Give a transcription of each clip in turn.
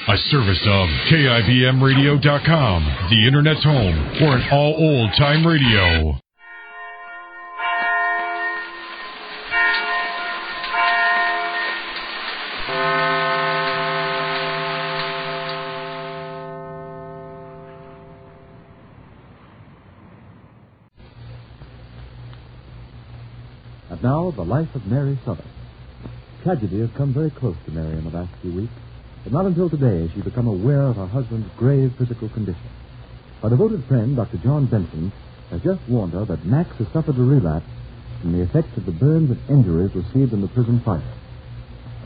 A service of KIBMradio.com, the Internet's home for an all old-time radio. And now, the life of Mary Sothern. Tragedy has come very close to Mary in the last few weeks, but not until today has she become aware of her husband's grave physical condition. Her devoted friend, Dr. John Benson, has just warned her that Max has suffered a relapse from the effects of the burns and injuries received in the prison fire.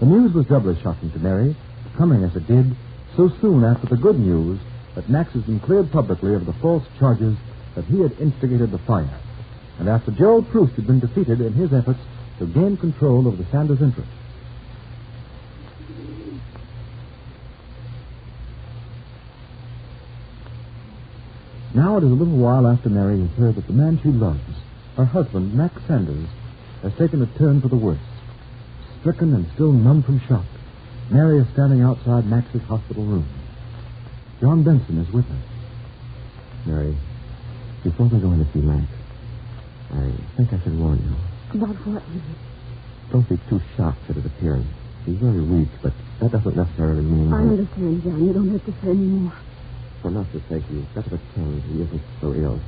The news was doubly shocking to Mary, coming as it did so soon after the good news that Max has been cleared publicly of the false charges that he had instigated the fire, and after Gerald Proust had been defeated in his efforts to gain control of the Sanders interests. Now it is a little while after Mary has heard that the man she loves, her husband, Max Sanders, has taken a turn for the worse. Stricken and still numb from shock, Mary is standing outside Max's hospital room. John Benson is with her. Mary, before we go in to see Max, I think I should warn you. About what? Don't be too shocked at his appearance. He's very weak, but that doesn't necessarily mean... I understand, John. You don't have to say any more. For Master's sake, you've got to pretend he isn't so ill.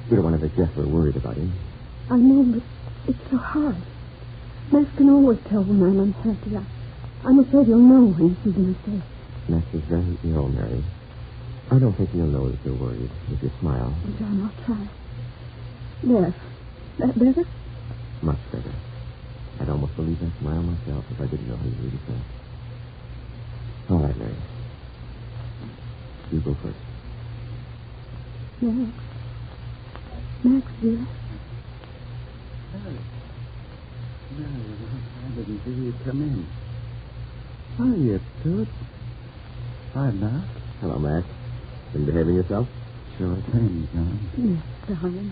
We don't want to make Jeff worried about him. I know, but it's so hard. Max can always tell when I'm unhappy. I'm afraid he'll know when he sees my face. Max is very ill, Mary. I don't think he'll know that you're worried if you smile. John, I'll try. There. That better? Much better. I'd almost believe that smile myself if I didn't know how you really felt. All right, Mary. You go first. Max. Max, dear. Mary, I didn't see you come in. Hiya, Toot. Hi, Doc. Hello, Max. Been behaving yourself? Sure thing, John. Yes, darling.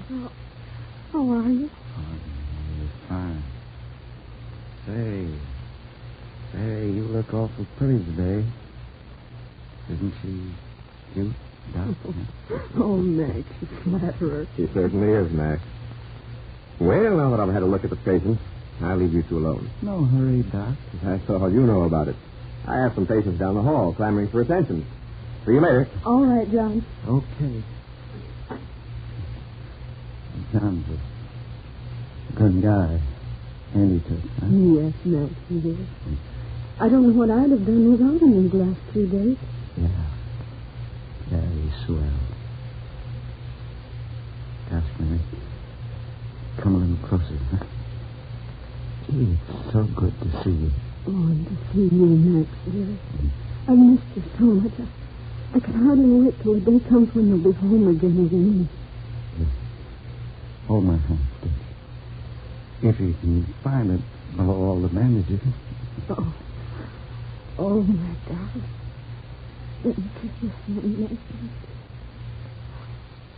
How are you? Oh, you're fine. Say, you look awful pretty today. Isn't she cute, Doc? Oh, Max, you flatterer. She certainly is, Max. Well, now that I've had a look at the patient, I'll leave you two alone. No hurry, Doc. That's all you know about it. I have some patients down the hall clamoring for attention. See you later. All right, John. Okay. John's a good guy. Ain't he, Toot? Huh? Yes, Max, he is. I don't know what I'd have done without him these last 3 days. Yeah. Yeah, he's swell. Gosh, Mary. Come a little closer, huh? Gee, it's so good to see you. Oh, and to see you, Max, dear. I've missed you so much. I can hardly wait till the day comes when you'll be home again with me. Yeah. Hold my hand, please. If you can find it below all the bandages. Oh, my darling. Let me kiss your hand, Max.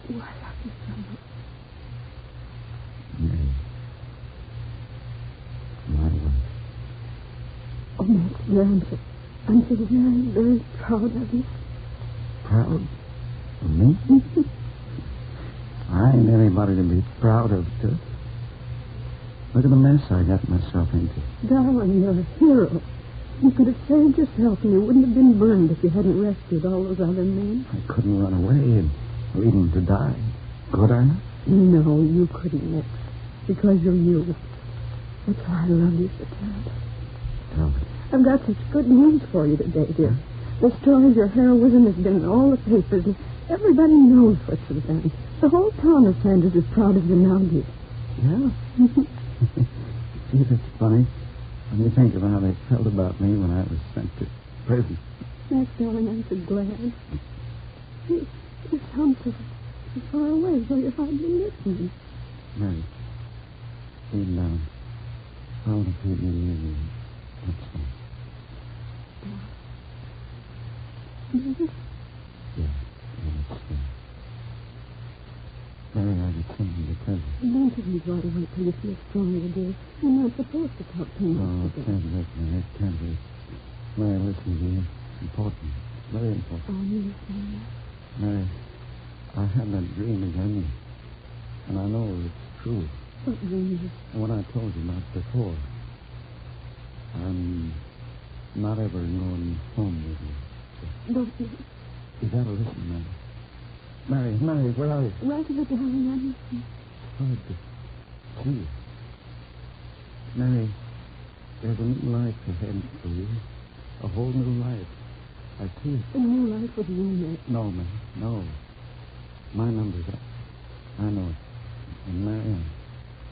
Oh, I love you so much. Mary. My wife. Oh, Max, dear, I'm so very, very proud of you. Proud of me? I ain't anybody to be proud of, too. Look at the mess I got myself into. Darling, you're a hero. You could have saved yourself, and you wouldn't have been burned if you hadn't rescued all those other men. I couldn't run away and leave them to die. Could I not? No, you couldn't, Max. Because you're you. That's why I love you so terribly. Tell me. I've got such good news for you today, dear. The story of your heroism has been in all the papers, and everybody knows what you've done. The whole town of Sanders is proud of you now, dear. Yeah? Gee, that's funny. When you think of how they felt about me when I was sent to prison. Max, darling, I'm so glad. You sound so far away, so you're hardly listening. Mary, lean down. I want to feed me near you. That's all. Yeah, that's good. Mary, I just came to tell you. Don't you try to wait till you feel stronger, dear. You're not supposed to talk too much. Oh, today. can't wait, Mary. Can't wait. Mary, listen, dear. important. Very important. Oh, yes, Mary, I had that dream again, and I know it's true. What dream? And what I told you about before. I'm not ever going home with you. Don't you? You gotta listen, Mary. Mary, where are you? Right at the down. Hard to see. Mary, there's a new life ahead for you. A whole new life. I see it. A new life with you, Nick. No, Mary, no. My number's up. I know it. And Mary,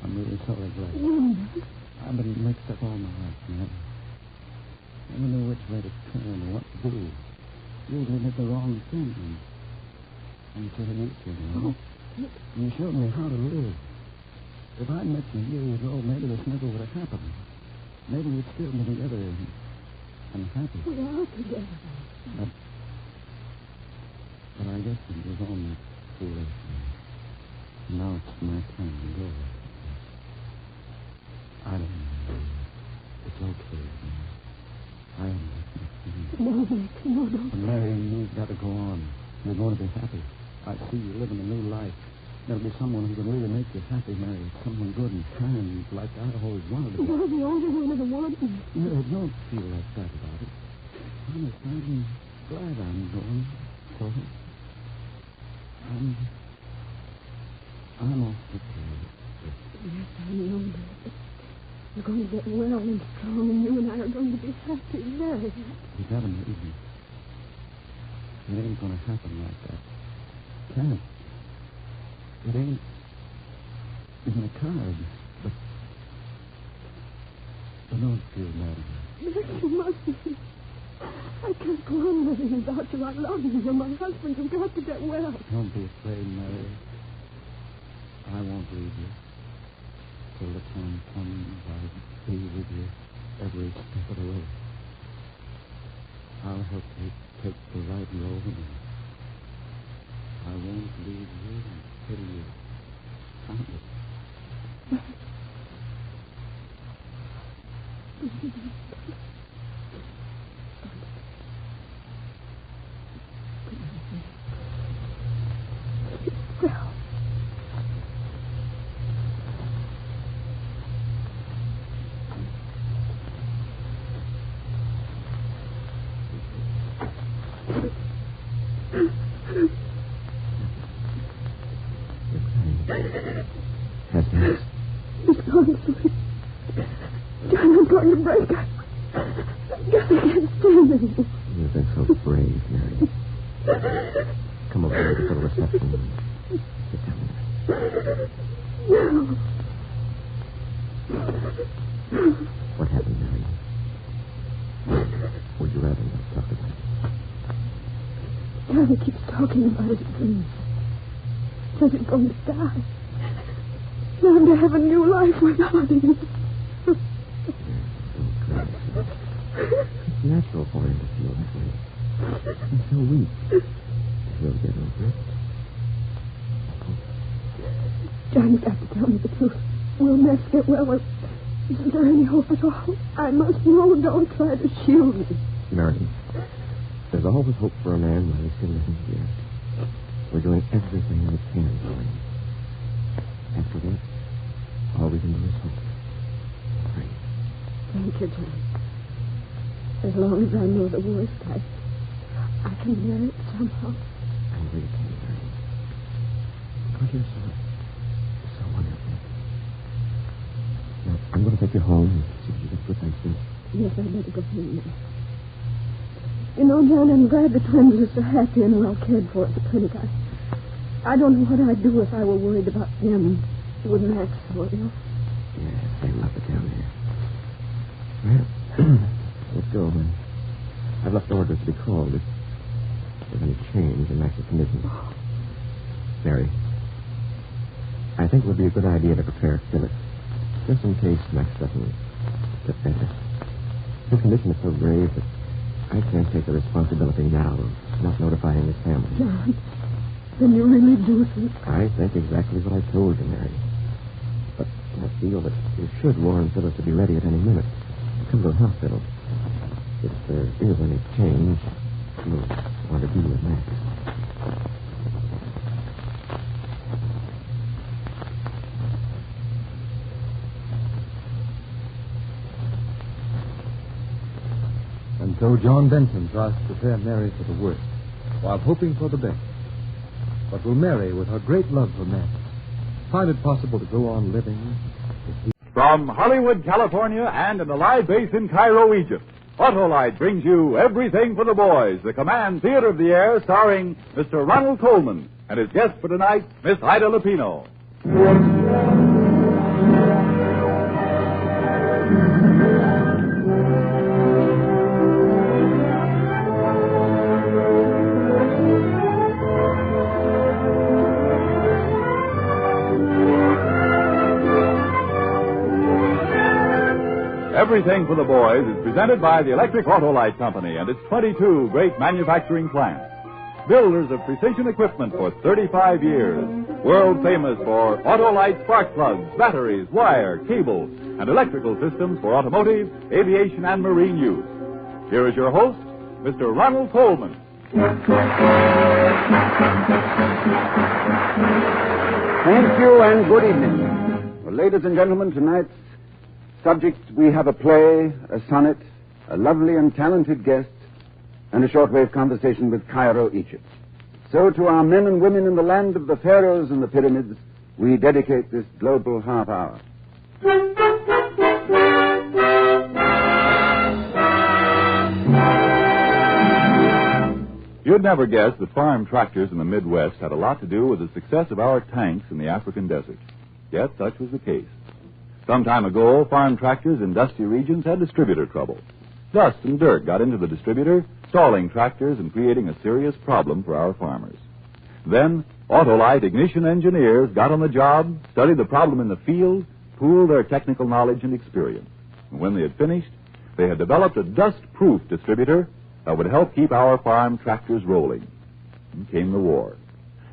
I'm really sorry, glad. I've been mixed up all my life, man. I never knew which way to turn or what to do. Usually did the wrong thing. Until you came along. You showed me how to live. If I'd met you years ago, maybe this never would have happened. Maybe we'd still be together and happy. We are together. But I guess it was only foolish. Now it's my time to go. I don't know. It's okay. I understand. No, Nick, no, don't. Mary, you've got to go on. You're going to be happy. I see you living a new life. There'll be someone who can really make you happy, Mary. Someone good and kind, like I always wanted to be. You're the only one that wants me. No, don't feel like that about it. Honest, I'm glad I'm going. So, I'm off the trail. Yes, I know that. You're going to get well and strong, and you and I are going to be happy, very happy. You gotta believe me. It ain't gonna happen like that. Can it? It ain't in the cards, but don't feel bad about it. Yes, you must be. I can't go on living without you. I love you. You're my husband. You've got to get well. Don't be afraid, Mary. I won't leave you. Till the time comes, I'll be with you every step of the way. I'll help you take the right road, and I won't leave you until you found it. It's gone to sleep. John, I'm going to break her. I can't stand it. You've been so brave, Mary. Come over here to the reception and sit down there. No. What happened, Mary? Would you rather not talk about it? Johnny keeps talking about his dreams. Says he's going to die. Now I'm to have a new life without him. Don't cry, son. It's natural for him to feel that way. He's so weak. He'll get over it. Johnny's got to tell me the truth. Will Ness get well? Isn't there any hope at all? I must know. Don't try to shield me. Mary, there's always hope for a man while he's still living here. We're doing everything we can for him. After that, all we can do is hope. Pray. Thank you, John. As long as I know the worst, I can bear it somehow. I really can, Mary. Because you're so wonderful. Now, I'm going to take you home and see if you get good night's sleep. Yes, I'd better go home now. You know, John, I'm glad the twins are so happy and well cared for at the clinic. I don't know what I'd do if I were worried about them. Wouldn't that so, you know? Yes, they love it down there. Well, let's go, man. I've left orders to be called if there's any change in Max's condition. Mary, I think it would be a good idea to prepare Philip, just in case Max doesn't get better. His condition is so grave that I can't take the responsibility now of not notifying his family. John, then you really do think... I think exactly what I told you, Mary. But I feel that you should warn Phyllis to be ready at any minute. Come to the hospital. If there is any change, you'll want to be with Max. And so John Benson tries to prepare Mary for the worst, while hoping for the best. But will Mary, with her great love for Max, find it possible to go on living as he... From Hollywood, California, and in the live base in Cairo, Egypt, Autolite brings you Everything for the Boys, the Command Theater of the Air, starring Mr. Ronald Coleman and his guest for tonight, Miss Ida Lupino. Everything for the Boys is presented by the Electric Autolite Company and its 22 great manufacturing plants. Builders of precision equipment for 35 years. World famous for Autolite spark plugs, batteries, wire, cables, and electrical systems for automotive, aviation, and marine use. Here is your host, Mr. Ronald Coleman. Thank you and good evening. Well, ladies and gentlemen, tonight's subject, we have a play, a sonnet, a lovely and talented guest, and a shortwave conversation with Cairo, Egypt. So to our men and women in the land of the pharaohs and the pyramids, we dedicate this global half hour. You'd never guess that farm tractors in the Midwest had a lot to do with the success of our tanks in the African desert. Yet such was the case. Some time ago, farm tractors in dusty regions had distributor trouble. Dust and dirt got into the distributor, stalling tractors and creating a serious problem for our farmers. Then, Autolite ignition engineers got on the job, studied the problem in the field, pooled their technical knowledge and experience. And when they had finished, they had developed a dust-proof distributor that would help keep our farm tractors rolling. And came the war.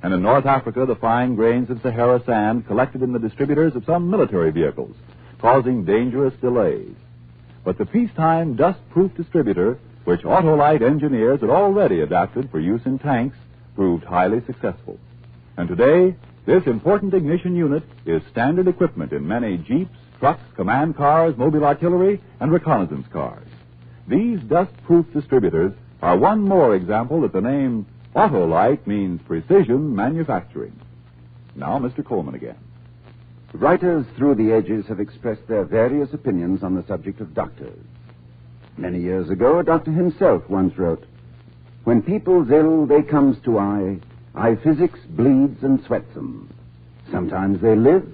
And in North Africa, the fine grains of Sahara sand collected in the distributors of some military vehicles, causing dangerous delays. But the peacetime dust-proof distributor, which Autolite engineers had already adapted for use in tanks, proved highly successful. And today, this important ignition unit is standard equipment in many jeeps, trucks, command cars, mobile artillery, and reconnaissance cars. These dust-proof distributors are one more example that the name Autolite means precision manufacturing. Now, Mr. Coleman again. Writers through the ages have expressed their various opinions on the subject of doctors. Many years ago, a doctor himself once wrote, "When people's ill, they comes to I physics, bleeds, and sweats 'em. Sometimes they live,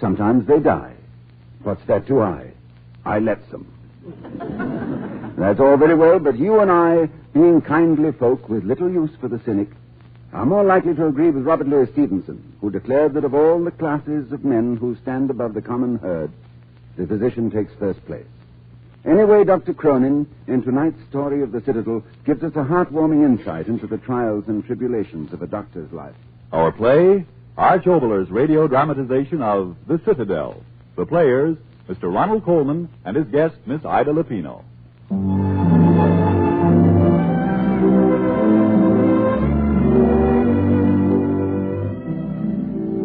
sometimes they die. What's that to I lets 'em." That's all very well, but you and I, being kindly folk with little use for the cynic, are more likely to agree with Robert Louis Stevenson, who declared that of all the classes of men who stand above the common herd, the physician takes first place. Anyway, Dr. Cronin, in tonight's story of the Citadel, gives us a heartwarming insight into the trials and tribulations of a doctor's life. Our play, Arch Oboler's radio dramatization of The Citadel. The players, Mr. Ronald Coleman and his guest, Miss Ida Lupino.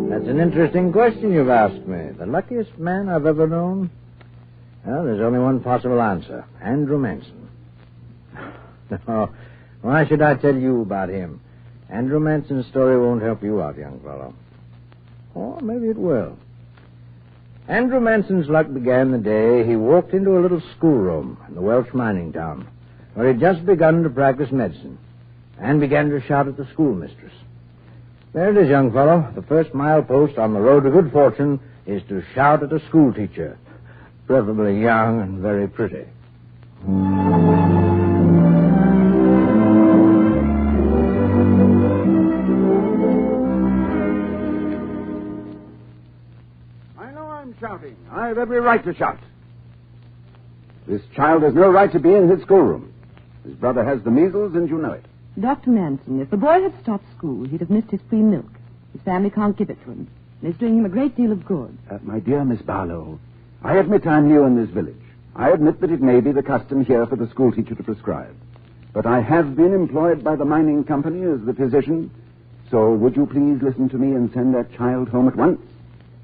That's an interesting question you've asked me. The luckiest man I've ever known? Well, there's only one possible answer. Andrew Manson. No, why should I tell you about him? Andrew Manson's story won't help you out, young fellow. Or maybe it will. Andrew Manson's luck began the day he walked into a little schoolroom in the Welsh mining town, where he'd just begun to practice medicine, and began to shout at the schoolmistress. There it is, young fellow. The first milepost on the road to good fortune is to shout at a schoolteacher, preferably young and very pretty. Shouting. I have every right to shout. This child has no right to be in his schoolroom. His brother has the measles, and you know it. Dr. Manson, if the boy had stopped school, he'd have missed his free milk. His family can't give it to him. And it's doing him a great deal of good. My dear Miss Barlow, I admit I'm new in this village. I admit that it may be the custom here for the schoolteacher to prescribe. But I have been employed by the mining company as the physician. So would you please listen to me and send that child home at once?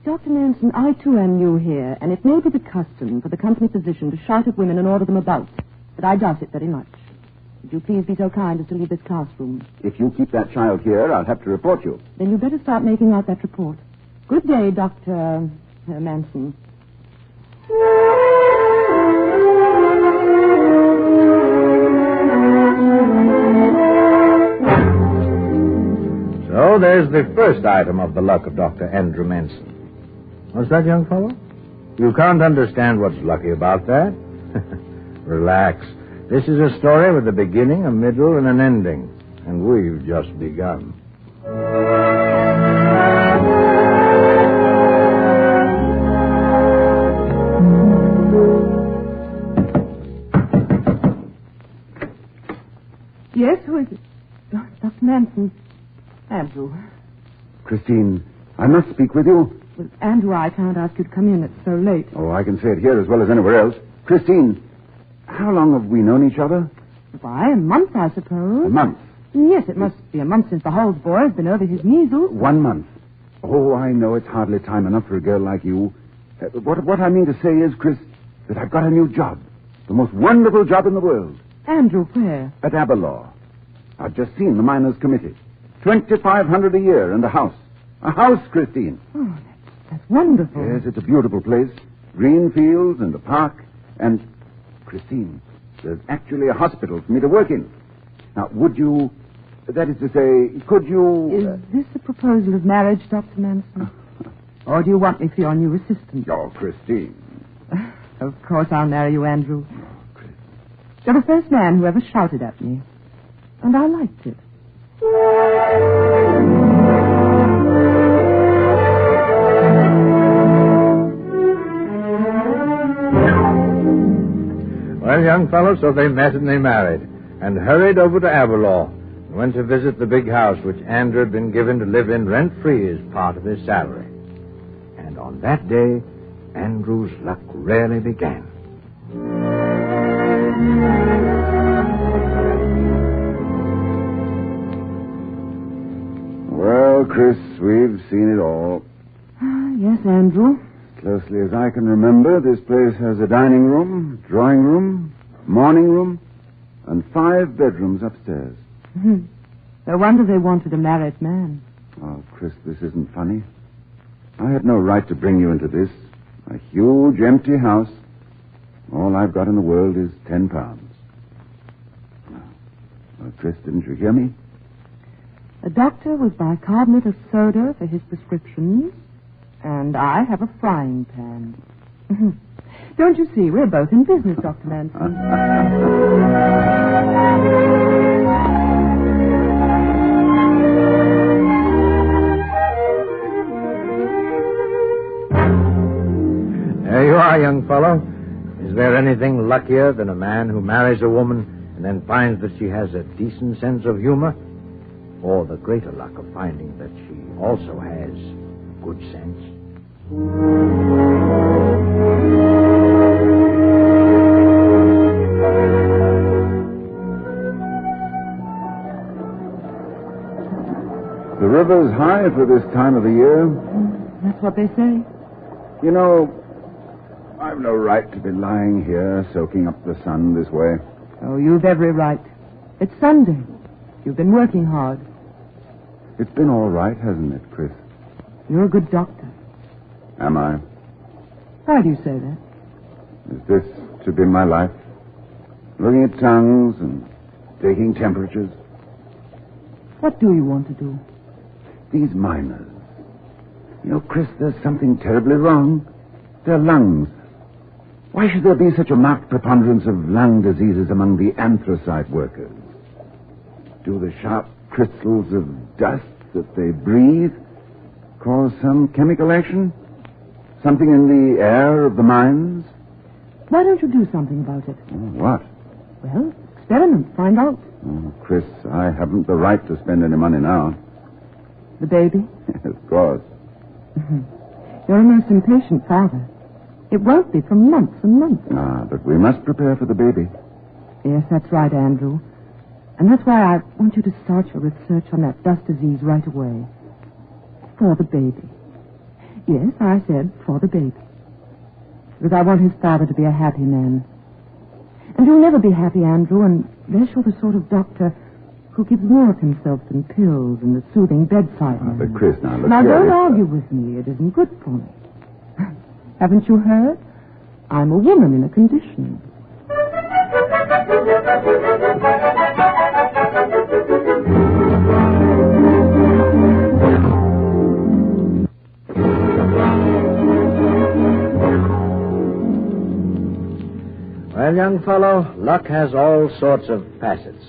Dr. Manson, I too am new here, and it may be the custom for the company physician to shout at women and order them about. But I doubt it very much. Would you please be so kind as to leave this classroom? If you keep that child here, I'll have to report you. Then you'd better start making out that report. Good day, Dr. Manson. So there's the first item of the luck of Dr. Andrew Manson. What's that, young fellow? You can't understand what's lucky about that? Relax. This is a story with a beginning, a middle, and an ending. And we've just begun. Yes, who is it? Dr. Manson. Andrew. Christine, I must speak with you. Well, Andrew, I can't ask you to come in. It's so late. Oh, I can say it here as well as anywhere else. Christine, how long have we known each other? Why, a month, I suppose. A month? Yes, it must be a month since the Halls boy has been over his measles. 1 month. Oh, I know it's hardly time enough for a girl like you. What I mean to say is, Chris, that I've got a new job. The most wonderful job in the world. Andrew, where? At Oboler. I've just seen the miners' committee. $2,500 a year and a house. A house, Christine. Oh, that's wonderful. Yes, it's a beautiful place. Green fields and a park. And, Christine, there's actually a hospital for me to work in. Now, would you... That is to say, could you... Is this a proposal of marriage, Dr. Manson? Or do you want me for your new assistant? Oh, Christine. Of course I'll marry you, Andrew. You're the first man who ever shouted at me. And I liked it. Well, young fellow, so they met and they married, and hurried over to Oboler, and went to visit the big house which Andrew had been given to live in rent-free as part of his salary. And on that day, Andrew's luck really began. Well, Chris, we've seen it all. Yes, Andrew. Closely as I can remember, this place has a dining room, drawing room, morning room, and 5 bedrooms upstairs. No wonder they wanted a married man. Oh, Chris, this isn't funny. I had no right to bring you into this. A huge, empty house. All I've got in the world is 10 pounds. Chris, didn't you hear me? A doctor with bicarbonate of soda for his prescriptions, and I have a frying pan. Don't you see, we're both in business, Dr. Manson. There you are, young fellow. Is there anything luckier than a man who marries a woman and then finds that she has a decent sense of humor? Or the greater luck of finding that she also has good sense? The river's high for this time of the year. That's what they say. You know, I've no right to be lying here soaking up the sun this way. Oh, you've every right. It's Sunday. You've been working hard. It's been all right, hasn't it, Chris? You're a good doctor. Am I? Why do you say that? Is this to be my life? Looking at tongues and taking temperatures? What do you want to do? These miners. You know, Chris, there's something terribly wrong. Their lungs. Why should there be such a marked preponderance of lung diseases among the anthracite workers? Do the sharp crystals of dust that they breathe cause some chemical action? Something in the air of the mines? Why don't you do something about it? Oh, what? Well, experiment. Find out. Oh, Chris, I haven't the right to spend any money now. The baby? Of course. You're a most impatient father. It won't be for months and months. Ah, but we must prepare for the baby. Yes, that's right, Andrew. And that's why I want you to start your research on that dust disease right away. For the baby. Yes, I said for the baby. Because I want his father to be a happy man. And you'll never be happy, Andrew, unless you're the sort of doctor who gives more of himself than pills and the soothing bedside. But, Chris, now, look Now, here. don't argue with me. It isn't good for me. Haven't you heard? I'm a woman in a condition. Well, young fellow, luck has all sorts of facets.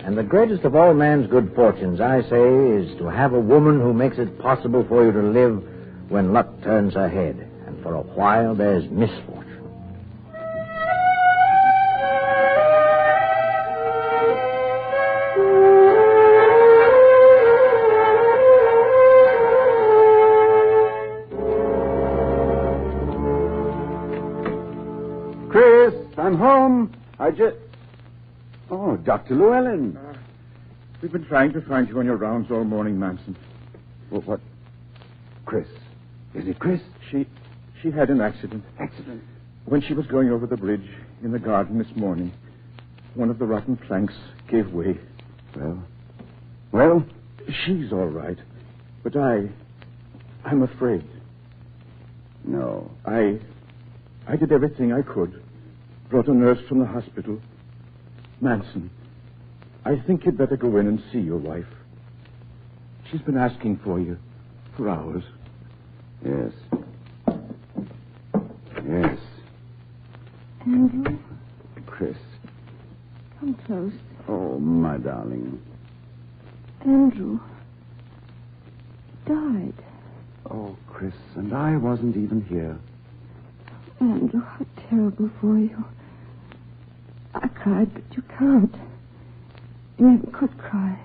And the greatest of all man's good fortunes, I say, is to have a woman who makes it possible for you to live when luck turns her head. And for a while, there's misfortune. Chris, I'm home. Oh, Dr. Llewellyn. We've been trying to find you on your rounds all morning, Manson. What? Chris. Is it Chris? She had an accident. Accident? When she was going over the bridge in the garden this morning, one of the rotten planks gave way. Well? She's all right, but I'm afraid. No. I did everything I could. Brought a nurse from the hospital. Manson, I think you'd better go in and see your wife. She's been asking for you for hours. Yes. Andrew, Chris. come close. Oh, my darling. Andrew died. Oh, Chris, and I wasn't even here. Andrew, how terrible for you. I cried, but you can't. You never could cry.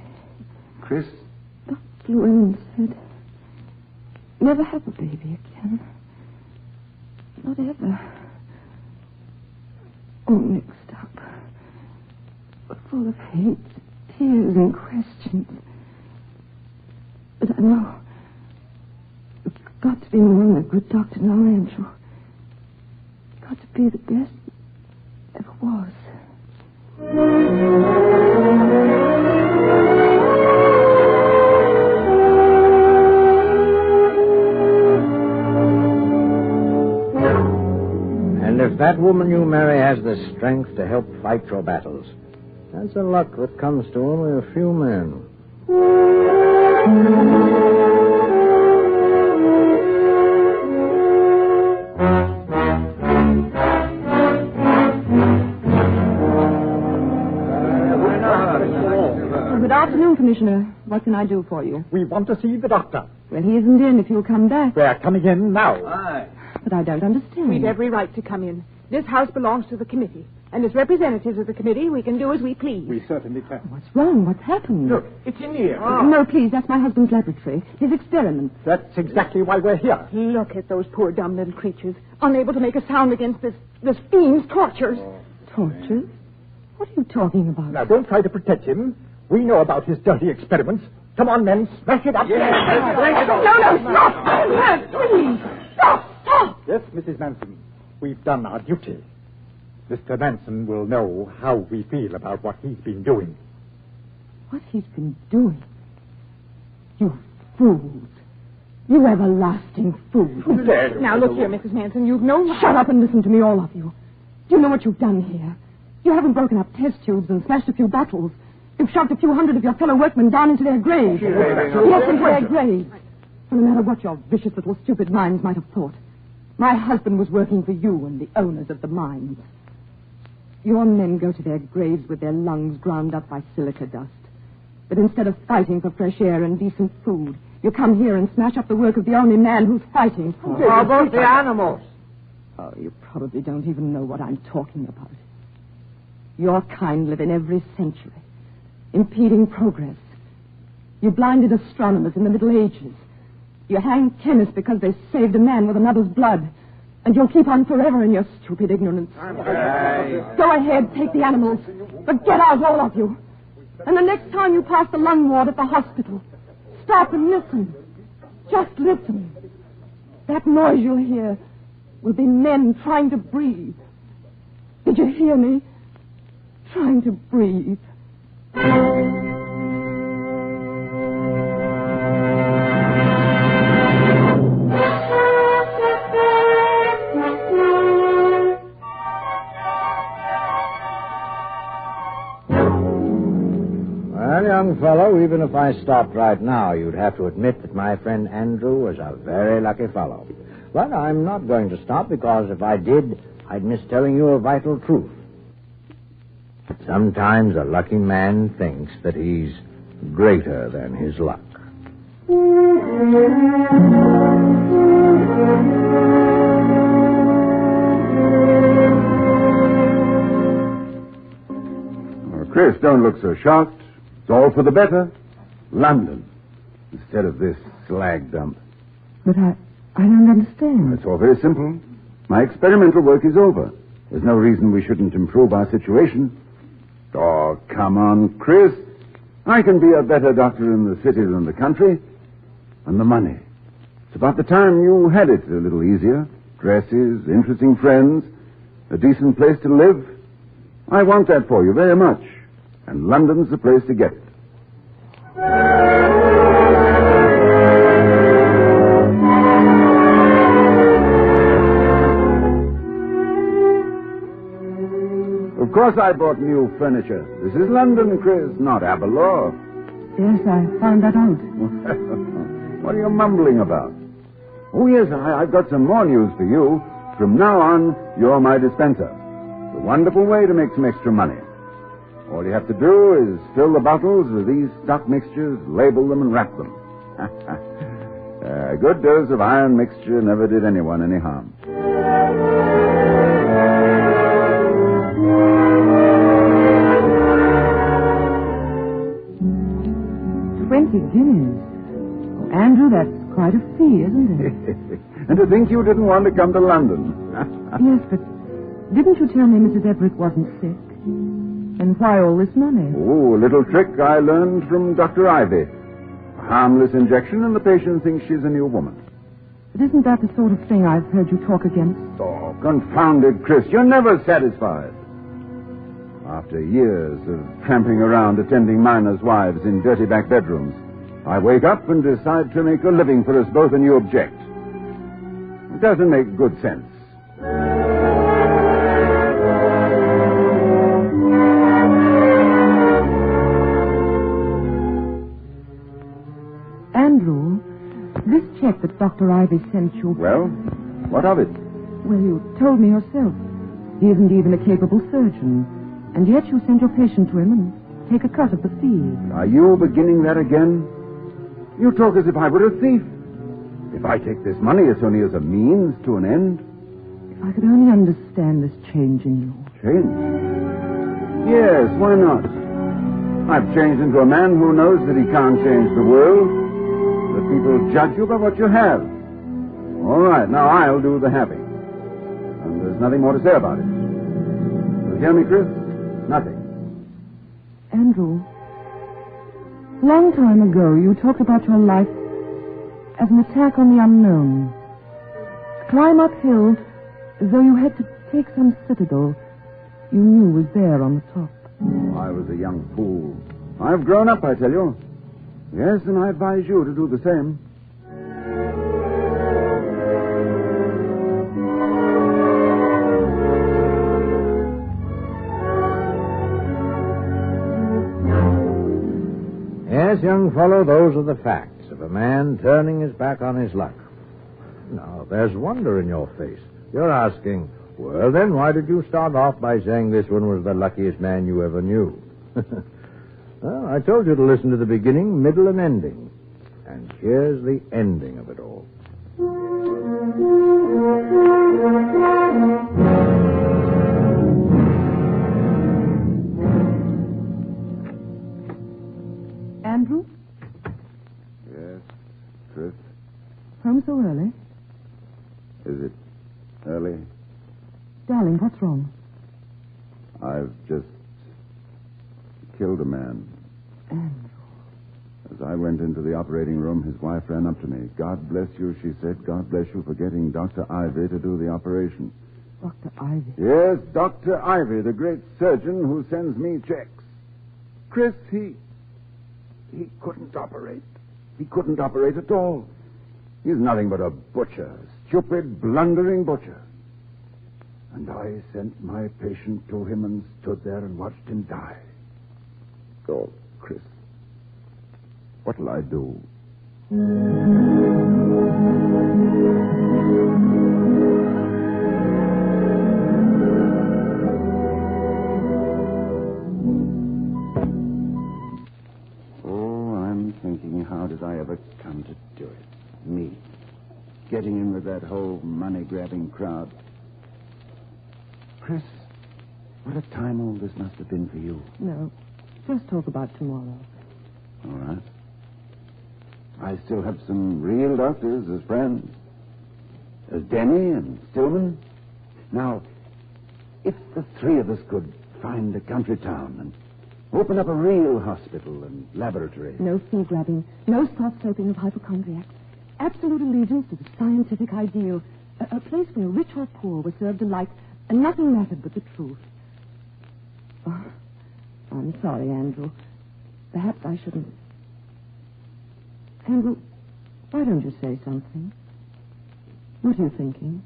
Chris? Dr. Llewellyn said, never have a baby again. Not ever. All mixed up. Full of hate, tears, and questions. But I know you've got to be more than a good doctor now, Andrew. You've got to be the best ever was. And if that woman you marry has the strength to help fight your battles, that's a luck that comes to only a few men. Good afternoon, Commissioner. What can I do for you? We want to see the doctor. Well, he isn't in if you'll come back. We're coming in now. But I don't understand. We've every right to come in. This house belongs to the committee. And as representatives of the committee, we can do as we please. We certainly can. What's wrong? What's happened? Look, it's in here. No, please. That's my husband's laboratory. His experiments. That's exactly why we're here. Look at those poor dumb little creatures, unable to make a sound against this fiend's tortures. Tortures? What are you talking about? Now, don't try to protect him. We know about his dirty experiments. Come on, men. Smash it up. No, stop! Please, stop! Yes, Mrs. Manson. We've done our duty. Mr. Manson will know how we feel about what he's been doing. What he's been doing? You fools. You everlasting fools. Now, look here, Mrs. Manson. You've no right. Shut up and listen to me, all of you. Do you know what you've done here? You haven't broken up test tubes and smashed a few bottles. You've shoved a few hundred of your fellow workmen down into their graves. Yes, into their graves. No matter what your vicious little stupid minds might have thought, my husband was working for you and the owners of the mines. Your men go to their graves with their lungs ground up by silica dust. But instead of fighting for fresh air and decent food, you come here and smash up the work of the only man who's fighting for it. How about the animals? Oh, you probably don't even know what I'm talking about. Your kind live in every century, impeding progress. You blinded astronomers in the Middle Ages. You hanged chemists because they saved a man with another's blood. And you'll keep on forever in your stupid ignorance. Go ahead, take the animals. But get out, all of you. And the next time you pass the lung ward at the hospital, stop and listen. Just listen. That noise you'll hear will be men trying to breathe. Did you hear me? Trying to breathe. Well, young fellow, even if I stopped right now, you'd have to admit that my friend Andrew was a very lucky fellow. But I'm not going to stop, because if I did, I'd miss telling you a vital truth. Sometimes a lucky man thinks that he's greater than his luck. Oh, Chris, don't look so shocked. It's all for the better. London, instead of this slag dump. But I don't understand. It's all very simple. My experimental work is over. There's no reason we shouldn't improve our situation. Oh, come on, Chris. I can be a better doctor in the city than the country. And the money. It's about the time you had it a little easier. Dresses, interesting friends, a decent place to live. I want that for you very much. And London's the place to get it. Of course I bought new furniture. This is London, Chris, not Oboler. Yes, I found that out. What are you mumbling about? Oh, yes, I've got some more news for you. From now on, you're my dispenser. It's a wonderful way to make some extra money. All you have to do is fill the bottles with these stock mixtures, label them, and wrap them. A good dose of iron mixture never did anyone any harm. 20 guineas. Oh, Andrew, that's quite a fee, isn't it? And to think you didn't want to come to London. Yes, but didn't you tell me Mrs. Everett wasn't sick? And why all this money? Oh, a little trick I learned from Dr. Ivy. A harmless injection, and the patient thinks she's a new woman. But isn't that the sort of thing I've heard you talk against? Oh, confounded, Chris. You're never satisfied. After years of tramping around attending miners' wives in dirty back bedrooms, I wake up and decide to make a living for us both, and you object. It doesn't make good sense. Andrew, this check that Dr. Ivy sent you... Well, what of it? Well, you told me yourself. He isn't even a capable surgeon. And yet you send your patient to him and take a cut of the fee. Are you beginning that again? You talk as if I were a thief. If I take this money, it's only as a means to an end. If I could only understand this change in you. Change? Yes, why not? I've changed into a man who knows that he can't change the world. That people judge you by what you have. All right, now I'll do the having. And there's nothing more to say about it. You hear me, Chris? Nothing. Andrew, a long time ago you talked about your life as an attack on the unknown. To climb uphill as though you had to take some citadel you knew was there on the top. I was a young fool. I've grown up, I tell you. Yes, and I advise you to do the same. Yes, young fellow, those are the facts of a man turning his back on his luck. Now, there's wonder in your face. You're asking, well, then, why did you start off by saying this one was the luckiest man you ever knew? Well, I told you to listen to the beginning, middle, and ending. And here's the ending of it all. Andrew? Yes, Chris? Home so early? Is it early? Shirley. Darling, what's wrong? I've just killed a man. Andrew. As I went into the operating room, his wife ran up to me. God bless you, she said. God bless you for getting Dr. Ivy to do the operation. Dr. Ivy? Yes, Dr. Ivy, the great surgeon who sends me checks. Chris, he couldn't operate. He couldn't operate at all. He's nothing but a butcher, a stupid, blundering butcher. And I sent my patient to him and stood there and watched him die. Oh, Chris, what'll I do? Oh, I'm thinking, how did I ever come to do it? Me. Getting in with that whole money-grabbing crowd. Chris, what a time all this must have been for you. No, just talk about tomorrow. All right. I still have some real doctors as friends. There's Denny and Stillman. Now, if the three of us could find a country town and open up a real hospital and laboratory. No fee-grabbing, no soft-soaping of hypochondriacs. Absolute allegiance to the scientific ideal. A place where rich or poor were served alike, and nothing mattered but the truth. Oh, I'm sorry, Andrew. Perhaps I shouldn't. Andrew, why don't you say something? What are you thinking?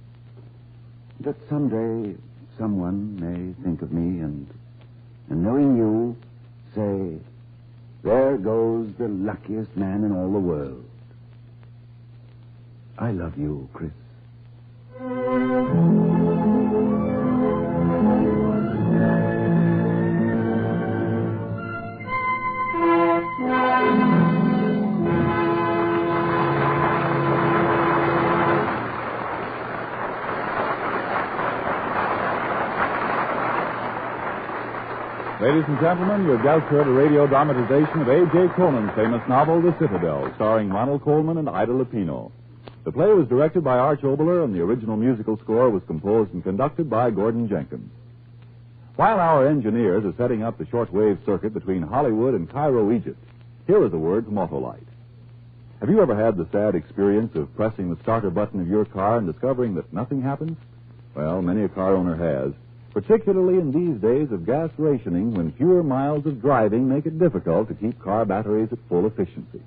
That someday someone may think of me and knowing you, say, there goes the luckiest man in all the world. I love you, Chris. Ladies and gentlemen, you've just heard a radio dramatization of A.J. Conan's famous novel, The Citadel, starring Ronald Colman and Ida Lupino. The play was directed by Arch Oboler, and the original musical score was composed and conducted by Gordon Jenkins. While our engineers are setting up the shortwave circuit between Hollywood and Cairo, Egypt, here is a word from Autolite. Have you ever had the sad experience of pressing the starter button of your car and discovering that nothing happens? Well, many a car owner has, particularly in these days of gas rationing when fewer miles of driving make it difficult to keep car batteries at full efficiency.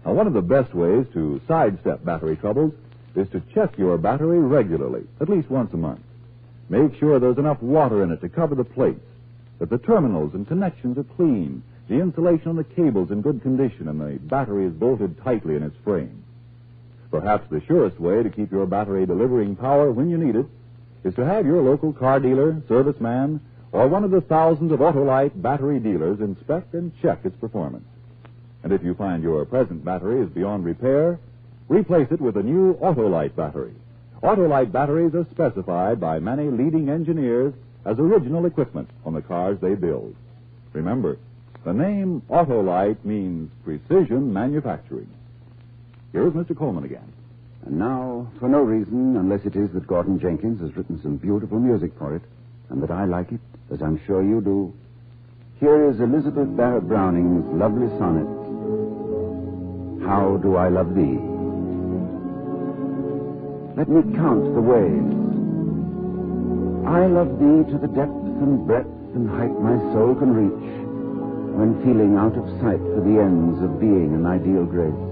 Now, one of the best ways to sidestep battery troubles is to check your battery regularly, at least once a month. Make sure there's enough water in it to cover the plates, that the terminals and connections are clean, the insulation on the cables in good condition, and the battery is bolted tightly in its frame. Perhaps the surest way to keep your battery delivering power when you need it is to have your local car dealer, serviceman, or one of the thousands of Autolite battery dealers inspect and check its performance. And if you find your present battery is beyond repair, replace it with a new Autolite battery. Autolite batteries are specified by many leading engineers as original equipment on the cars they build. Remember, the name Autolite means precision manufacturing. Here is Mr. Coleman again. And now, for no reason, unless it is that Gordon Jenkins has written some beautiful music for it, and that I like it, as I'm sure you do, here is Elizabeth Barrett Browning's lovely sonnet, How Do I Love Thee? Let me count the ways. I love thee to the depth and breadth and height my soul can reach, when feeling out of sight for the ends of being an ideal grace.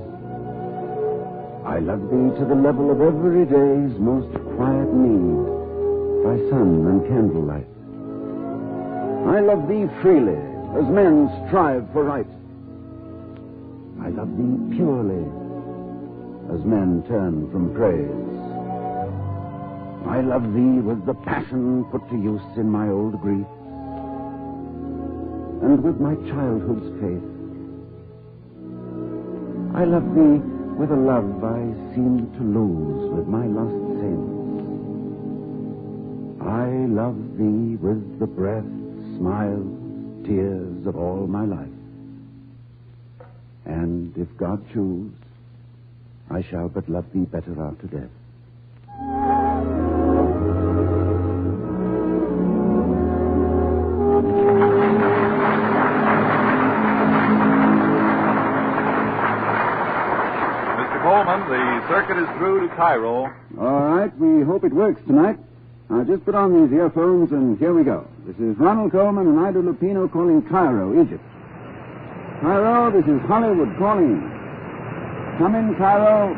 I love thee to the level of every day's most quiet need, by sun and candlelight. I love thee freely, as men strive for right. I love thee purely, as men turn from praise. I love thee with the passion put to use in my old grief, and with my childhood's faith. I love thee with a love I seemed to lose with my lost sins. I love thee with the breath, smiles, tears of all my life. And if God choose, I shall but love thee better after death. Coleman, the circuit is through to Cairo. All right, we hope it works tonight. Now, just put on these earphones, and here we go. This is Ronald Coleman and Ida Lupino calling Cairo, Egypt. Cairo, this is Hollywood calling. Come in, Cairo.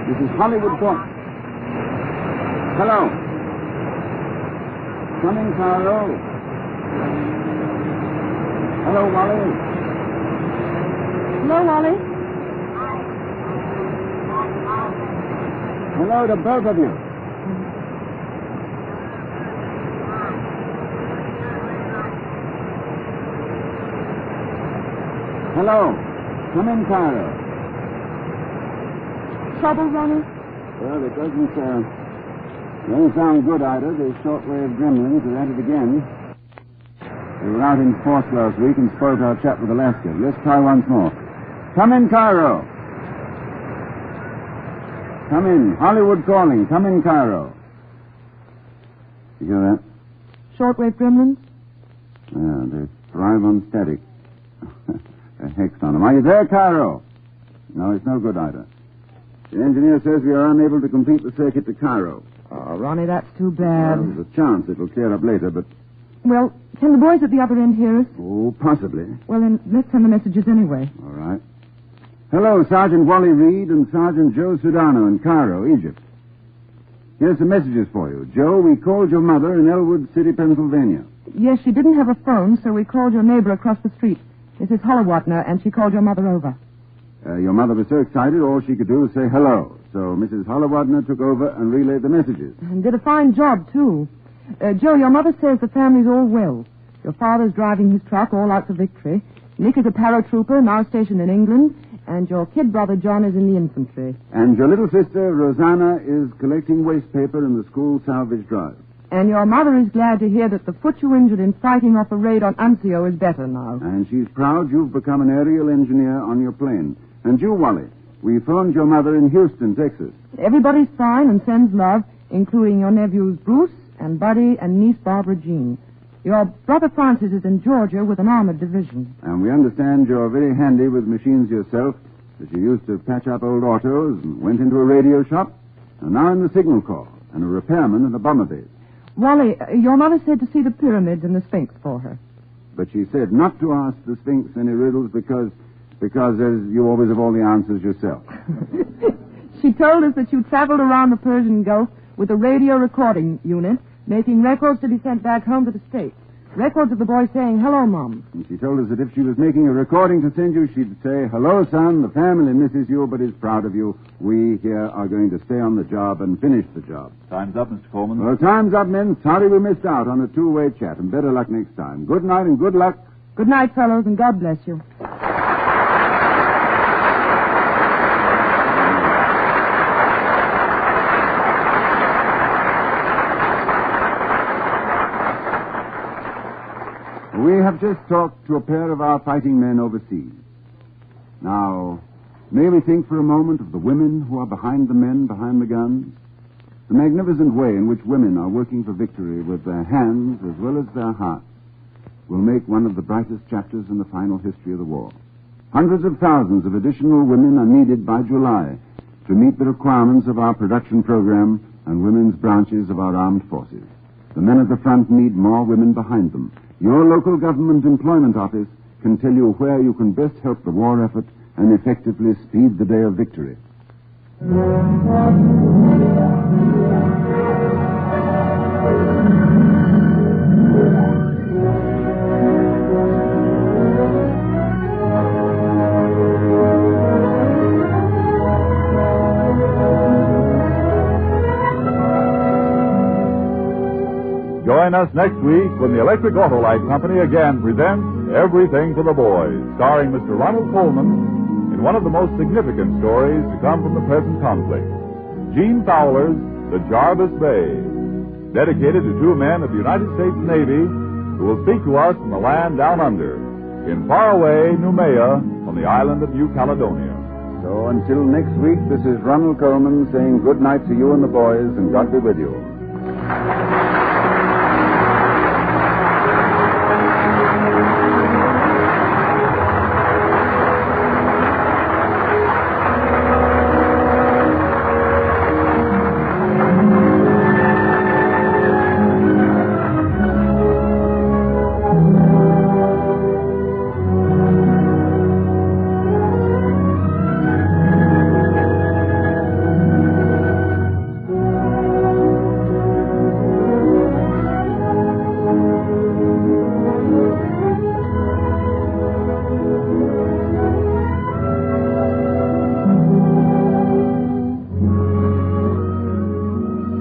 This is Hollywood calling. Hello. Come in, Cairo. Hello, Wally. Hello, Wally. Hello to both of you. Hello. Come in, Cairo. Trouble, Ronald? Well, it doesn't sound good, Ida. The shortwave gremlins are at it again. They were out in force last week and spoiled our chat with Alaska. Let's try once more. Come in, Cairo. Come in. Hollywood calling. Come in, Cairo. You hear that? Shortwave gremlins? Yeah, they thrive on static. A hex on them. Are you there, Cairo? No, it's no good, Ida. The engineer says we are unable to complete the circuit to Cairo. Oh, Ronnie, that's too bad. Well, there's a chance it'll clear up later, but... Well, can the boys at the other end hear us? Oh, possibly. Well, then, let's send the messages anyway. All right. Hello, Sergeant Wally Reed and Sergeant Joe Sudano in Cairo, Egypt. Here's some messages for you. Joe, we called your mother in Elwood City, Pennsylvania. Yes, she didn't have a phone, so we called your neighbor across the street, Mrs. Hollowatner, and she called your mother over. Your mother was so excited, all she could do was say hello. So Mrs. Hollowatner took over and relayed the messages. And did a fine job, too. Joe, your mother says the family's all well. Your father's driving his truck all out for victory. Nick is a paratrooper, now stationed in England. And your kid brother, John, is in the infantry. And your little sister, Rosanna, is collecting waste paper in the school salvage drive. And your mother is glad to hear that the foot you injured in fighting off a raid on Anzio is better now. And she's proud you've become an aerial engineer on your plane. And you, Wally, we phoned your mother in Houston, Texas. Everybody's fine and sends love, including your nephews Bruce and Buddy and niece Barbara Jean. Your brother Francis is in Georgia with an armored division. And we understand you're very handy with machines yourself, that you used to patch up old autos and went into a radio shop, and now in the signal corps, and a repairman at a bomber base. Wally, your mother said to see the pyramids and the Sphinx for her. But she said not to ask the Sphinx any riddles because as you always have all the answers yourself. She told us that you traveled around the Persian Gulf with a radio recording unit, making records to be sent back home to the States. Records of the boy saying, hello, Mom. And she told us that if she was making a recording to send you, she'd say, hello, son, the family misses you but is proud of you. We here are going to stay on the job and finish the job. Time's up, Mr. Coleman. Well, time's up, men. Sorry we missed out on a two-way chat, and better luck next time. Good night and good luck. Good night, fellows, and God bless you. We have just talked to a pair of our fighting men overseas. Now, may we think for a moment of the women who are behind the men behind the guns? The magnificent way in which women are working for victory with their hands as well as their hearts will make one of the brightest chapters in the final history of the war. Hundreds of thousands of additional women are needed by July to meet the requirements of our production program and women's branches of our armed forces. The men at the front need more women behind them. Your local government employment office can tell you where you can best help the war effort and effectively speed the day of victory. Join us next week when the Electric Autolite Company again presents Everything for the Boys, starring Mr. Ronald Coleman in one of the most significant stories to come from the present conflict, Gene Fowler's The Jarvis Bay, dedicated to two men of the United States Navy who will speak to us from the land down under, in faraway Noumea on the island of New Caledonia. So until next week, this is Ronald Coleman saying good night to you and the boys, and God be with you.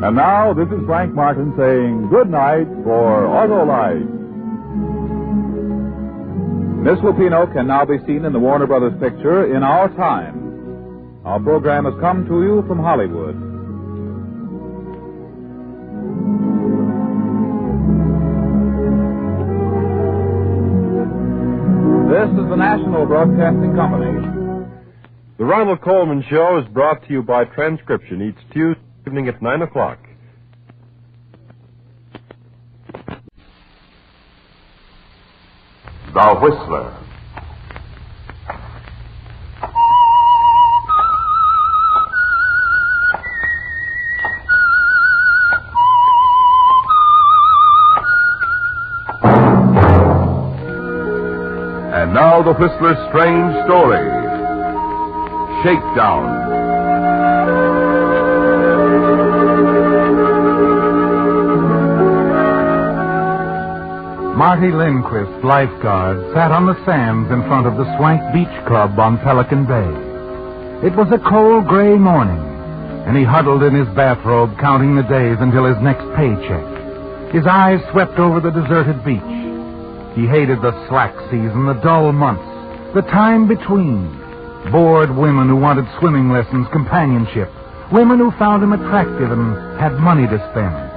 And now, this is Frank Martin saying good night for Autolite. Miss Lupino can now be seen in the Warner Brothers picture In Our Time. Our program has come to you from Hollywood. This is the National Broadcasting Company. The Ronald Coleman Show is brought to you by transcription each Tuesday evening at 9 o'clock. The Whistler. And now the Whistler's strange story, Shakedown. Marty Lindquist, lifeguard, sat on the sands in front of the Swank Beach Club on Pelican Bay. It was a cold, gray morning, and he huddled in his bathrobe, counting the days until his next paycheck. His eyes swept over the deserted beach. He hated the slack season, the dull months, the time between. Bored women who wanted swimming lessons, companionship. Women who found him attractive and had money to spend.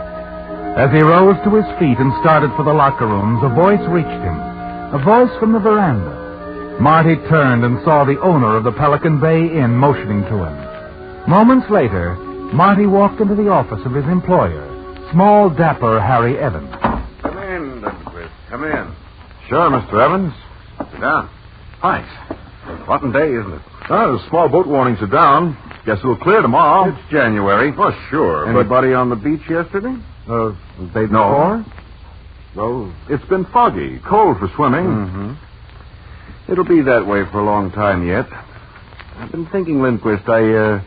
As he rose to his feet and started for the locker rooms, a voice reached him. A voice from the veranda. Marty turned and saw the owner of the Pelican Bay Inn motioning to him. Moments later, Marty walked into the office of his employer, small, dapper Harry Evans. Come in, Lindquist. Come in. Sure, Mr. Evans. Sit down. Thanks. Rotten day, isn't it? The small boat warnings are down. Guess it'll clear tomorrow. It's January. Oh, sure. Anybody on the beach yesterday? The day before? No. It's been foggy, cold for swimming. Mm-hmm. It'll be that way for a long time yet. I've been thinking, Lindquist, I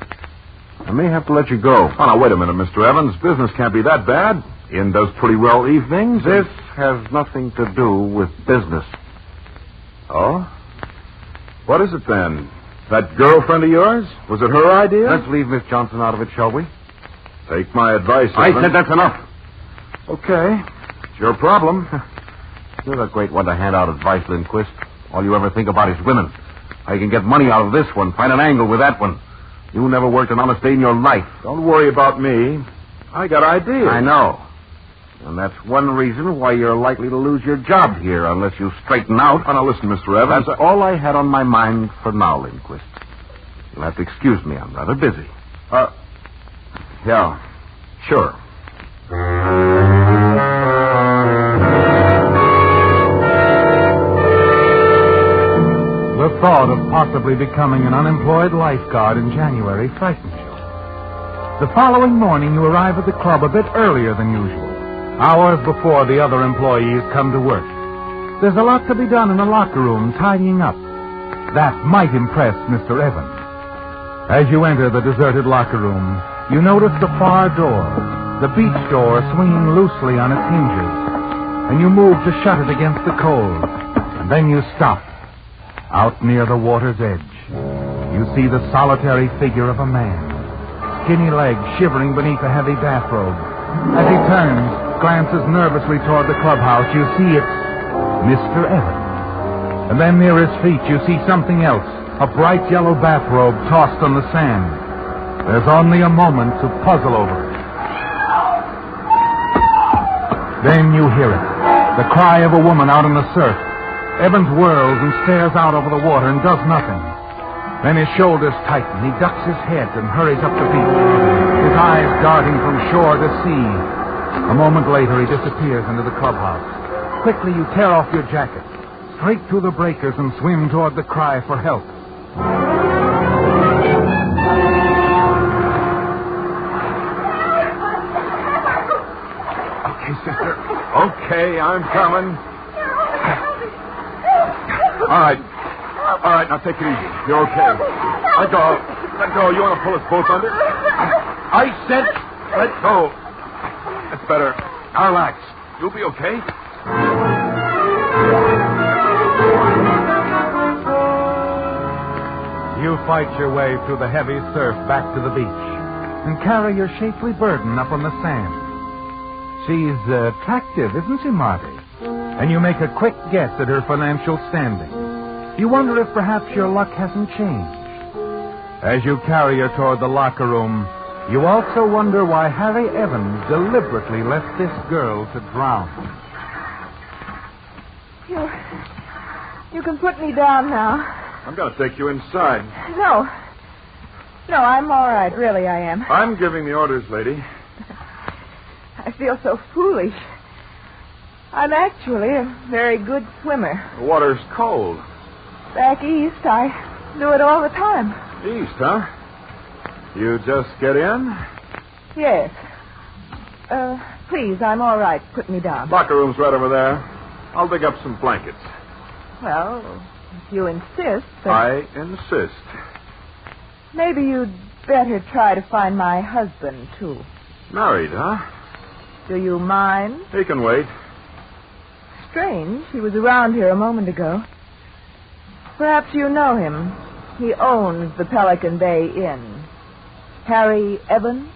may have to let you go. Oh, now, wait a minute, Mr. Evans. Business can't be that bad. Inn does pretty well evenings. This has nothing to do with business. Oh? What is it, then? That girlfriend of yours? Was it her idea? Let's leave Miss Johnson out of it, shall we? Take my advice, I Evans. said that's enough. Okay. It's your problem. You're a great one to hand out advice, Lindquist. All you ever think about is women. How you can get money out of this one, find an angle with that one. You never worked an honest day in your life. Don't worry about me. I got ideas. I know. And that's one reason why you're likely to lose your job here unless you straighten out. Oh, now listen, Mr. Evans. That's all I had on my mind for now, Lindquist. You'll have to excuse me. I'm rather busy. Yeah, sure. The thought of possibly becoming an unemployed lifeguard in January frightened you. The following morning, you arrive at the club a bit earlier than usual, hours before the other employees come to work. There's a lot to be done in the locker room, tidying up. That might impress Mr. Evans. As you enter the deserted locker room, you notice the far door, the beach door swinging loosely on its hinges, and you move to shut it against the cold, and then you stop. Out near the water's edge, you see the solitary figure of a man, skinny legs shivering beneath a heavy bathrobe. As he turns, glances nervously toward the clubhouse, you see it's Mr. Evans. And then near his feet, you see something else, a bright yellow bathrobe tossed on the sand. There's only a moment to puzzle over it. Then you hear it, the cry of a woman out in the surf. Evans whirls and stares out over the water and does nothing. Then his shoulders tighten, he ducks his head and hurries up the beach, his eyes darting from shore to sea. A moment later, he disappears into the clubhouse. Quickly, you tear off your jacket, straight through the breakers and swim toward the cry for help. Okay, sister. Okay, I'm coming. All right, now take it easy. You're okay. Let go. Let go. You want to pull us both under? I said let go. That's better. Now relax. You'll be okay. You fight your way through the heavy surf back to the beach. and carry your shapely burden up on the sand. She's attractive, isn't she, Marty? And you make a quick guess at her financial standing. You wonder if perhaps your luck hasn't changed. As you carry her toward the locker room, you also wonder why Harry Evans deliberately left this girl to drown. You can put me down now. I'm going to take you inside. No, I'm all right. Really, I am. I'm giving the orders, lady. I feel so foolish. I'm actually a very good swimmer. The water's cold. Back east, I do it all the time. East, huh? You just get in? Yes. Please, I'm all right. Put me down. Locker room's right over there. I'll dig up some blankets. Well, if you insist. But I insist. maybe you'd better try to find my husband, too. Married, huh? Do you mind? He can wait. Strange. He was around here a moment ago. Perhaps you know him. He owns the Pelican Bay Inn. Harry Evans?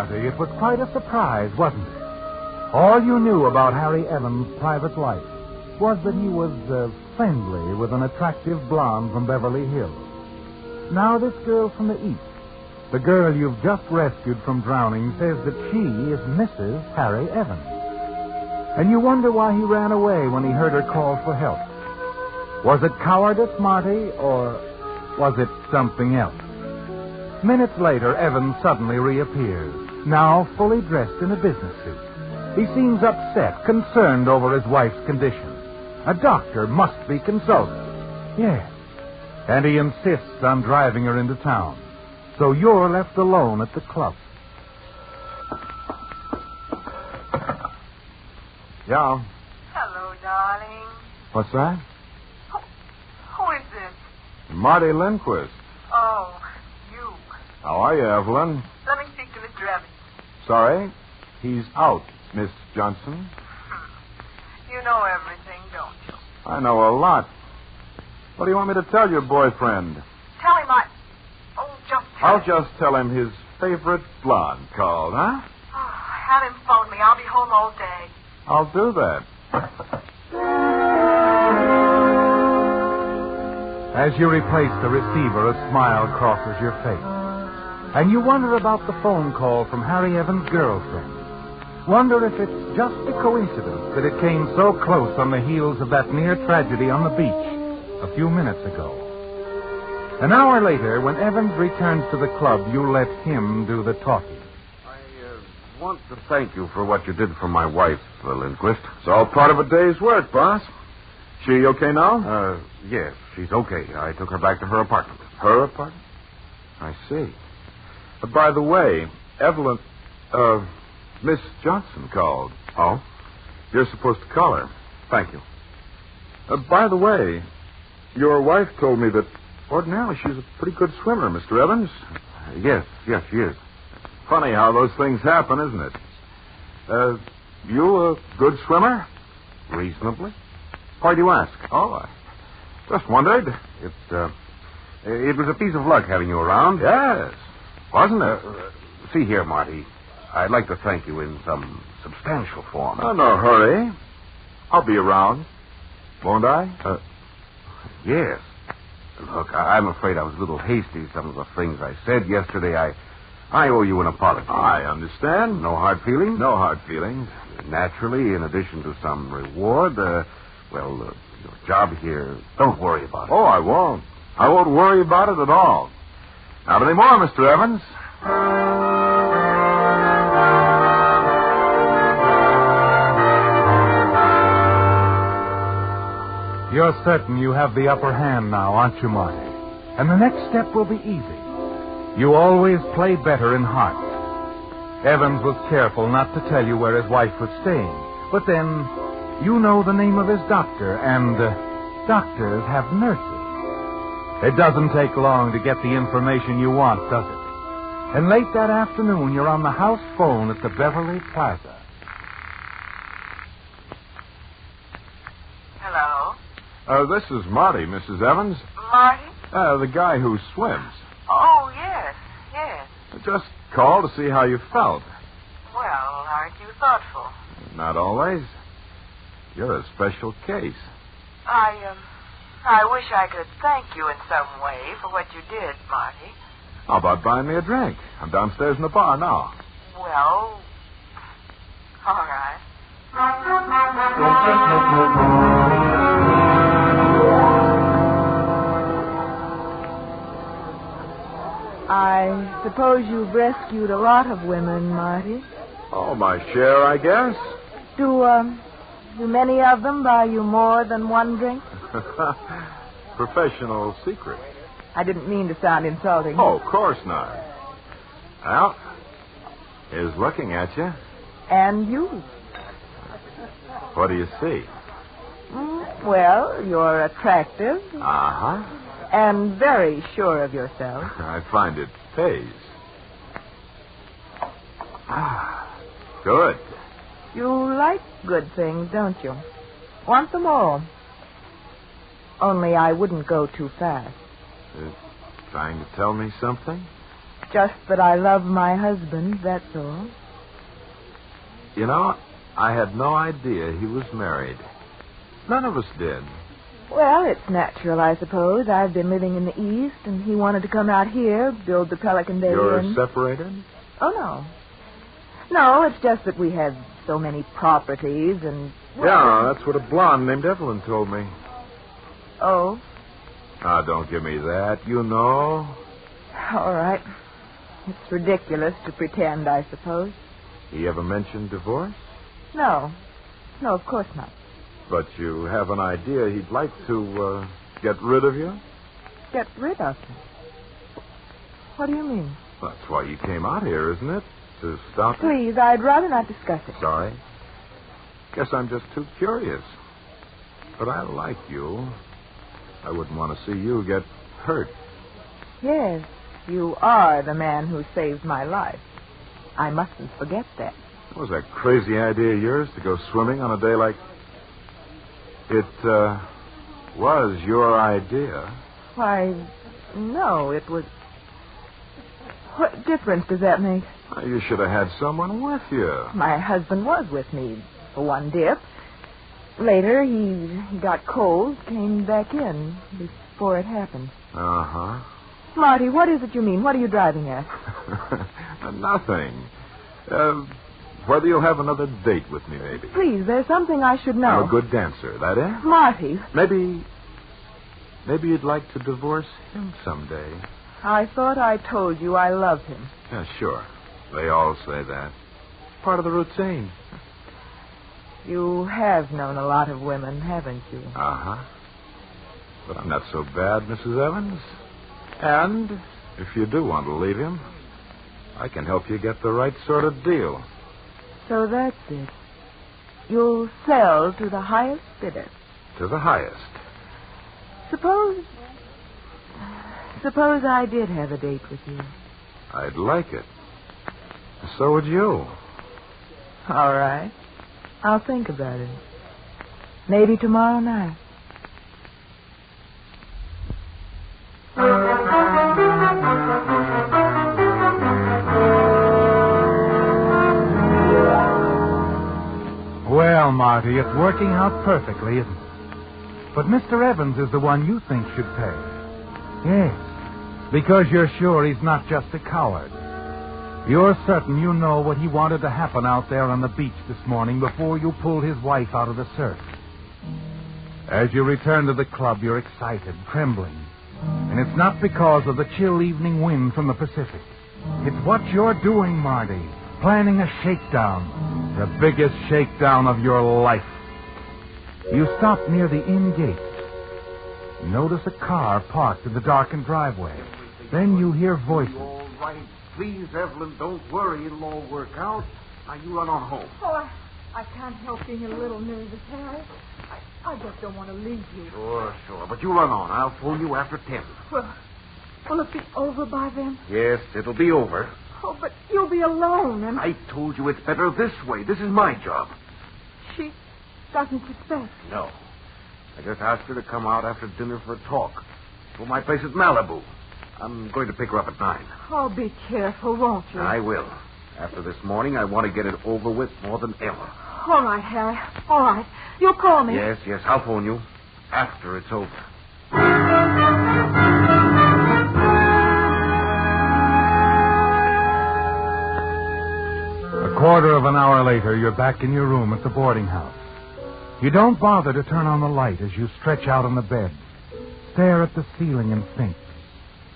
It was quite a surprise, wasn't it? All you knew about Harry Evans' private life was that he was friendly with an attractive blonde from Beverly Hills. Now this girl from the East, the girl you've just rescued from drowning, says that she is Mrs. Harry Evans. And you wonder why he ran away when he heard her call for help. Was it cowardice, Marty, or was it something else? Minutes later, Evans suddenly reappears, now fully dressed in a business suit. He seems upset, concerned over his wife's condition. A doctor must be consulted. Yes. And he insists on driving her into town. So you're left alone at the club. Yeah. Hello, darling. What's that? Who is this? Marty Lindquist. Oh, you. How are you, Evelyn? Let me speak to Mr. Evans. Sorry, he's out, Miss Johnson. You know everything, don't you? I know a lot. What do you want me to tell your boyfriend? Tell him I'll just tell him his favorite blonde called, huh? Oh, have him phone me. I'll be home all day. I'll do that. As you replace the receiver, a smile crosses your face. And you wonder about the phone call from Harry Evans' girlfriend. Wonder if it's just a coincidence that it came so close on the heels of that near tragedy on the beach a few minutes ago. An hour later, when Evans returns to the club, you let him do the talking. I want to thank you for what you did for my wife, Lindquist. It's all part of a day's work, boss. She okay now? Yes, she's okay. I took her back to her apartment. Her apartment? I see. By the way, Evelyn, Miss Johnson called. Oh? You're supposed to call her. Thank you. By the way, your wife told me that ordinarily she's a pretty good swimmer, Mr. Evans. Yes, she is. Funny how those things happen, isn't it? You a good swimmer? Reasonably. Why do you ask? Oh, I just wondered. It was a piece of luck having you around. Yes. Wasn't it? See here, Marty. I'd like to thank you in some substantial form. Oh, no hurry. I'll be around. Won't I? Yes. Look, I'm afraid I was a little hasty. Some of the things I said yesterday, I owe you an apology. I understand. No hard feelings? No hard feelings. Naturally, in addition to some reward, your job here, don't worry about it. Oh, I won't. I won't worry about it at all. Not anymore, Mr. Evans. You're certain you have the upper hand now, aren't you, Marty? And the next step will be easy. You always play better in heart. Evans was careful not to tell you where his wife was staying. But then, you know the name of his doctor, and doctors have nurses. It doesn't take long to get the information you want, does it? And late that afternoon, you're on the house phone at the Beverly Plaza. Hello? This is Marty, Mrs. Evans. Marty? The guy who swims. Oh, yes, yes. I just called to see how you felt. Well, aren't you thoughtful? Not always. You're a special case. I wish I could thank you in some way for what you did, Marty. How about buying me a drink? I'm downstairs in the bar now. Well, all right. I suppose you've rescued a lot of women, Marty. Oh, my share, I guess. Do many of them buy you more than one drink? Professional secret. I didn't mean to sound insulting. Oh, of course not. Well, here's looking at you. And you. What do you see? Well, you're attractive. Uh-huh. And very sure of yourself. I find it pays. Good. You like good things, don't you? Want them all. Only I wouldn't go too fast. Trying to tell me something? Just that I love my husband, that's all. You know, I had no idea he was married. None of us did. Well, it's natural, I suppose. I've been living in the East, and he wanted to come out here, build the Pelican Bay You're Inn. separated? Oh, no. No, it's just that we have so many properties and... Well, yeah, that's what a blonde named Evelyn told me. Oh? Ah, don't give me that. You know. All right. It's ridiculous to pretend, I suppose. He ever mentioned divorce? No. No, of course not. But you have an idea he'd like to get rid of you? Get rid of me? What do you mean? That's why you came out here, isn't it? To stop it? Please, I'd rather not discuss it. Sorry. Guess I'm just too curious. But I like you. I wouldn't want to see you get hurt. Yes, you are the man who saved my life. I mustn't forget that. Was that crazy idea of yours to go swimming on a day like... It was your idea. Why, no, it was... What difference does that make? You should have had someone with you. My husband was with me for one dip. Later, he got cold, came back in before it happened. Uh-huh. Marty, what is it you mean? What are you driving at? Nothing. Whether you'll have another date with me, maybe. Please, there's something I should know. I'm a good dancer, that is? Marty. Maybe you'd like to divorce him someday. I thought I told you I love him. Yeah, sure. They all say that. Part of the routine. You have known a lot of women, haven't you? Uh-huh. But I'm not so bad, Mrs. Evans. And if you do want to leave him, I can help you get the right sort of deal. So that's it. You'll sell to the highest bidder. To the highest. Suppose I did have a date with you. I'd like it. So would you. All right. I'll think about it. Maybe tomorrow night. Well, Marty, it's working out perfectly, isn't it? But Mr. Evans is the one you think should pay. Yes, because you're sure he's not just a coward. You're certain you know what he wanted to happen out there on the beach this morning before you pulled his wife out of the surf. As you return to the club, you're excited, trembling. And it's not because of the chill evening wind from the Pacific. It's what you're doing, Marty. Planning a shakedown. The biggest shakedown of your life. You stop near the inn gate. Notice a car parked in the darkened driveway. Then you hear voices. please, Evelyn, don't worry. It'll all work out. Now, you run on home. Oh, I can't help being a little nervous, Harry. I just don't want to leave you. Sure. But you run on. I'll phone you after 10. Well, will it be over by then? Yes, it'll be over. Oh, but you'll be alone, and... I told you it's better this way. This is my job. She doesn't suspect. No. I just asked her to come out after dinner for a talk. To my place at Malibu. I'm going to pick her up at 9. Oh, be careful, won't you? I will. After this morning, I want to get it over with more than ever. All right, Harry. All right. You'll call me. Yes. I'll phone you after it's over. A quarter of an hour later, you're back in your room at the boarding house. You don't bother to turn on the light as you stretch out on the bed. Stare at the ceiling and think.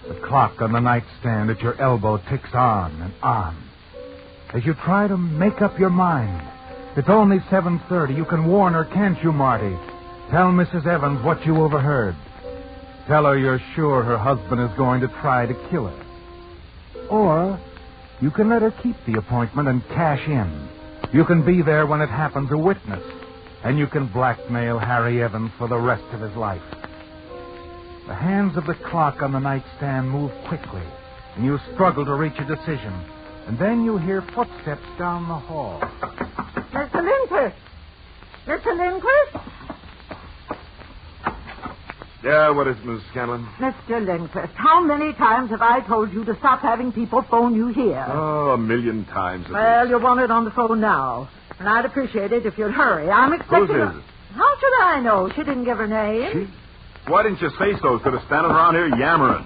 The clock on the nightstand at your elbow ticks on and on. As you try to make up your mind, it's only 7:30. You can warn her, can't you, Marty? Tell Mrs. Evans what you overheard. Tell her you're sure her husband is going to try to kill her. Or you can let her keep the appointment and cash in. You can be there when it happens, a witness. And you can blackmail Harry Evans for the rest of his life. The hands of the clock on the nightstand move quickly, and you struggle to reach a decision. And then you hear footsteps down the hall. Mr. Lindquist! Mr. Lindquist? Yeah, what is it, Mrs. Scanlon? Mr. Lindquist, how many times have I told you to stop having people phone you here? Oh, 1,000,000 times. Well, you want it on the phone now. And I'd appreciate it if you'd hurry. I'm expecting... Whose is it? How should I know? She didn't give her name. Why didn't you say so instead of standing around here yammering?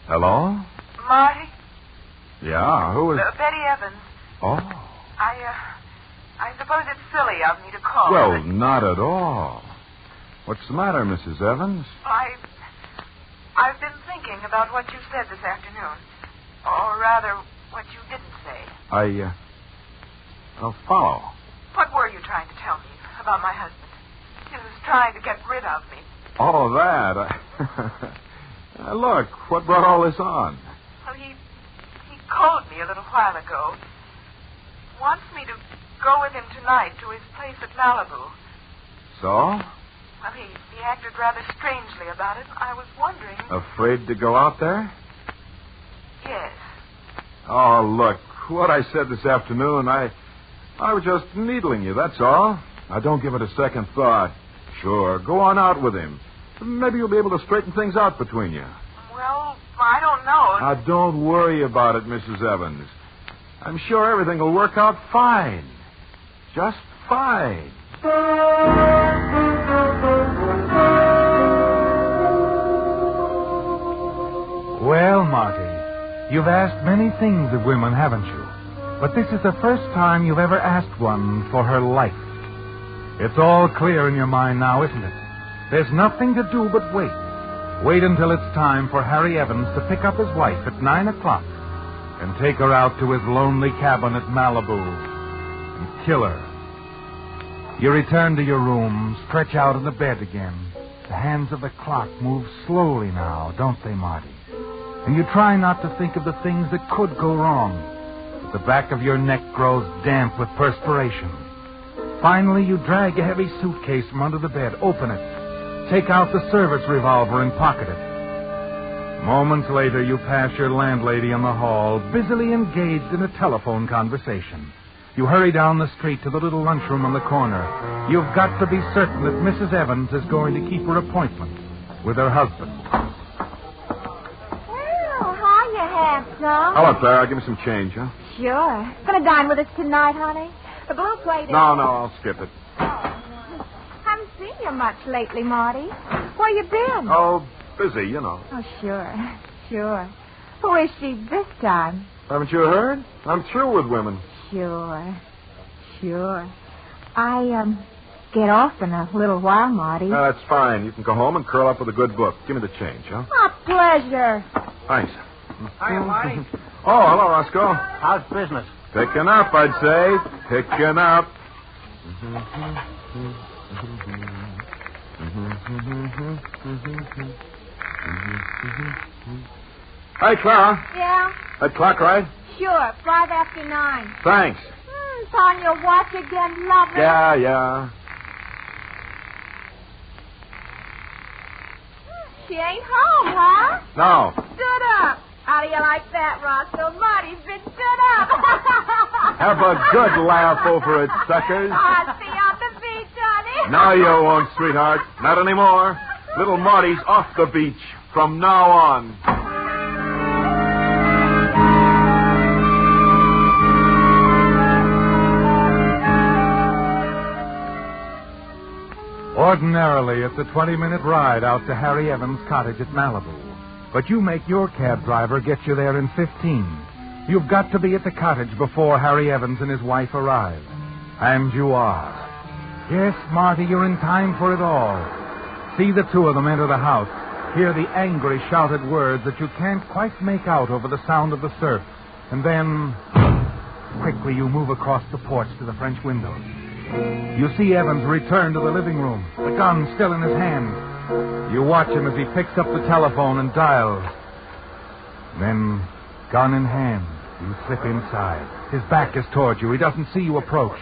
Hello? Marty? Yeah, who is... Betty Evans. Oh. I suppose it's silly of me to call. Well, but not at all. What's the matter, Mrs. Evans? I've been thinking about what you said this afternoon. Or rather, what you didn't say. I'll follow. What were you trying to tell me about my husband? He was trying to get rid of me. Oh, that. Look, what brought all this on? Well, he called me a little while ago. Wants me to go with him tonight to his place at Malibu. So? Well, he acted rather strangely about it. I was wondering... Afraid to go out there? Yes. Oh, look, what I said this afternoon, I was just needling you, that's all. Now, don't give it a second thought. Sure, go on out with him. Maybe you'll be able to straighten things out between you. Well, I don't know. Now, don't worry about it, Mrs. Evans. I'm sure everything will work out fine. Just fine. Well, Marty, you've asked many things of women, haven't you? But this is the first time you've ever asked one for her life. It's all clear in your mind now, isn't it? There's nothing to do but wait. Wait until it's time for Harry Evans to pick up his wife at 9 o'clock and take her out to his lonely cabin at Malibu and kill her. You return to your room, stretch out on the bed again. The hands of the clock move slowly now, don't they, Marty? And you try not to think of the things that could go wrong. But the back of your neck grows damp with perspiration. Finally, you drag a heavy suitcase from under the bed, open it, take out the service revolver and pocket it. Moments later, you pass your landlady in the hall, busily engaged in a telephone conversation. You hurry down the street to the little lunchroom on the corner. You've got to be certain that Mrs. Evans is going to keep her appointment with her husband. Well, hiya, handsome. Hello, Clara. Give me some change, huh? Sure. Gonna dine with us tonight, honey? The blue plate is... No, I'll skip it. Haven't seen you much lately, Marty. Where you been? Oh, busy, you know. Oh, sure. Who is she this time? Haven't you heard? I'm through with women. Sure. I get off in a little while, Marty. That's fine. You can go home and curl up with a good book. Give me the change, huh? My pleasure. Thanks. Hiya, Marty. Oh, hello, Roscoe. How's business? Picking up, I'd say. Picking up. Hey, Clara. Yeah? That clock right? Sure, 5 after 9. Thanks. It's on your watch again, lover. Yeah. She ain't home, huh? No. Stood up. How do you like that, Roscoe? Marty's been stood up. Have a good laugh over it, suckers. I'll see you on the beach, honey. No, you won't, sweetheart. Not anymore. Little Marty's off the beach from now on. Ordinarily, it's a 20-minute ride out to Harry Evans' cottage at Malibu. But you make your cab driver get you there in 15. You've got to be at the cottage before Harry Evans and his wife arrive. And you are. Yes, Marty, you're in time for it all. See the two of them enter the house. Hear the angry shouted words that you can't quite make out over the sound of the surf. And then, quickly you move across the porch to the French windows. You see Evans return to the living room, the gun still in his hand. You watch him as he picks up the telephone and dials. Then, gun in hand, you slip inside. His back is toward you. He doesn't see you approach.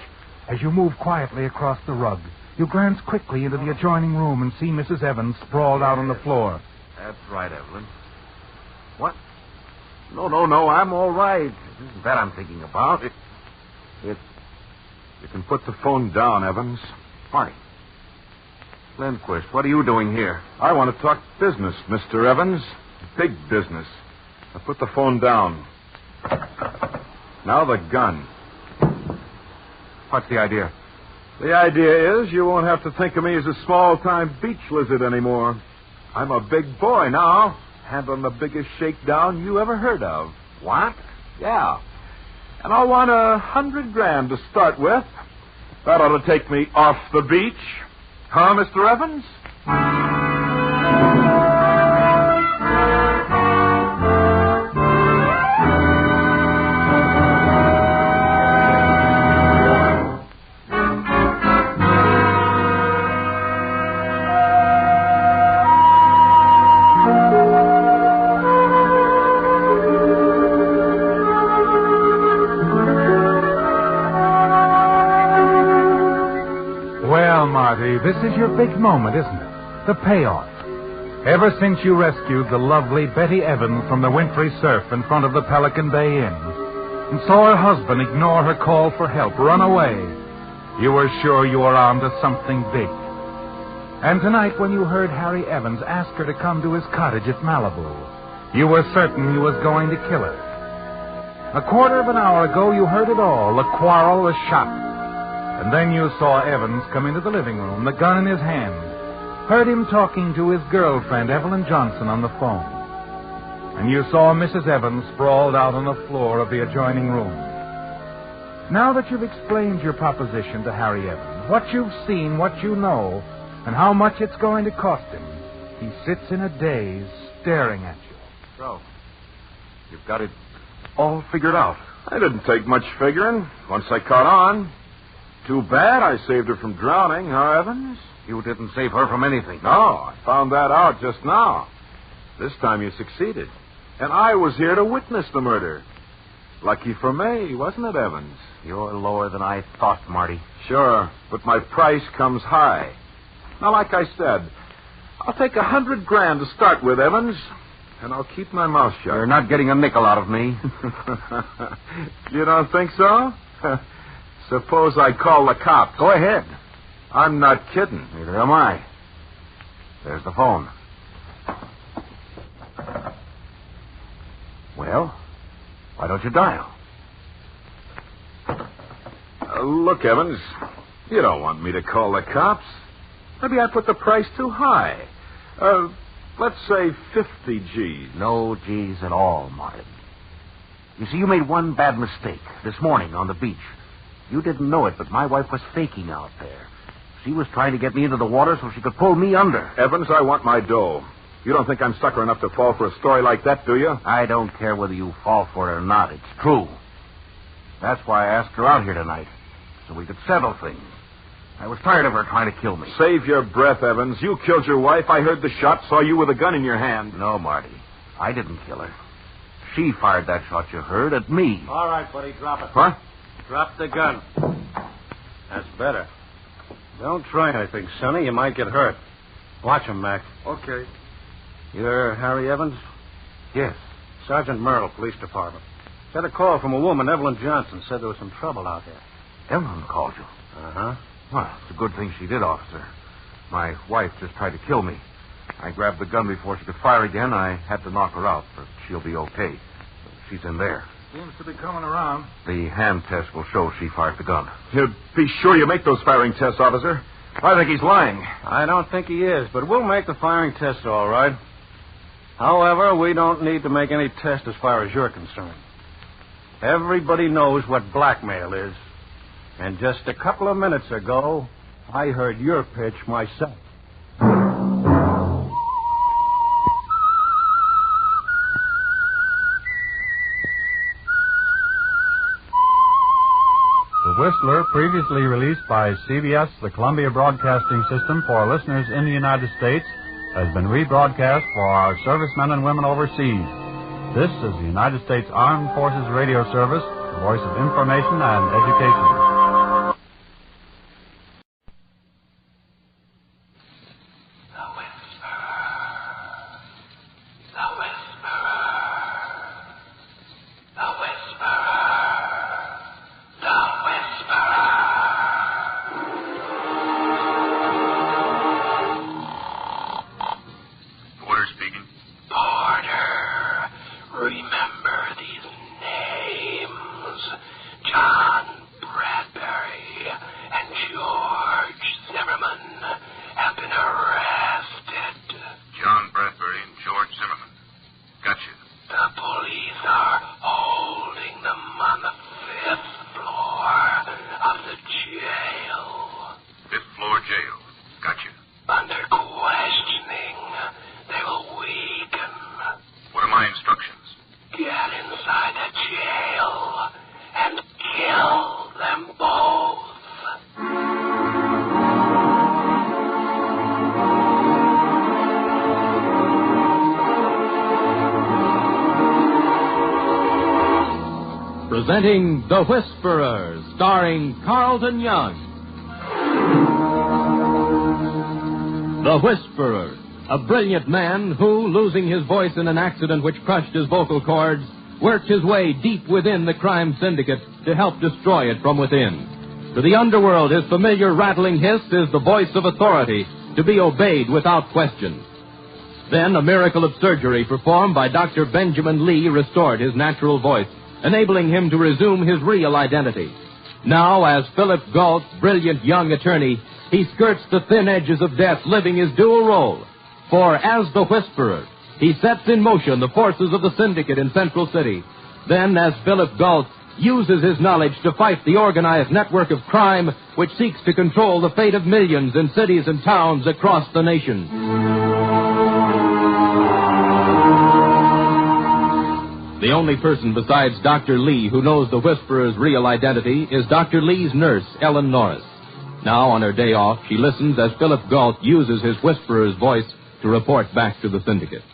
As you move quietly across the rug, you glance quickly into the adjoining room and see Mrs. Evans sprawled out on the floor. That's right, Evelyn. What? No, I'm all right. It isn't that I'm thinking about. You can put the phone down, Evans. Marty. Lindquist, what are you doing here? I want to talk business, Mr. Evans. Big business. Now put the phone down. Now the gun. What's the idea? The idea is you won't have to think of me as a small-time beach lizard anymore. I'm a big boy now, handling the biggest shakedown you ever heard of. What? Yeah. And I want $100,000 to start with. That ought to take me off the beach. Huh, Mr. Evans? This is your big moment, isn't it? The payoff. Ever since you rescued the lovely Betty Evans from the wintry surf in front of the Pelican Bay Inn and saw her husband ignore her call for help, run away, you were sure you were on to something big. And tonight, when you heard Harry Evans ask her to come to his cottage at Malibu, you were certain he was going to kill her. A quarter of an hour ago, you heard it all, a quarrel, a shot. And then you saw Evans come into the living room, the gun in his hand. Heard him talking to his girlfriend, Evelyn Johnson, on the phone. And you saw Mrs. Evans sprawled out on the floor of the adjoining room. Now that you've explained your proposition to Harry Evans, what you've seen, what you know, and how much it's going to cost him, he sits in a daze, staring at you. So, you've got it all figured out. I didn't take much figuring once I caught on. Too bad I saved her from drowning, huh, Evans? You didn't save her from anything. No, I found that out just now. This time you succeeded. And I was here to witness the murder. Lucky for me, wasn't it, Evans? You're lower than I thought, Marty. Sure, but my price comes high. Now, like I said, I'll take $100,000 to start with, Evans, and I'll keep my mouth shut. You're not getting a nickel out of me. You don't think so? Suppose I call the cops. Go ahead. I'm not kidding. Neither am I. There's the phone. Well, why don't you dial? Look, Evans, you don't want me to call the cops. Maybe I put the price too high. Let's say 50 G's. No G's at all, Martin. You see, you made one bad mistake this morning on the beach. You didn't know it, but my wife was faking out there. She was trying to get me into the water so she could pull me under. Evans, I want my dough. You don't think I'm sucker enough to fall for a story like that, do you? I don't care whether you fall for it or not. It's true. That's why I asked her out here tonight, so we could settle things. I was tired of her trying to kill me. Save your breath, Evans. You killed your wife. I heard the shot, saw you with a gun in your hand. No, Marty. I didn't kill her. She fired that shot you heard at me. All right, buddy, drop it. What? Drop the gun. That's better. Don't try anything, Sonny. You might get hurt. Watch him, Mac. Okay. You're Harry Evans? Yes. Sergeant Merle, Police Department. Got a call from a woman, Evelyn Johnson, said there was some trouble out there. Evelyn called you? Uh-huh. Well, it's a good thing she did, officer. My wife just tried to kill me. I grabbed the gun before she could fire again. I had to knock her out, but she'll be okay. She's in there. Seems to be coming around. The hand test will show she fired the gun. Be sure you make those firing tests, officer. I think he's lying. I don't think he is, but we'll make the firing test all right. However, we don't need to make any test as far as you're concerned. Everybody knows what blackmail is. And just a couple of minutes ago, I heard your pitch myself. The Whistler, previously released by CBS, the Columbia Broadcasting System, for listeners in the United States, has been rebroadcast for our servicemen and women overseas. This is the United States Armed Forces Radio Service, the voice of information and education. Presenting The Whisperer, starring Carlton Young. The Whisperer, a brilliant man who, losing his voice in an accident which crushed his vocal cords, worked his way deep within the crime syndicate to help destroy it from within. To the underworld, his familiar rattling hiss is the voice of authority, to be obeyed without question. Then a miracle of surgery performed by Dr. Benjamin Lee restored his natural voice, enabling him to resume his real identity. Now, as Philip Galt's brilliant young attorney, he skirts the thin edges of death, living his dual role. For as the Whisperer, he sets in motion the forces of the syndicate in Central City. Then, as Philip Galt uses his knowledge to fight the organized network of crime which seeks to control the fate of millions in cities and towns across the nation. The only person besides Dr. Lee who knows the Whisperer's real identity is Dr. Lee's nurse, Ellen Norris. Now, on her day off, she listens as Philip Galt uses his Whisperer's voice to report back to the syndicate.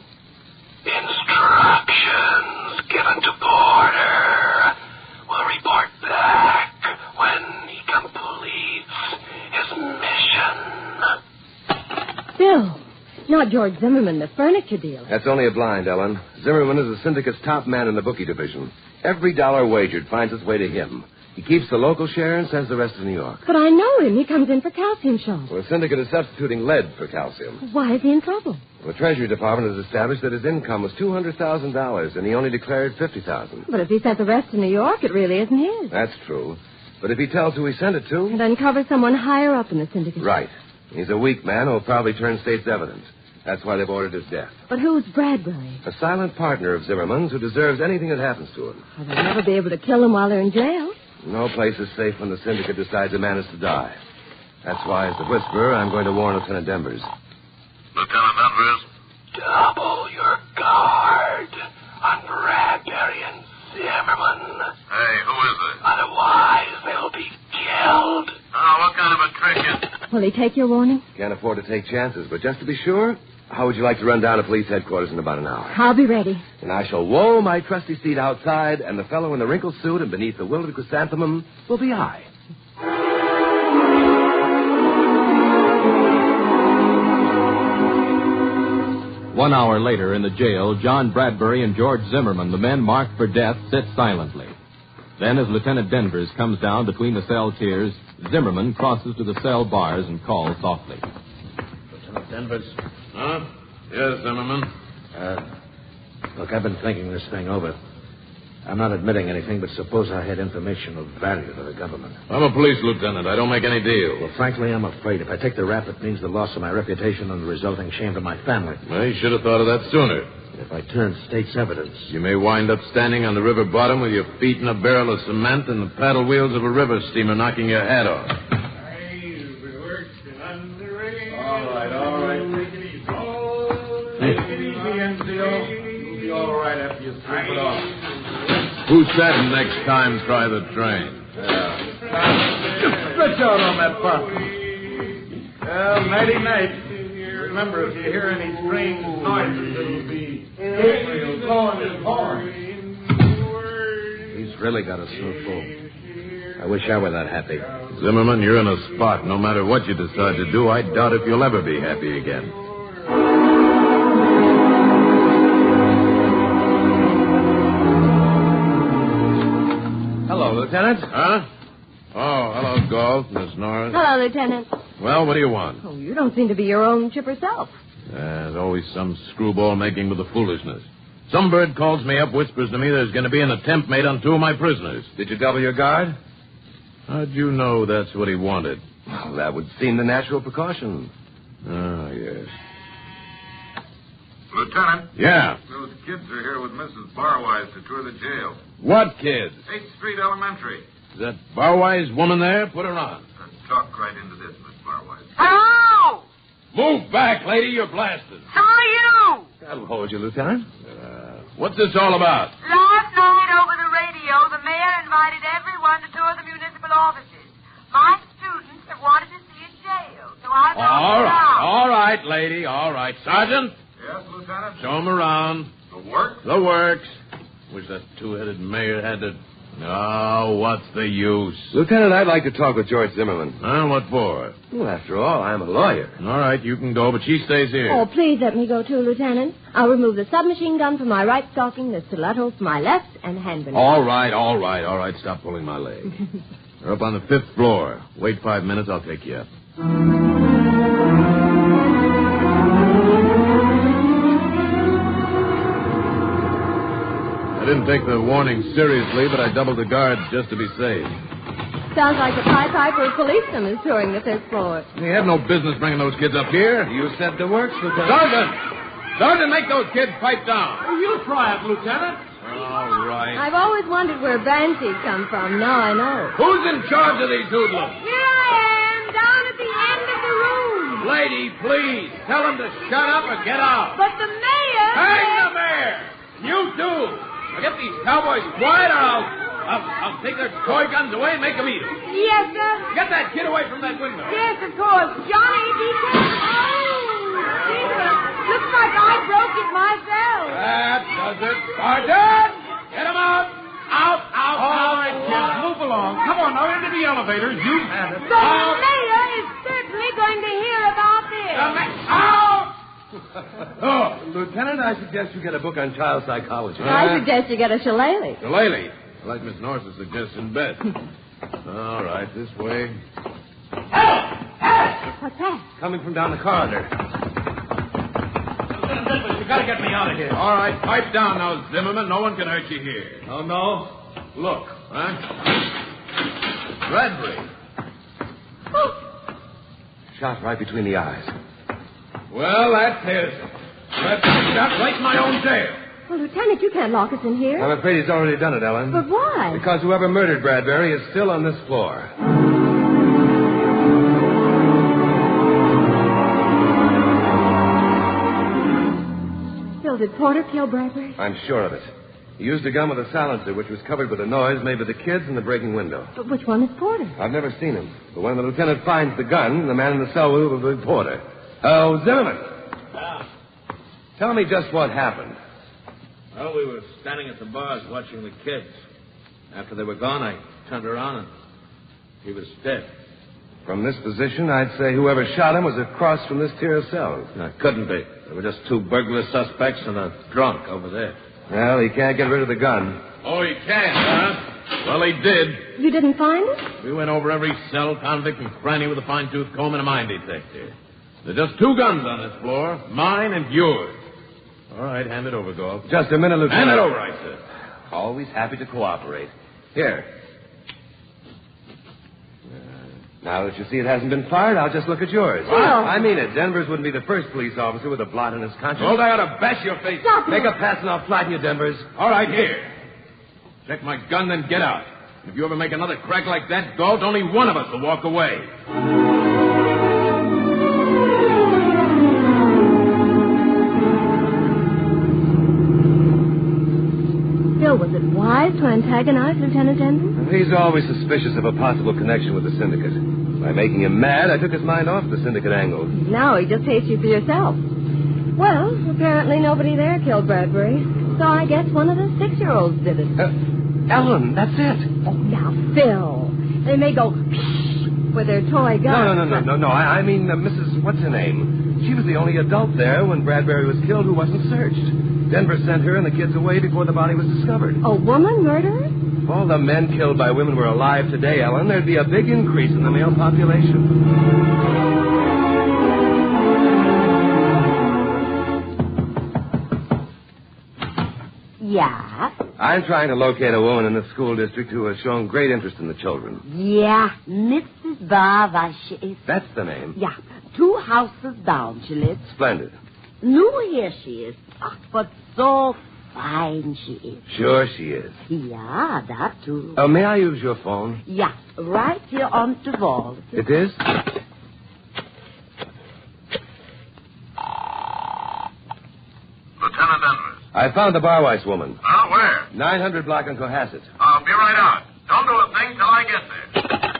Instructions given to Porter. Will report back when he completes his mission. Bill, not George Zimmerman, the furniture dealer. That's only a blind, Ellen. Zimmerman is the syndicate's top man in the bookie division. Every dollar wagered finds its way to him. He keeps the local share and sends the rest to New York. But I know him. He comes in for calcium shots. Well, the syndicate is substituting lead for calcium. Why is he in trouble? Well, the Treasury Department has established that his income was $200,000, and he only declared $50,000. But if he sent the rest to New York, it really isn't his. That's true. But if he tells who he sent it to... And uncovers someone higher up in the syndicate. Right. He's a weak man who'll probably turn state's evidence. That's why they've ordered his death. But who's Bradbury? A silent partner of Zimmerman's who deserves anything that happens to him. Well, they'll never be able to kill him while they're in jail. No place is safe when the syndicate decides a man is to die. That's why, as the Whisperer, I'm going to warn Lieutenant Denvers. Lieutenant Denvers? Double your guard on Bradbury and Zimmerman. Hey, who is it? Otherwise, they'll be killed. Oh, what kind of a trick is... Will he take your warning? Can't afford to take chances, but just to be sure, How would you like to run down to police headquarters in about an hour? I'll be ready. And I shall woe my trusty steed outside, and the fellow in the wrinkled suit and beneath the wilted chrysanthemum will be I. One hour later in the jail, John Bradbury and George Zimmerman, the men marked for death, sit silently. Then, as Lieutenant Denvers comes down between the cell tiers, Zimmerman crosses to the cell bars and calls softly. Lieutenant Denvers? Huh? Yes, Zimmerman. Look, I've been thinking this thing over. I'm not admitting anything, but suppose I had information of value to the government. I'm a police lieutenant. I don't make any deals. Well, frankly, I'm afraid if I take the rap, it means the loss of my reputation and the resulting shame to my family. Well, you should have thought of that sooner. If I turn state's evidence... You may wind up standing on the river bottom with your feet in a barrel of cement and the paddle wheels of a river steamer knocking your hat off. All right. Take it easy. Take it easy, NCO. You'll be all right after you sleep it off. Who said next time try the train? Stretch out on that bus. Well, nighty-night. Remember, if you hear any strange noises, it'll be Gabriel blowing his horn. He's really got us so full. I wish I were that happy. Zimmerman, you're in a spot. No matter what you decide to do, I doubt if you'll ever be happy again. Hello, Lieutenant. Huh? Oh, hello, Galt, Miss Norris. Hello, Lieutenant. Well, what do you want? Oh, you don't seem to be your own chipper self. There's always some screwball making with the foolishness. Some bird calls me up, whispers to me there's going to be an attempt made on 2 of my prisoners. Did you double your guard? How'd you know that's what he wanted? Well, that would seem the natural precaution. Oh, yes. Lieutenant. Yeah? Those kids are here with Mrs. Barwise to tour the jail. What kids? 8th Street Elementary. Is that Barwise woman there? Put her on. Let's talk right into this, Miss Barwise. Hello! Move back, lady. You're blasted. So are you! That'll hold you, Lieutenant. What's this all about? Last night over the radio, the mayor invited everyone to tour the municipal offices. My students have wanted to see a jail, so I brought them down. All right, lady. All right. Sergeant? Yes, Lieutenant? Show 'em around. The work? The works. Wish that two-headed mayor had to... Oh, what's the use? Lieutenant, I'd like to talk with George Zimmerman. Well, what for? Well, after all, I'm a lawyer. All right, you can go, but she stays here. Oh, please let me go too, Lieutenant. I'll remove the submachine gun from my right stocking, the stiletto from my left, and hand grenade. All right. Stop pulling my leg. They're up on the 5th floor. Wait 5 minutes, I'll take you up. I didn't take the warning seriously, but I doubled the guards just to be safe. Sounds like the Pied Piper of policemen is touring the 5th floor. We had no business bringing those kids up here. You said the works, Lieutenant. Sergeant, make those kids pipe down. You try it, Lieutenant. All right. I've always wondered where banshees come from. Now I know. Who's in charge of these hoodlums? Here I am, down at the end of the room. Lady, please, tell them to shut up or get out. But the mayor... Hang the mayor! You too! Now get these cowboys quiet or I'll take their toy guns away and make them eat them. Yes, sir. Get that kid away from that window. Yes, of course. Johnny, be careful. Oh, Jesus. Looks like I broke it myself. That does it. Sergeant! Get him out! Out! All right, kids, move along. Come on, now into the elevators. You have it. The mayor is certainly going to hear about this. Out! Oh, Lieutenant, I suggest you get a book on child psychology. I suggest you get a shillelagh. Shillelagh. I like Miss Norris's suggestion best. All right, this way. What's that? Coming from down the corridor. You gotta get me out of here. All right, pipe down now, Zimmerman. No one can hurt you here. Oh, no? Look, huh? Bradbury. Shot right between the eyes. Well, that's his. That's shot right in my own jail. Well, Lieutenant, you can't lock us in here. I'm afraid he's already done it, Ellen. But why? Because whoever murdered Bradbury is still on this floor. Bill, did Porter kill Bradbury? I'm sure of it. He used a gun with a silencer, which was covered with a noise made by the kids in the breaking window. But which one is Porter? I've never seen him. But when the lieutenant finds the gun, the man in the cell will be Porter. Oh, Zimmerman. Tell me just what happened. Well, we were standing at the bars watching the kids. After they were gone, I turned around and he was dead. From this position, I'd say whoever shot him was across from this tier of cells. No, it couldn't be. There were just 2 burglar suspects and a drunk over there. Well, he can't get rid of the gun. Oh, he can, huh? Well, he did. You didn't find it? We went over every cell, convict, and cranny with a fine-tooth comb and a mine detector. There's just 2 guns on this floor, mine and yours. All right, hand it over, Gold. Just a minute, Lieutenant. Hand it over, I said. Always happy to cooperate. Here. Now that you see it hasn't been fired, I'll just look at yours. Phil. I mean it. Denvers wouldn't be the first police officer with a blot on his conscience. Gold, I ought to bash your face. Stop Make a pass and I'll flatten you, Denvers. All right, here. Check my gun, then get out. If you ever make another crack like that, Galt, only one of us will walk away. Phil, was it wise to antagonize Lieutenant Denver? He's always suspicious of a possible connection with the syndicate. By making him mad, I took his mind off the syndicate angle. Now he just hates you for yourself. Well, apparently nobody there killed Bradbury. So I guess one of the 6-year-olds did it. Ellen, that's it. Oh, now, Phil. They may go with their toy gun. No. I mean, Mrs. What's-her-name. She was the only adult there when Bradbury was killed who wasn't searched. Denver sent her and the kids away before the body was discovered. A woman murderer? If all the men killed by women were alive today, Ellen, there'd be a big increase in the male population. Yeah? I'm trying to locate a woman in the school district who has shown great interest in the children. Yeah, Mrs. Bava, she is. That's the name. Yeah, 2 houses down she lives. Splendid. New here she is, but so fine she is. Sure she is. Yeah, that too. May I use your phone? Yeah, right here on the wall. It is? Lieutenant Denver. I found the Barweiss woman. Oh, where? 900 block on Cohasset. I'll be right out. Don't do a thing till I get there.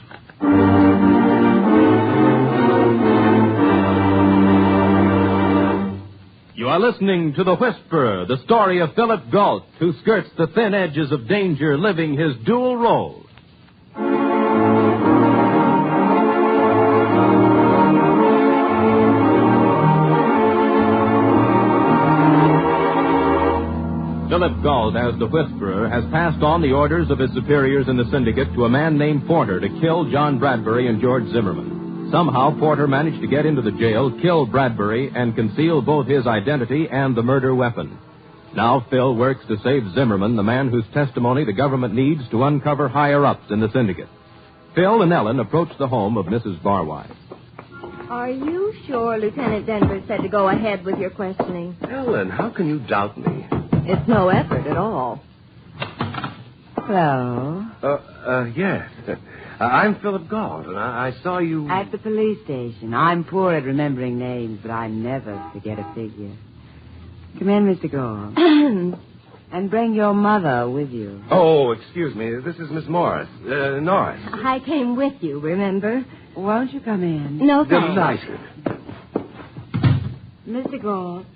You are listening to The Whisperer, the story of Philip Galt, who skirts the thin edges of danger, living his dual role. Philip Galt, as the Whisperer, has passed on the orders of his superiors in the syndicate to a man named Porter to kill John Bradbury and George Zimmerman. Somehow, Porter managed to get into the jail, kill Bradbury, and conceal both his identity and the murder weapon. Now Phil works to save Zimmerman, the man whose testimony the government needs to uncover higher-ups in the syndicate. Phil and Ellen approach the home of Mrs. Barwise. Are you sure Lieutenant Denver said to go ahead with your questioning? Ellen, how can you doubt me? It's no effort at all. Hello. Yes. I'm Philip Galt, and I saw you... At the police station. I'm poor at remembering names, but I never forget a figure. Come in, Mr. Galt. And bring your mother with you. Oh, excuse me. This is Miss Norris. I came with you, remember? Won't you come in? No, thanks. Delighted. Mr. Galt,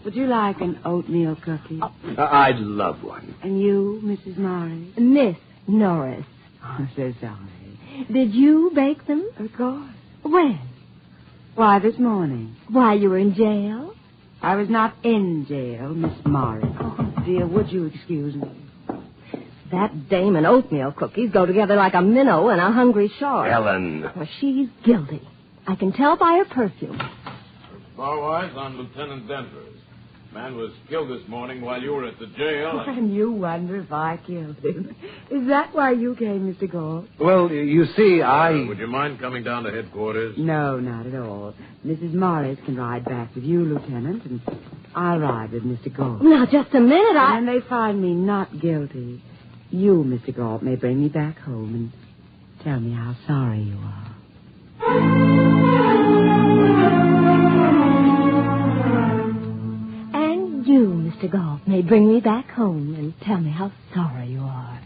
would you like an oatmeal cookie? I'd love one. And you, Mrs. Morris? Miss Norris. Oh, I'm so sorry. Did you bake them? Of course. When? Why, this morning. While you were in jail? I was not in jail, Miss Morris. Oh, dear, would you excuse me? That dame and oatmeal cookies go together like a minnow and a hungry shark. Ellen. Well, she's guilty. I can tell by her perfume. Barwise on Lieutenant Denver's. Man was killed this morning while you were at the jail. And you wonder if I killed him. Is that why you came, Mr. Galt? Well, you see, Would you mind coming down to headquarters? No, not at all. Mrs. Morris can ride back with you, Lieutenant, and I'll ride with Mr. Galt. Now, just a minute, And they find me not guilty. You, Mr. Galt, may bring me back home and tell me how sorry you are. You, Mr. Galt, may bring me back home and tell me how sorry you are.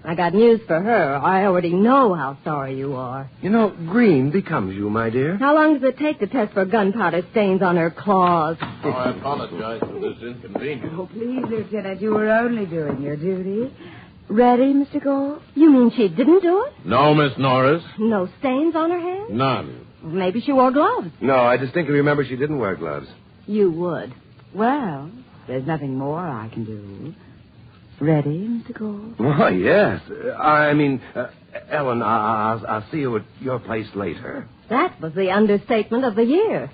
I got news for her. I already know how sorry you are. You know, green becomes you, my dear. How long does it take to test for gunpowder stains on her claws? Oh, I apologize for this inconvenience. Oh, please, Lieutenant, you were only doing your duty. Ready, Mr. Gold? You mean she didn't do it? No, Miss Norris. No stains on her hands? None. Maybe she wore gloves. No, I distinctly remember she didn't wear gloves. You would. Well, there's nothing more I can do. Ready, Mr. Gold? Oh, yes. Ellen, I'll see you at your place later. That was the understatement of the year.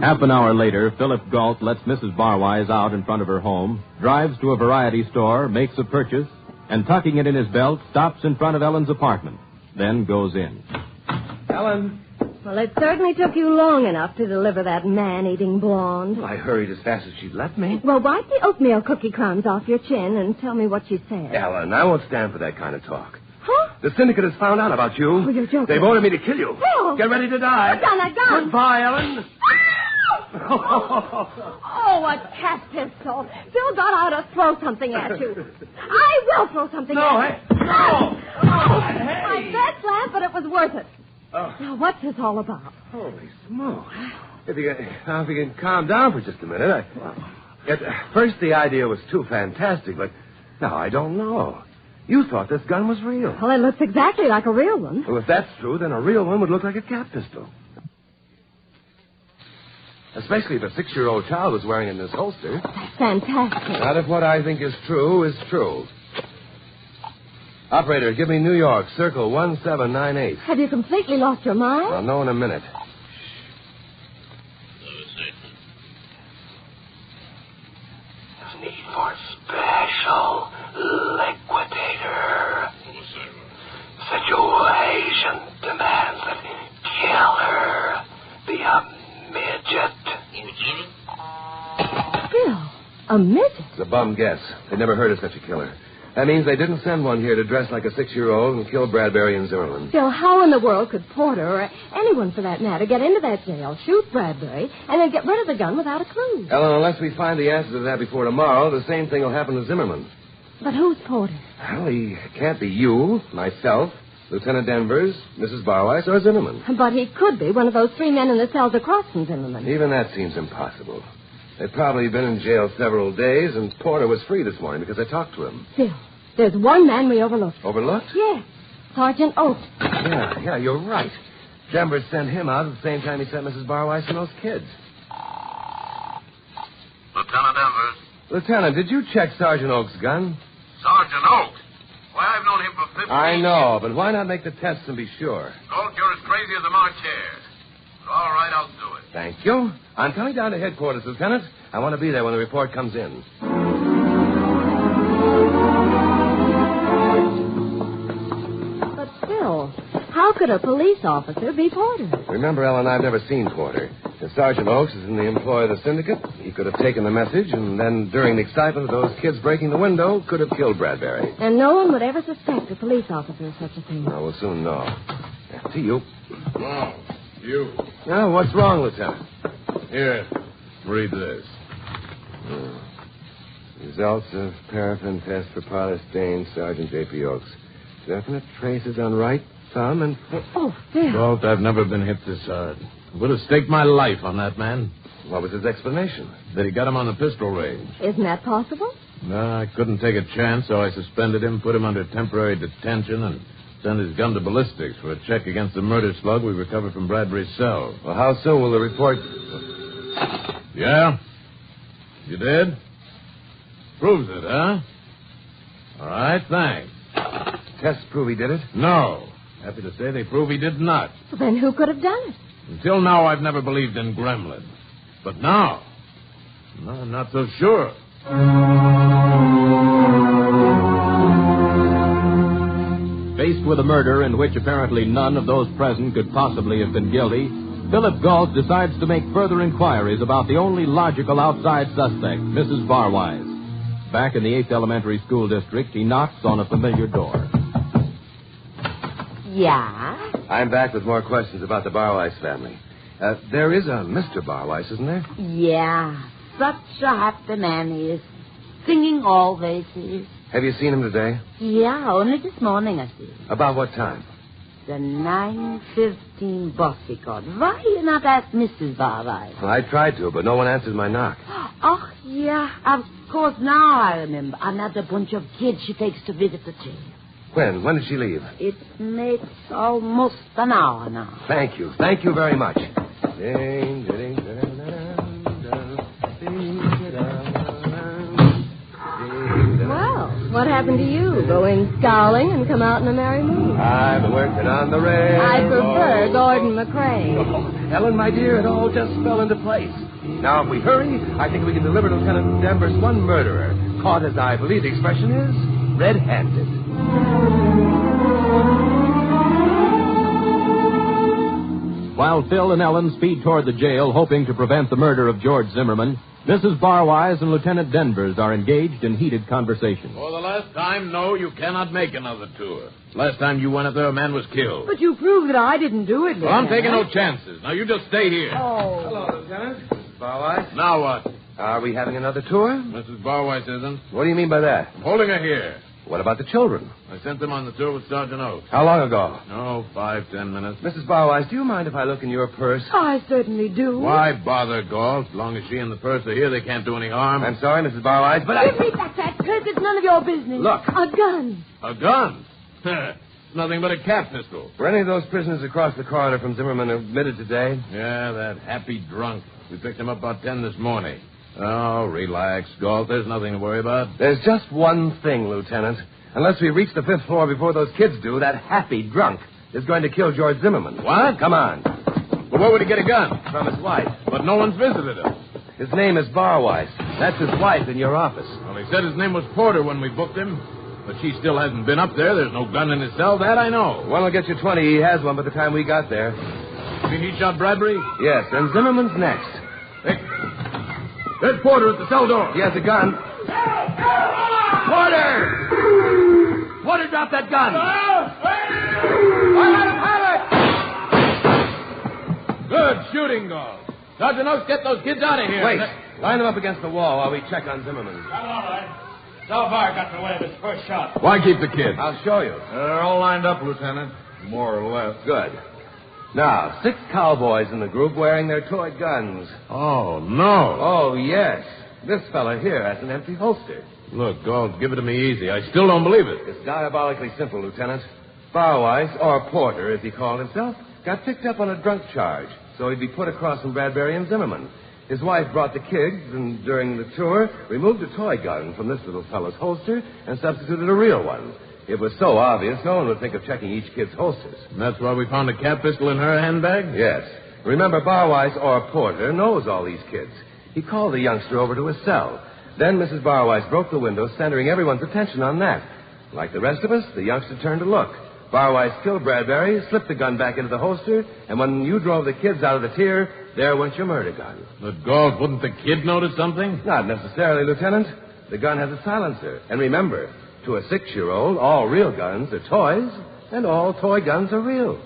Half an hour later, Philip Galt lets Mrs. Barwise out in front of her home, drives to a variety store, makes a purchase, and tucking it in his belt, stops in front of Ellen's apartment, then goes in. Ellen. Well, it certainly took you long enough to deliver that man-eating blonde. Well, I hurried as fast as she'd let me. Well, wipe the oatmeal cookie crumbs off your chin and tell me what she said. Ellen, I won't stand for that kind of talk. Huh? The syndicate has found out about you. Oh, you're joking. They've ordered me to kill you. Phil! Get ready to die. Put down that gun. Goodbye, Ellen. Oh, a cat pistol. Phil got out to throw something at you. I will throw something at you. No. My best laugh, but it was worth it. Now, what's this all about? Holy smoke. If you can calm down for just a minute. At first, the idea was too fantastic, but now I don't know. You thought this gun was real. Well, it looks exactly like a real one. Well, if that's true, then a real one would look like a cat pistol. Especially if a 6-year-old child was wearing it in his holster. That's fantastic. Not if what I think is true is true. Operator, give me New York, circle 1798. Have you completely lost your mind? I'll know in a minute. Need for special liquidator. Situation demands that killer be a midget. Phil, a midget? It's a bum guess. They never heard of such a killer. That means they didn't send one here to dress like a 6-year-old and kill Bradbury and Zimmerman. Phil, how in the world could Porter, or anyone for that matter, get into that jail, shoot Bradbury, and then get rid of the gun without a clue? Ellen, unless we find the answer to that before tomorrow, the same thing will happen to Zimmerman. But who's Porter? Well, he can't be you, myself, Lieutenant Danvers, Mrs. Barwise, or Zimmerman. But he could be one of those 3 men in the cells across from Zimmerman. Even that seems impossible. They've probably been in jail several days, and Porter was free this morning because I talked to him. Phil, there's one man we overlooked. Overlooked? Yes, Sergeant Oak. Yeah, you're right. Danvers sent him out at the same time he sent Mrs. Barwise and those kids. Lieutenant Danvers. Lieutenant, did you check Sergeant Oak's gun? Sergeant Oak? Why, I've known him for 15 I years. know, but why not make the tests and be sure? Oak, you're as crazy as a March hare. All right, I'll do it. Thank you. I'm coming down to headquarters, Lieutenant. I want to be there when the report comes in. But Phil, how could a police officer be Porter? Remember, Ellen, I've never seen Porter. If Sergeant Oakes is in the employ of the syndicate, he could have taken the message and then, during the excitement of those kids breaking the window, could have killed Bradbury. And no one would ever suspect a police officer of such a thing. Well, we'll soon know. To you. Oh, you. Now, what's wrong, Lieutenant? Here, read this. Results of paraffin test for parlor stain, Sergeant J.P. Oakes. Definite traces on right thumb and foot. Oh, Phil. Walt, I've never been hit this hard. I would have staked my life on that man. What was his explanation? That he got him on the pistol range. Isn't that possible? No, I couldn't take a chance, so I suspended him, put him under temporary detention, and sent his gun to ballistics for a check against the murder slug we recovered from Bradbury's cell. Well, how soon will the report... Yeah? You did? Proves it, huh? All right, thanks. Tests prove he did it? No. Happy to say they prove he did not. Well, then who could have done it? Until now, I've never believed in gremlins. But now, no, I'm not so sure. Faced with a murder in which apparently none of those present could possibly have been guilty, Philip Galt decides to make further inquiries about the only logical outside suspect, Mrs. Barwise. Back in the 8th Elementary School District, he knocks on a familiar door. Yeah? I'm back with more questions about the Barwise family. There is a Mr. Barwise, isn't there? Yeah. such a happy man he is. Singing always he is. Have you seen him today? Yeah, only this morning I see. About what time? The 9:15 bus he called. Why you not ask Mrs. Barwise? Well, I tried to, but no one answered my knock. Oh, yeah, of course, now I remember. Another bunch of kids she takes to visit the jail. When? When did she leave? It makes almost an hour now. Thank you. Thank you very much. Well, what happened to you? Go in scowling and come out in a merry mood. I'm working on the rail. I prefer Gordon McRae. Oh, Ellen, my dear, it all just fell into place. Now, if we hurry, I think we can deliver Lieutenant Denver's one murderer, caught, as I believe the expression is, red-handed. While Phil and Ellen speed toward the jail, hoping to prevent the murder of George Zimmerman, Mrs. Barwise and Lieutenant Denvers are engaged in heated conversation. For the last time, no, you cannot make another tour. Last time you went up there, a man was killed. But you proved that I didn't do it, Well, I'm taking no chances. Now, you just stay here. Oh. Hello, Lieutenant. Barwise. Now what? Are we having another tour? Mrs. Barwise isn't. What do you mean by that? I'm holding her here. What about the children? I sent them on the tour with Sergeant Oates. How long ago? Oh, 5-10 minutes. Mrs. Barwise, do you mind if I look in your purse? I certainly do. Why bother, Galt? As long as she and the purse are here, they can't do any harm. I'm sorry, Mrs. Barwise, but Give me back that purse. It's none of your business. Look. A gun. A gun? It's nothing but a cat pistol. Were any of those prisoners across the corridor from Zimmerman admitted today? Yeah, that happy drunk. We picked him up about 10 this morning. Oh, relax, Galt. There's nothing to worry about. There's just one thing, Lieutenant. Unless we reach the 5th floor before those kids do, that happy drunk is going to kill George Zimmerman. What? Come on. But where would he get a gun? From his wife. But no one's visited him. His name is Barwise. That's his wife in your office. Well, he said his name was Porter when we booked him. But she still hasn't been up there. There's no gun in his cell. That I know. One will get you 20. He has one by the time we got there. You mean he shot Bradbury? Yes, and Zimmerman's next. Hey, there's Porter at the cell door. He has a gun. Porter! Porter, drop that gun! Good shooting, Galt. Sergeant Oates, get those kids out of here. Wait. Line them up against the wall while we check on Zimmerman. All right. So far, got the way of his first shot. Why keep the kids? I'll show you. They're all lined up, Lieutenant. More or less. Good. Now, 6 cowboys in the group wearing their toy guns. Oh, no. Oh, yes. This fella here has an empty holster. Look, Galt, give it to me easy. I still don't believe it. It's diabolically simple, Lieutenant. Barwise, or Porter, as he called himself, got picked up on a drunk charge, so he'd be put across from Bradbury and Zimmerman. His wife brought the kids, and during the tour, removed a toy gun from this little fellow's holster and substituted a real one. It was so obvious, no one would think of checking each kid's holsters. And that's why we found a cat pistol in her handbag? Yes. Remember, Barwise, or Porter, knows all these kids. He called the youngster over to his cell. Then Mrs. Barwise broke the window, centering everyone's attention on that. Like the rest of us, the youngster turned to look. Barwise killed Bradbury, slipped the gun back into the holster, and when you drove the kids out of the tier, there went your murder gun. But, Galt, wouldn't the kid notice something? Not necessarily, Lieutenant. The gun has a silencer. And remember, to a 6-year-old, all real guns are toys, and all toy guns are real.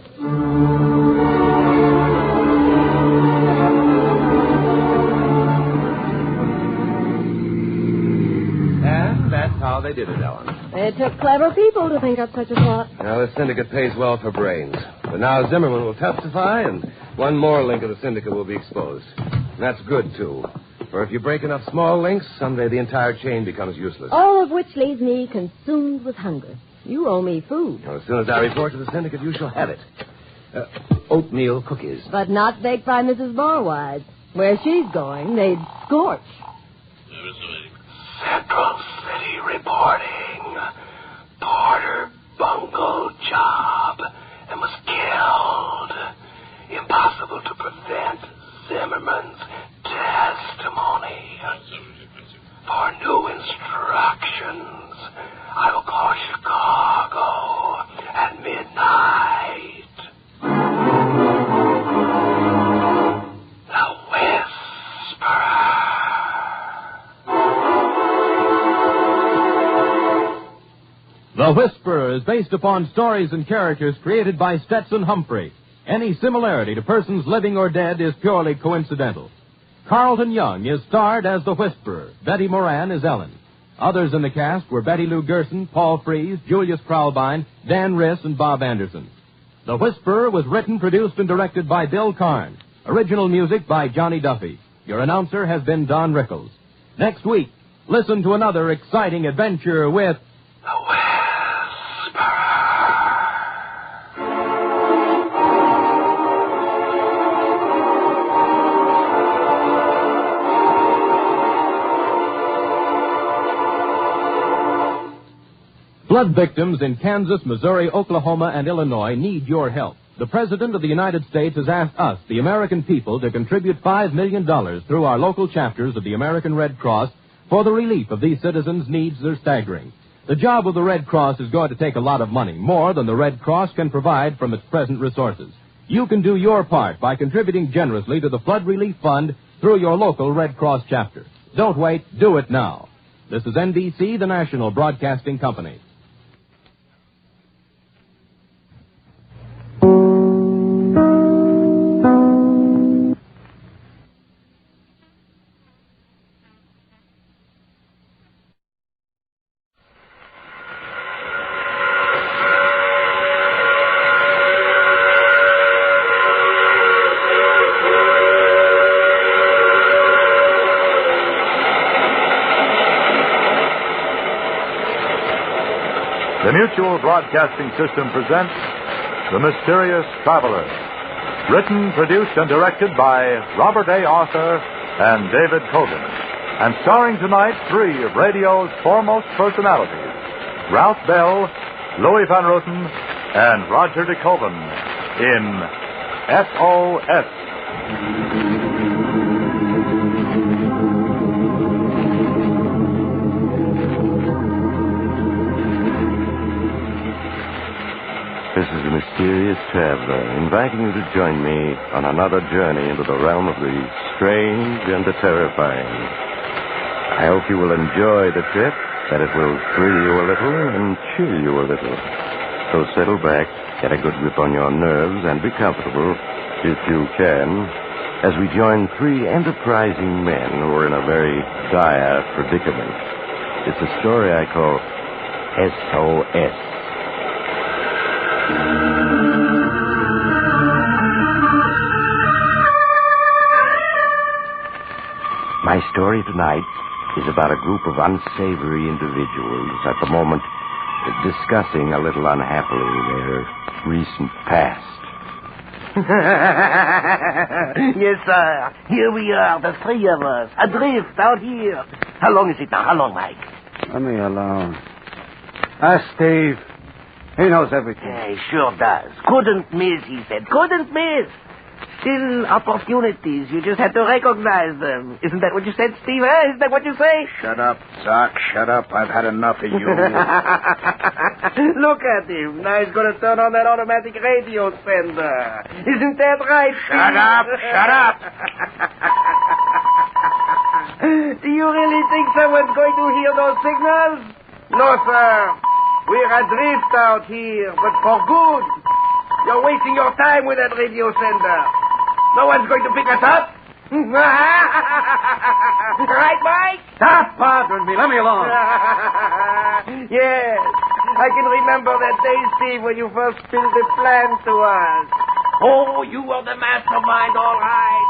And that's how they did it, Ellen. It took clever people to think up such a plot. Now, this syndicate pays well for brains. But now Zimmerman will testify, and one more link of the syndicate will be exposed. And that's good, too. For if you break enough small links, someday the entire chain becomes useless. All of which leaves me consumed with hunger. You owe me food. Well, as soon as I report to the syndicate, you shall have it. Oatmeal cookies. But not baked by Mrs. Barwise. Where she's going, they'd scorch. Central City reporting. Porter bungled job and was killed. Impossible to prevent Zimmerman's testimony. For new instructions, I will call Chicago at midnight. The Whisperer. The Whisperer is based upon stories and characters created by Stetson Humphrey. Any similarity to persons living or dead is purely coincidental. Carlton Young is starred as the Whisperer. Betty Moran is Ellen. Others in the cast were Betty Lou Gerson, Paul Frees, Julius Kraulbein, Dan Riss, and Bob Anderson. The Whisperer was written, produced, and directed by Bill Karn. Original music by Johnny Duffy. Your announcer has been Don Rickles. Next week, listen to another exciting adventure with... Flood victims in Kansas, Missouri, Oklahoma, and Illinois need your help. The President of the United States has asked us, the American people, to contribute $5 million through our local chapters of the American Red Cross for the relief of these citizens' needs that are staggering. The job of the Red Cross is going to take a lot of money, more than the Red Cross can provide from its present resources. You can do your part by contributing generously to the Flood Relief Fund through your local Red Cross chapter. Don't wait, do it now. This is NBC, the National Broadcasting Company. The Mutual Broadcasting System presents The Mysterious Traveler. Written, produced, and directed by Robert A. Arthur and David Cogan. And starring tonight three of radio's foremost personalities, Ralph Bell, Louis Van Roten, and Roger DeKoven in S.O.S. This is the Mysterious Traveler, inviting you to join me on another journey into the realm of the strange and the terrifying. I hope you will enjoy the trip, that it will thrill you a little and chill you a little. So settle back, get a good grip on your nerves, and be comfortable, if you can, as we join three enterprising men who are in a very dire predicament. It's a story I call S.O.S. My story tonight is about a group of unsavory individuals at the moment discussing a little unhappily their recent past. Yes, sir. Here we are, the three of us, adrift out here. How long is it now? How long, Mike? Let me alone. Ask Steve. He knows everything. Yeah, he sure does. Couldn't miss, he said. Couldn't miss. Still opportunities. You just have to recognize them. Isn't that what you said, Steve? Eh? Isn't that what you say? Shut up, Doc. Shut up. I've had enough of you. Look at him. Now he's going to turn on that automatic radio sender. Isn't that right, Steve? Shut up. Shut up. Do you really think someone's going to hear those signals? No, sir. We're adrift out here, but for good. You're wasting your time with that radio sender. No one's going to pick us up. Right, Mike? Stop bothering me. Let me alone. Yes. I can remember that day, Steve, when you first spilled the plan to us. Oh, you were the mastermind, all right.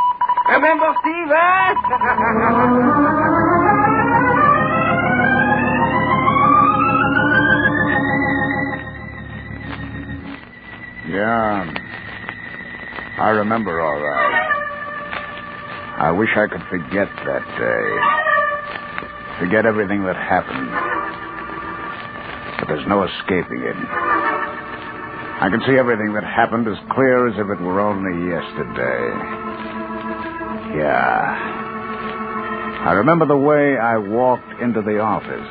Remember, Steve, eh? Yeah, I remember all right. I wish I could forget that day. Forget everything that happened. But there's no escaping it. I can see everything that happened as clear as if it were only yesterday. Yeah. I remember the way I walked into the office.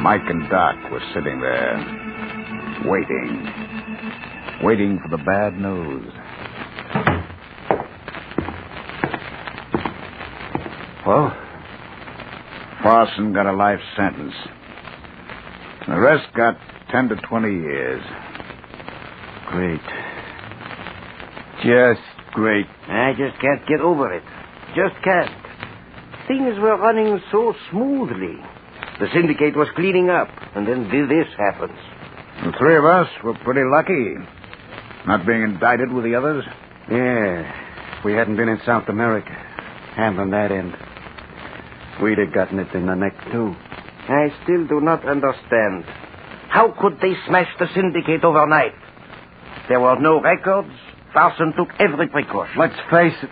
Mike and Doc were sitting there, waiting for the bad news. Well, Farson got a life sentence. The rest got 10 to 20 years. Great. Just great. I just can't get over it. Just can't. Things were running so smoothly. The syndicate was cleaning up, and then this happens. The three of us were pretty lucky. Not being indicted with the others. Yeah. If we hadn't been in South America, handling that end, we'd have gotten it in the neck, too. I still do not understand. How could they smash the syndicate overnight? There were no records. Farson took every precaution. Let's face it.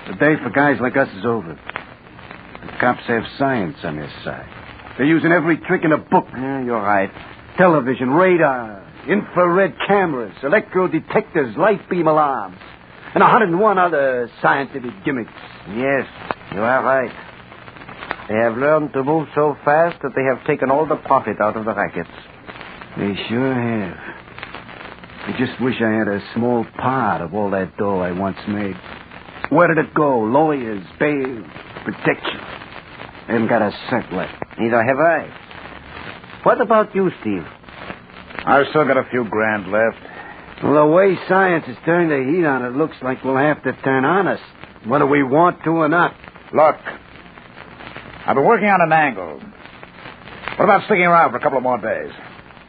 The day for guys like us is over. The cops have science on their side. They're using every trick in the book. Yeah, you're right. Television, radar, infrared cameras, electro detectors, light beam alarms, and 101 other scientific gimmicks. Yes, you are right. They have learned to move so fast that they have taken all the profit out of the rackets. They sure have. I just wish I had a small part of all that dough I once made. Where did it go? Lawyers, bail, protection. I haven't got a cent left. Neither have I. What about you, Steve? I've still got a few grand left. Well, the way science has turned the heat on it, looks like we'll have to turn honest, whether we want to or not. Look, I've been working on an angle. What about sticking around for a couple of more days?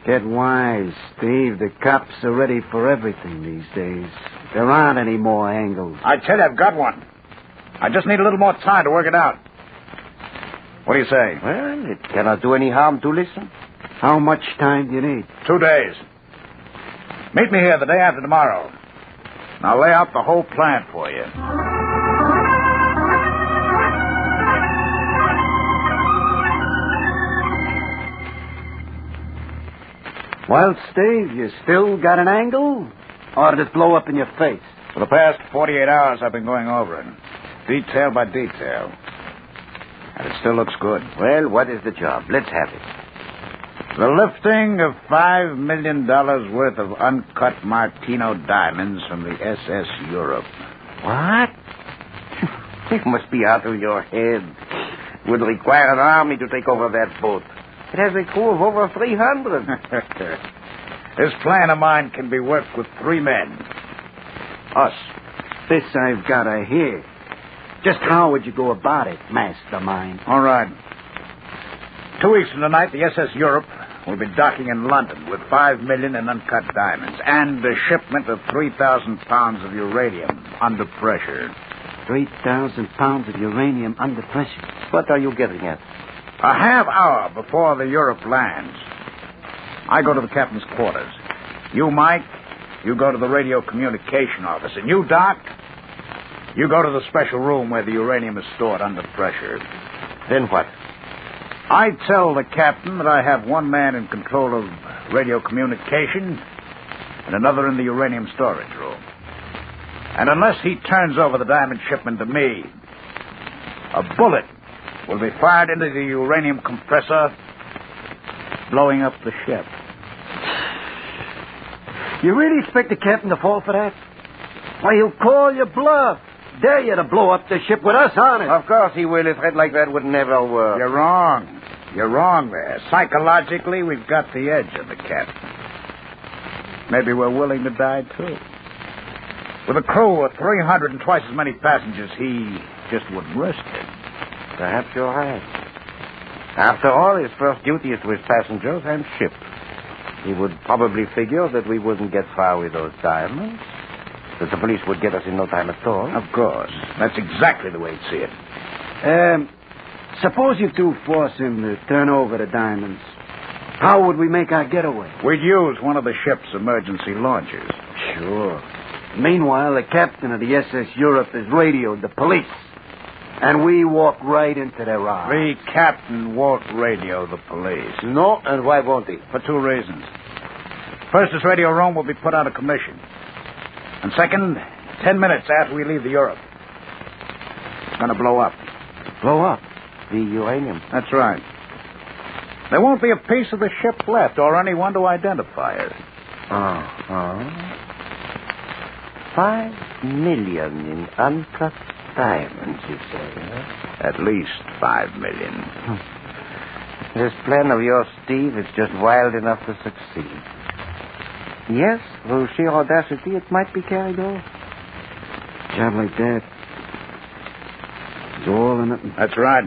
Get wise, Steve. The cops are ready for everything these days. There aren't any more angles. I tell you, I've got one. I just need a little more time to work it out. What do you say? Well, it cannot do any harm to listen. How much time do you need? 2 days. Meet me here the day after tomorrow. And I'll lay out the whole plan for you. Well, Steve, you still got an angle? Or did it blow up in your face? For the past 48 hours, I've been going over it, detail by detail. And it still looks good. Well, what is the job? Let's have it. The lifting of $5 million worth of uncut Martino diamonds from the S.S. Europe. What? You must be out of your head. It would require an army to take over that boat. It has a crew of over 300. This plan of mine can be worked with 3 men. Us. This I've got to hear. Just how would you go about it, mastermind? All right. 2 weeks from tonight, the SS Europe will be docking in London with $5 million in uncut diamonds and a shipment of 3,000 pounds of uranium under pressure. 3,000 pounds of uranium under pressure? What are you getting at? A half hour before the Europe lands, I go to the captain's quarters. You, Mike, you go to the radio communication office. And you, Doc, you go to the special room where the uranium is stored under pressure. Then what? I tell the captain that I have one man in control of radio communication and another in the uranium storage room. And unless he turns over the diamond shipment to me, a bullet will be fired into the uranium compressor, blowing up the ship. You really expect the captain to fall for that? Why, he'll call your bluff. Dare you to blow up the ship with us on it. Of course he will. A threat like that would never work. You're wrong. You're wrong there. Psychologically, we've got the edge of the captain. Maybe we're willing to die, too. With a crew of 300 and twice as many passengers, he just wouldn't risk it. Perhaps you're right. After all, his first duty is to his passengers and ship. He would probably figure that we wouldn't get far with those diamonds, that the police would get us in no time at all. Of course. That's exactly the way he'd see it. Suppose you two force him to turn over the diamonds. How would we make our getaway? We'd use one of the ship's emergency launchers. Sure. Meanwhile, the captain of the SS Europe has radioed the police. And we walk right into their arms. The captain won't radio the police. No, and why won't he? For 2 reasons. First, his radio room will be put out of commission. And second, 10 minutes after we leave the Europe, it's going to blow up. Blow up? The uranium? That's right. There won't be a piece of the ship left or anyone to identify it. $5 million in uncut diamonds, you say, huh? At least $5 million. This plan of yours, Steve, is just wild enough to succeed. Yes, through sheer audacity, it might be carried off. Job like that, It's all or nothing. That's right.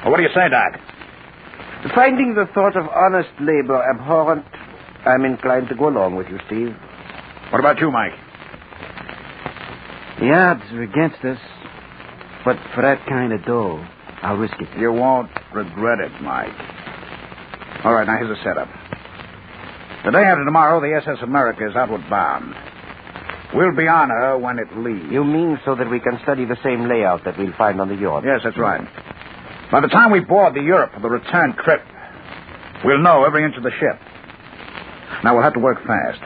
Well, what do you say, Doc? Finding the thought of honest labor abhorrent, I'm inclined to go along with you, Steve. What about you, Mike? The odds are against us. But for that kind of dough, I'll risk it. You won't regret it, Mike. All right, now here's a setup. The day after tomorrow, the SS America is outward bound. We'll be on her when it leaves. You mean so that we can study the same layout that we'll find on the yacht? Yes, that's right. By the time we board the Europe for the return trip, we'll know every inch of the ship. Now, we'll have to work fast.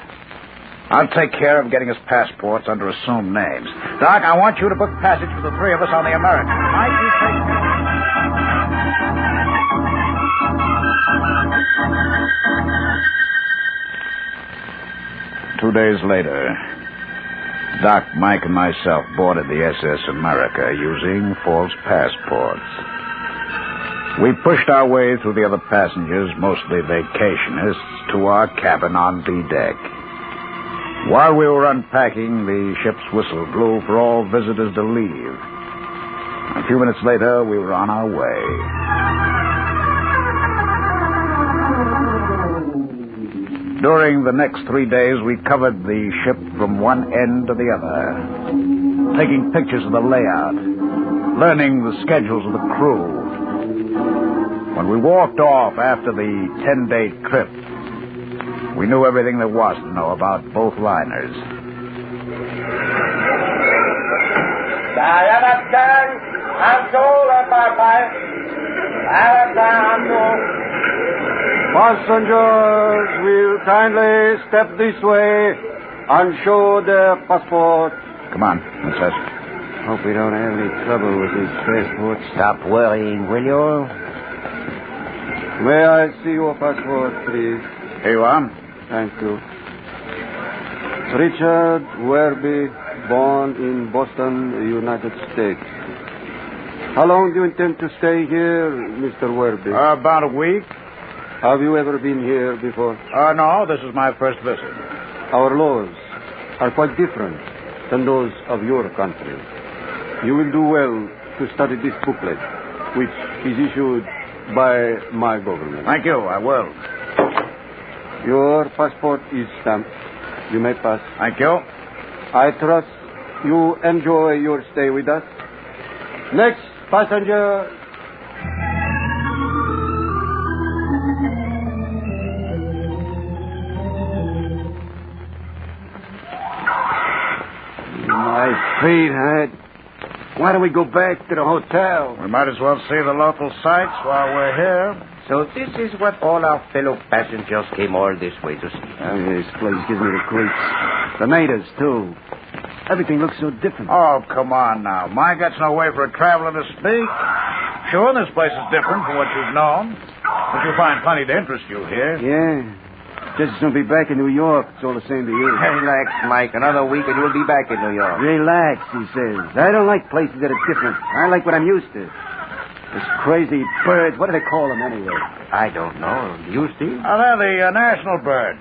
I'll take care of getting us passports under assumed names. Doc, I want you to book passage for the three of us on the American. Mike, you take care. 2 days later, Doc, Mike, and myself boarded the SS America using false passports. We pushed our way through the other passengers, mostly vacationists, to our cabin on B-deck. While we were unpacking, the ship's whistle blew for all visitors to leave. A few minutes later, we were on our way. During the next 3 days, we covered the ship from one end to the other, taking pictures of the layout, learning the schedules of the crew. When we walked off after the 10-day trip, we knew everything there was to know about both liners. Passengers will kindly step this way and show their passport. Come on, Princess. Hope we don't have any trouble with these passports. Stop worrying, will you? May I see your passport, please? Here you are. Thank you. Richard Werby, born in Boston, United States. How long do you intend to stay here, Mr. Werby? About a week. Have you ever been here before? No, this is my first visit. Our laws are quite different than those of your country. You will do well to study this booklet, which is issued by my government. Thank you, I will. Your passport is stamped. You may pass. Thank you. I trust you enjoy your stay with us. Next passenger. My feet, Hyde. Why don't we go back to the hotel? We might as well see the local sights while we're here. So this is what all our fellow passengers came all this way to see. This place gives me the creeps. The natives, too. Everything looks so different. Oh, come on now. Mike, that's no way for a traveler to speak. Sure, this place is different from what you've known. But you'll find plenty to interest you here. Yeah. Just as soon be back in New York. It's all the same to you. Relax, Mike. Another week and you'll be back in New York. Relax, he says. I don't like places that are different. I like what I'm used to. Those crazy birds. What do they call them anyway? I don't know. You, Steve? They're the national bird.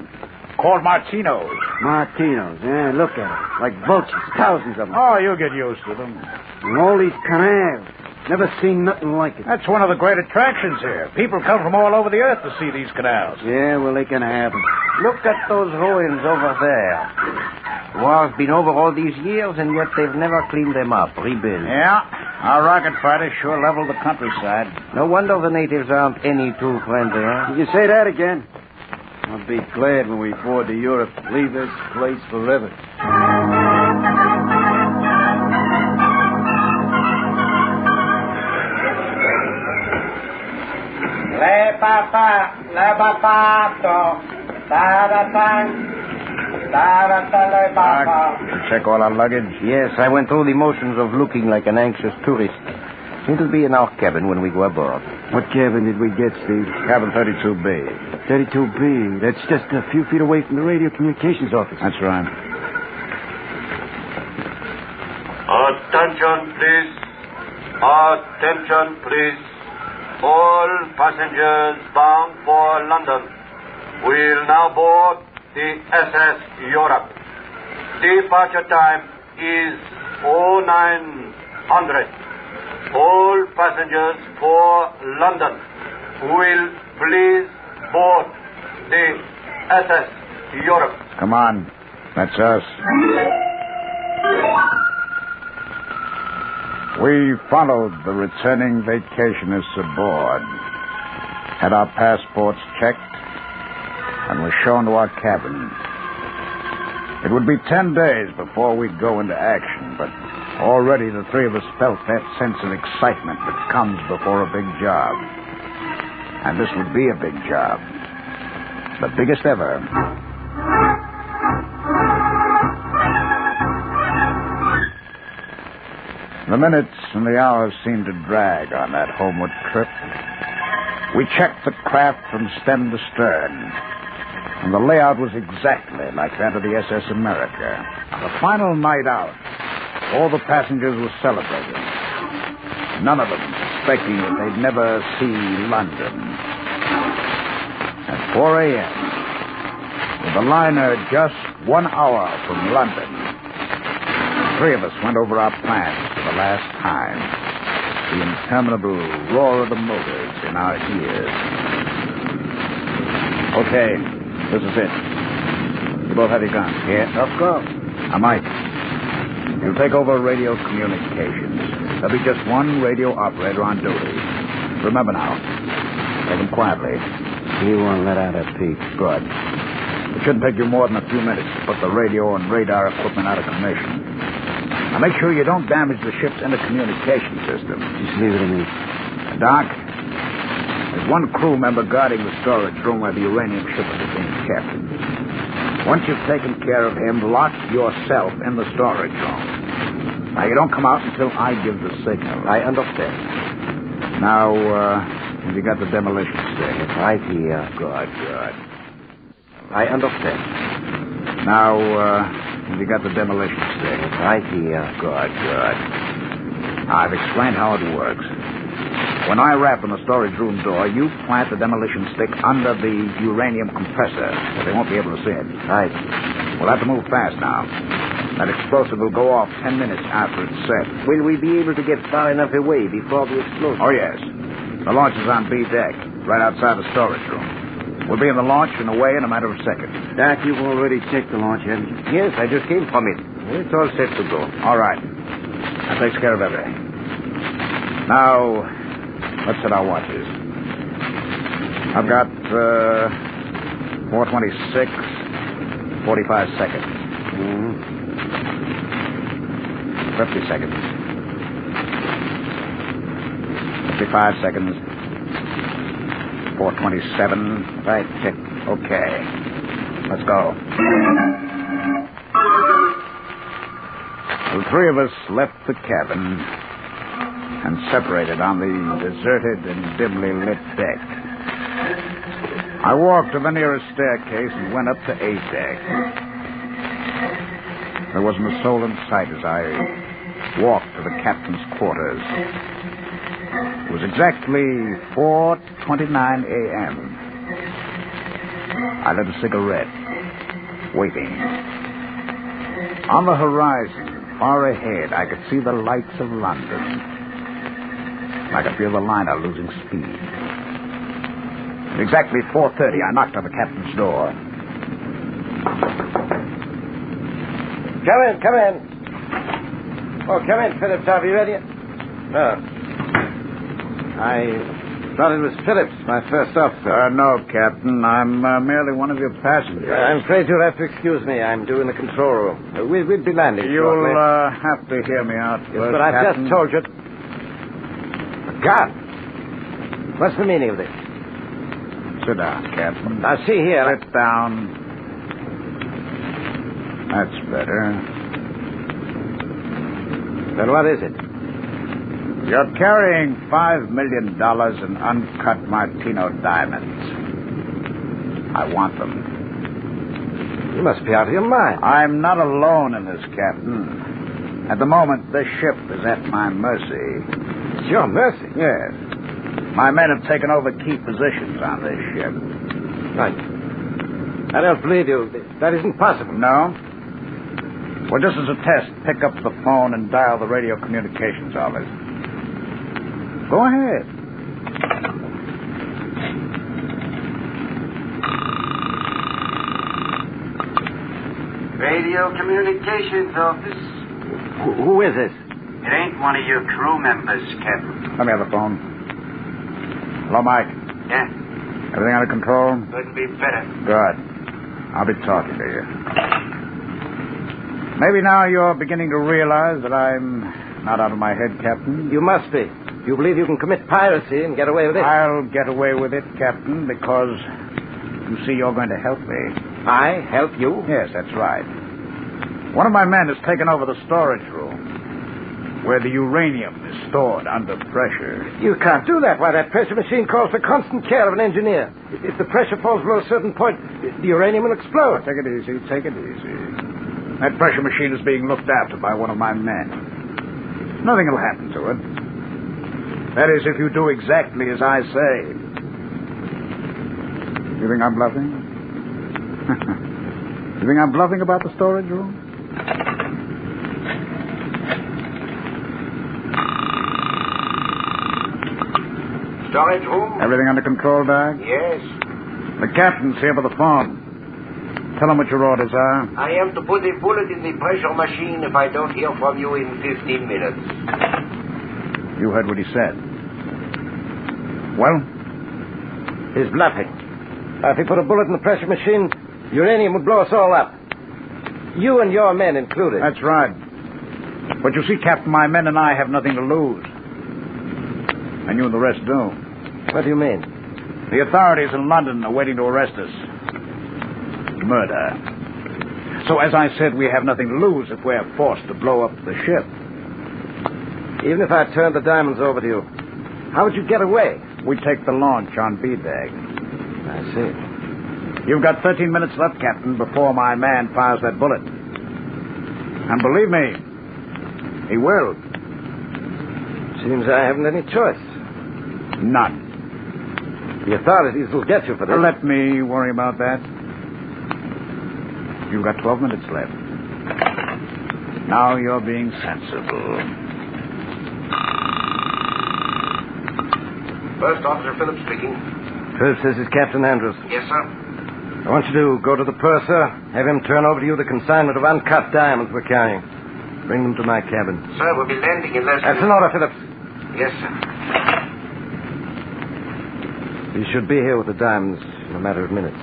Called martinos. Martinos. Yeah, look at them. Like vultures. Thousands of them. Oh, you'll get used to them. And all these canals. Never seen nothing like it. That's one of the great attractions here. People come from all over the earth to see these canals. Yeah, well, they can have them. Look at those ruins over there. The war's been over all these years, and yet they've never cleaned them up, rebuilt. Yeah, our rocket fighters sure leveled the countryside. No wonder the natives aren't any too friendly, huh? You say that again? I'll be glad when we board the Europe. Leave this place forever. Le papa, le papato, da-da-da, da-da-da, le papa. Check all our luggage? Yes, I went through the motions of looking like an anxious tourist. It'll be in our cabin when we go aboard. What cabin did we get, Steve? Cabin 32B. 32B. That's just a few feet away from the radio communications office. That's right. Attention, please. Attention, please. All passengers bound for London will now board the SS Europe. Departure time is 0900. All passengers for London will please board the S.S. Europe. Come on. That's us. We followed the returning vacationists aboard, had our passports checked, and were shown to our cabin. It would be 10 days before we'd go into action, but already the three of us felt that sense of excitement that comes before a big job. And this would be a big job. The biggest ever. The minutes and the hours seemed to drag on that homeward trip. We checked the craft from stem to stern, and the layout was exactly like that of the SS America. On the final night out, all the passengers were celebrating, none of them suspecting that they'd never see London. At 4 a.m., with the liner just 1 hour from London, the three of us went over our plans for the last time, the interminable roar of the motors in our ears. Okay, this is it. You both have your guns? Yeah, of course. Now, Mike, you'll take over radio communications. There'll be just one radio operator on duty. Remember now, take him quietly. He won't let out a peep. Good. It shouldn't take you more than a few minutes to put the radio and radar equipment out of commission. Now, make sure you don't damage the ship's intercommunication system. Just leave it to me. Doc, there's one crew member guarding the storage room where the uranium shipment is being kept. Once you've taken care of him, lock yourself in the storage room. Now, you don't come out until I give the signal. I understand. Now, have you got the demolition stick? It's right here. Good. I understand. Now, have you got the demolition stick? It's right here. Good. I've explained how it works. When I rap on the storage room door, you plant the demolition stick under the uranium compressor, so they won't be able to see it. Right. We'll have to move fast now. That explosive will go off 10 minutes after it's set. Will we be able to get far enough away before the explosion? Oh, yes. The launch is on B deck, right outside the storage room. We'll be in the launch and away in a matter of seconds. Doc, you've already checked the launch, haven't you? Yes, I just came from it. It's all set to go. All right. That takes care of everything. Now, let's set our watches. I've got 4:26, 45 seconds. 50 seconds. 55 seconds. 4:27. Right, check. Okay. Let's go. The three of us left the cabin and separated on the deserted and dimly lit deck. I walked to the nearest staircase and went up to A deck. There wasn't a soul in sight as I walked to the captain's quarters. It was exactly 4:29 a.m. I lit a cigarette, waiting. On the horizon, far ahead, I could see the lights of London. I could feel the liner losing speed. At exactly 4:30, I knocked on the captain's door. Come in. Oh, come in, Phillips. Are you ready? No. I thought it was Phillips, my first officer. No, Captain. I'm merely one of your passengers. I'm afraid you'll have to excuse me. I'm due in the control room. We'll be landing shortly. You'll have to hear me out first, but I've Captain. just told you. God! What's the meaning of this? Sit down, Captain. Now, see here. Sit down. That's better. Then what is it? You're carrying $5 million in uncut Martino diamonds. I want them. You must be out of your mind. I'm not alone in this, Captain. At the moment, this ship is at my mercy. It's your mercy? Yes. My men have taken over key positions on this ship. Right. I don't believe you. That isn't possible. No? Well, just as a test, pick up the phone and dial the radio communications office. Go ahead. Radio Communications Office. Who is this? It ain't one of your crew members, Captain. Let me have the phone. Hello, Mike. Yeah? Everything under control? Couldn't be better. Good. I'll be talking to you. Maybe now you're beginning to realize that I'm not out of my head, Captain. You must be. You believe you can commit piracy and get away with it? I'll get away with it, Captain, because you see you're going to help me. I help you? Yes, that's right. One of my men has taken over the storage room where the uranium is stored under pressure. You can't do that. Why, that pressure machine calls for constant care of an engineer. If the pressure falls below a certain point, the uranium will explode. Take it easy, take it easy. That pressure machine is being looked after by one of my men. Nothing will happen to it. That is, if you do exactly as I say. You think I'm bluffing? You think I'm bluffing about the storage room? Storage room? Everything under control, Doc? Yes. The captain's here by the phone. Tell him what your orders are. I am to put a bullet in the pressure machine if I don't hear from you in 15 minutes. You heard what he said. Well? He's bluffing. If he put a bullet in the pressure machine, uranium would blow us all up. You and your men included. That's right. But you see, Captain, my men and I have nothing to lose. And you and the rest do. What do you mean? The authorities in London are waiting to arrest us. Murder. So, as I said, we have nothing to lose if we're forced to blow up the ship. Even if I turned the diamonds over to you, how would you get away? We take the launch on B-Dag. I see. You've got 13 minutes left, Captain, before my man fires that bullet. And believe me, he will. Seems I haven't any choice. None. The authorities will get you for this. Let me worry about that. You've got 12 minutes left. Now you're being sensible. First Officer Phillips speaking. Phillips, this is Captain Andrews. Yes, sir. I want you to go to the purser, have him turn over to you the consignment of uncut diamonds we're carrying. Bring them to my cabin. Sir, we'll be landing in less than... That's an order, Phillips. Yes, sir. You should be here with the diamonds in a matter of minutes.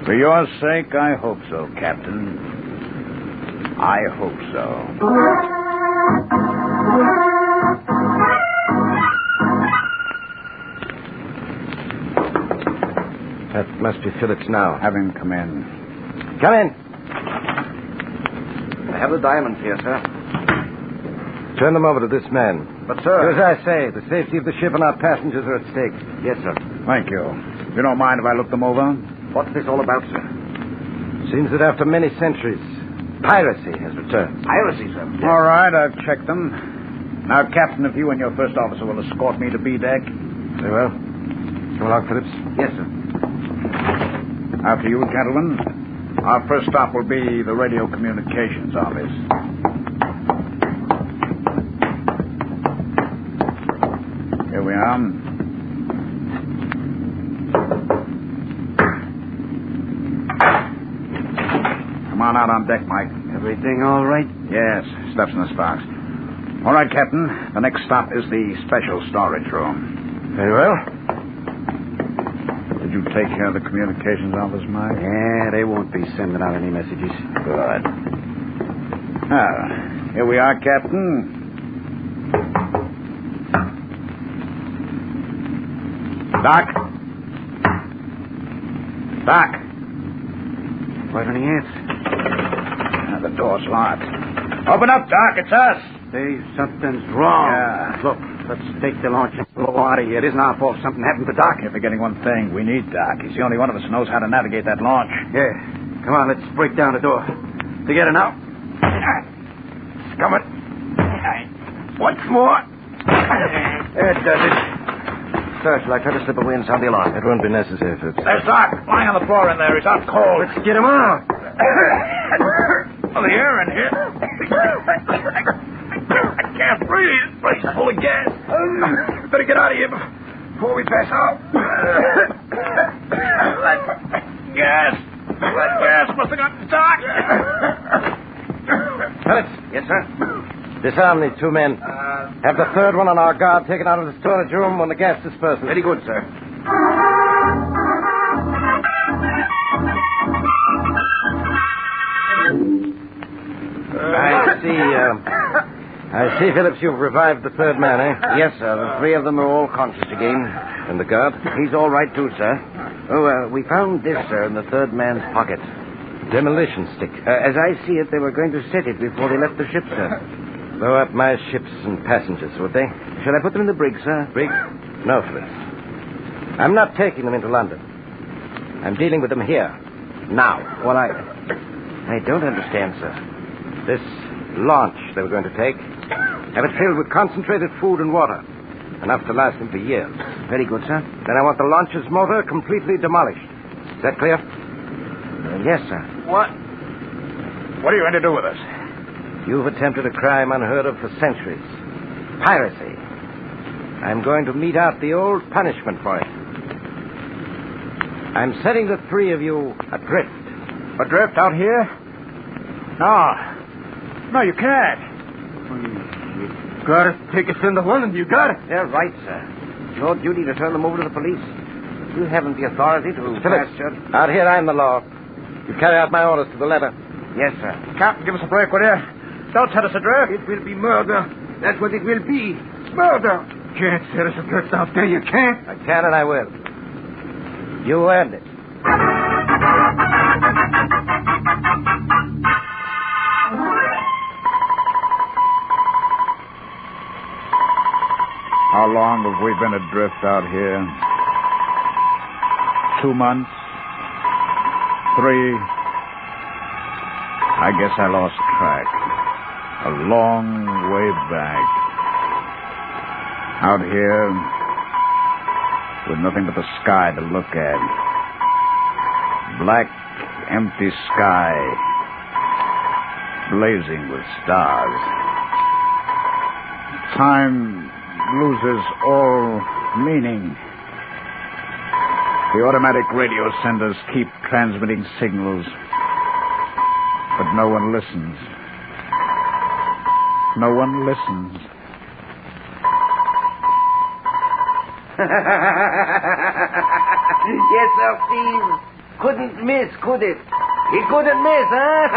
For your sake, I hope so, Captain. I hope so. That must be Phillips now. Have him come in. Come in. I have the diamonds here, sir. Turn them over to this man. But, sir... Do as I say. The safety of the ship and our passengers are at stake. Yes, sir. Thank you. You don't mind if I look them over? What's this all about, sir? Seems that after many centuries, piracy has returned. Piracy, sir? Yes. All right, I've checked them. Now, Captain, if you and your first officer will escort me to B-Deck. Very well. Come along, Phillips. Yes, sir. After you, gentlemen. Our first stop will be the radio communications office. Here we are. Come on out on deck, Mike. Everything all right? Yes, stuff's in the stocks. All right, Captain. The next stop is the special storage room. Very well. Did you take care of the communications office, Mike? Yeah, they won't be sending out any messages. Good. Now, here we are, Captain. Doc? Doc? Quite any answer. The door's locked. Open up, Doc. It's us. Hey, something's wrong. Yeah. Look, let's take the launch and blow out of here. It isn't our fault something happened to Doc. You're forgetting one thing. We need Doc. He's the only one of us who knows how to navigate that launch. Yeah. Come on, let's break down the door. Together now. It's coming. Once more. There does it. Searchlight, try to slip away and sound the alarm. It won't be necessary, Phillips. There's Doc, lying on the floor in there. He's out cold. Let's get him out. Oh, the air in here. I can't breathe. Place full of gas. Better get out of here before we pass out. That gas must have gotten dark. Phillips. Yes, sir? Disarm these two men. Have the third one on our guard taken out of the storage room when the gas disperses. Very good, sir. I see, Phillips, you've revived the third man, eh? Yes, sir. The three of them are all conscious again. And the guard? He's all right, too, sir. Oh, we found this, sir, in the third man's pocket. Demolition stick. As I see it, they were going to set it before they left the ship, sir. Blow up my ships and passengers, would they? Shall I put them in the brig, sir? Brig? No, Phillips. I'm not taking them into London. I'm dealing with them here. Now. Well, I don't understand, sir. This launch they were going to take, have it filled with concentrated food and water. Enough to last them for years. Very good, sir. Then I want the launch's motor completely demolished. Is that clear? Yes, sir. What are you going to do with us? You've attempted a crime unheard of for centuries. Piracy. I'm going to mete out the old punishment for it. I'm setting the three of you adrift. Adrift out here? No, you can't. You gotta take us into London. You got it. They're right, sir. It's your duty to turn them over to the police. You haven't the authority to... Phillips, out here I'm the law. You carry out my orders to the letter. Yes, sir. Captain, give us a break, will you? Don't set us adrift. It will be murder. That's what it will be. Murder. Can't set us adrift out there. You can't. I can and I will. You earned it. How long have we been adrift out here? 2 months? 3? I guess I lost track. A long way back. Out here, with nothing but the sky to look at. Black, empty sky, blazing with stars. Time loses all meaning. The automatic radio senders keep transmitting signals, but no one listens. No one listens. Yes, sir, Steve. Couldn't miss, could it? He couldn't miss, huh?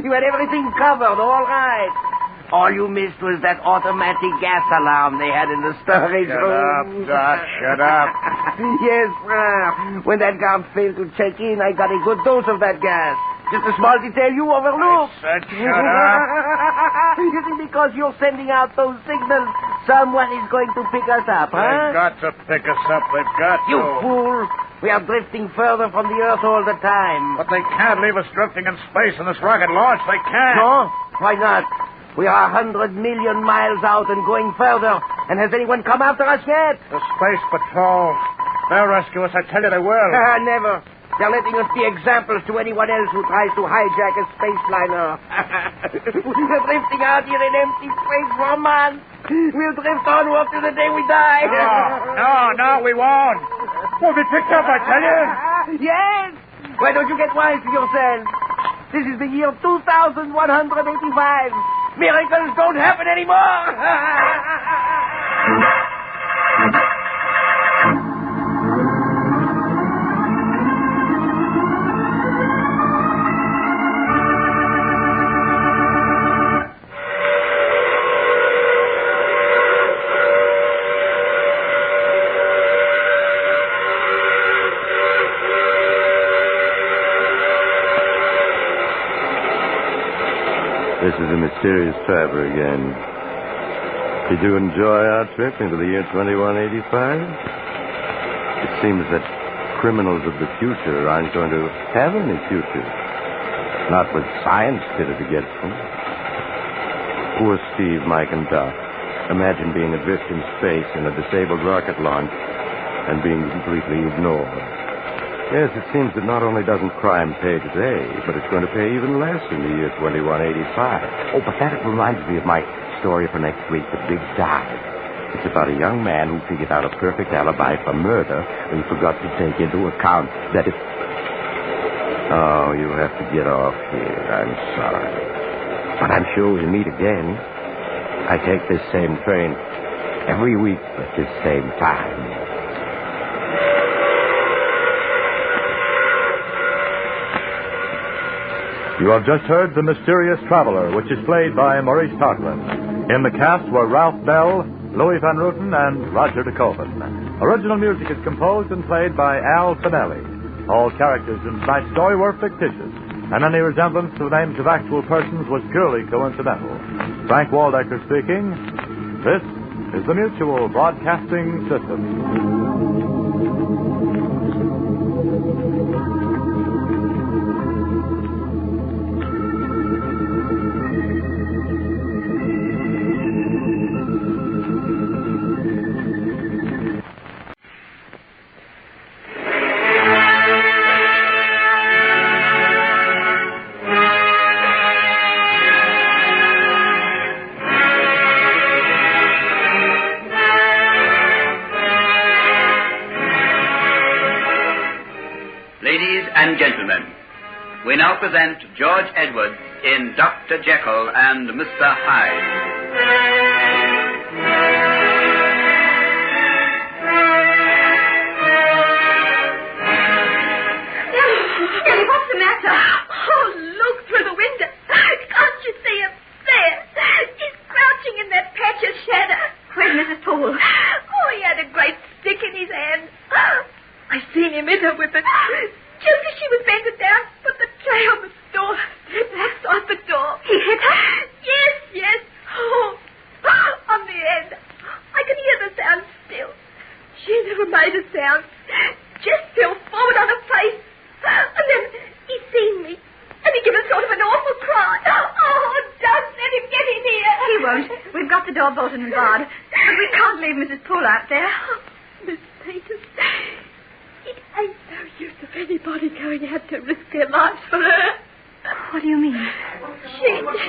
You had everything covered, all right. All you missed was that automatic gas alarm they had in the storage room. Shut up, Doc. Shut up. Yes, sir. When that guard failed to check in, I got a good dose of that gas. Just a small detail you overlooked. I said shut up. You think because you're sending out those signals, someone is going to pick us up, huh? They've got to pick us up. They've got to. You fool. We are drifting further from the Earth all the time. But they can't leave us drifting in space in this rocket launch. They can't. No? Why not? We are 100 million miles out and going further. And has anyone come after us yet? The Space Patrol. They'll rescue us. I tell you they will. Never. They're letting us be examples to anyone else who tries to hijack a space liner. We're drifting out here in empty space for months. We'll drift onward to the day we die. No, we won't. We'll be picked up, I tell you. Yes. Why don't you get wise to yourself? This is the year 2185. Miracles don't happen anymore. This is a mysterious traveler again. Did you enjoy our trip into the year 2185? It seems that criminals of the future aren't going to have any future. Not with science fitted against them. Poor Steve, Mike, and Doc. Imagine being adrift in space in a disabled rocket launch and being completely ignored. Yes, it seems that not only doesn't crime pay today, but it's going to pay even less in the year 2185. Oh, but that reminds me of my story for next week, The Big Dive. It's about a young man who figured out a perfect alibi for murder and forgot to take into account that it... Oh, you'll have to get off here. I'm sorry. But I'm sure we'll meet again. I take this same train every week at this same time. You have just heard The Mysterious Traveler, which is played by Maurice Tarquin. In the cast were Ralph Bell, Louis Van Ruten, and Roger de Koven. Original music is composed and played by Al Finelli. All characters in tonight's story were fictitious, and any resemblance to the names of actual persons was purely coincidental. Frank Waldecker speaking. This is the Mutual Broadcasting System. And gentlemen, we now present George Edwards in Dr. Jekyll and Mr. Hyde. Ellie, what's the matter? Oh, look through the window. Can't you see him? There. He's crouching in that patch of shadow. Where's Mrs. Poole? Oh, he had a great stick in his hand. I seen him hit her with it. Just as she was bending down, put the tray on the door. That's on the door. He hit her? Yes. Oh, on the end. I can hear the sound still. She never made a sound. Just fell forward on her face. And then he seen me. And he gave a sort of an awful cry. Oh, don't let him get in here. He won't. We've got the door bolted and barred. But we can't leave Mrs. Poole out there. Miss Peters... It ain't no use of anybody going out to risk their lives for her. What do you mean? He killed her.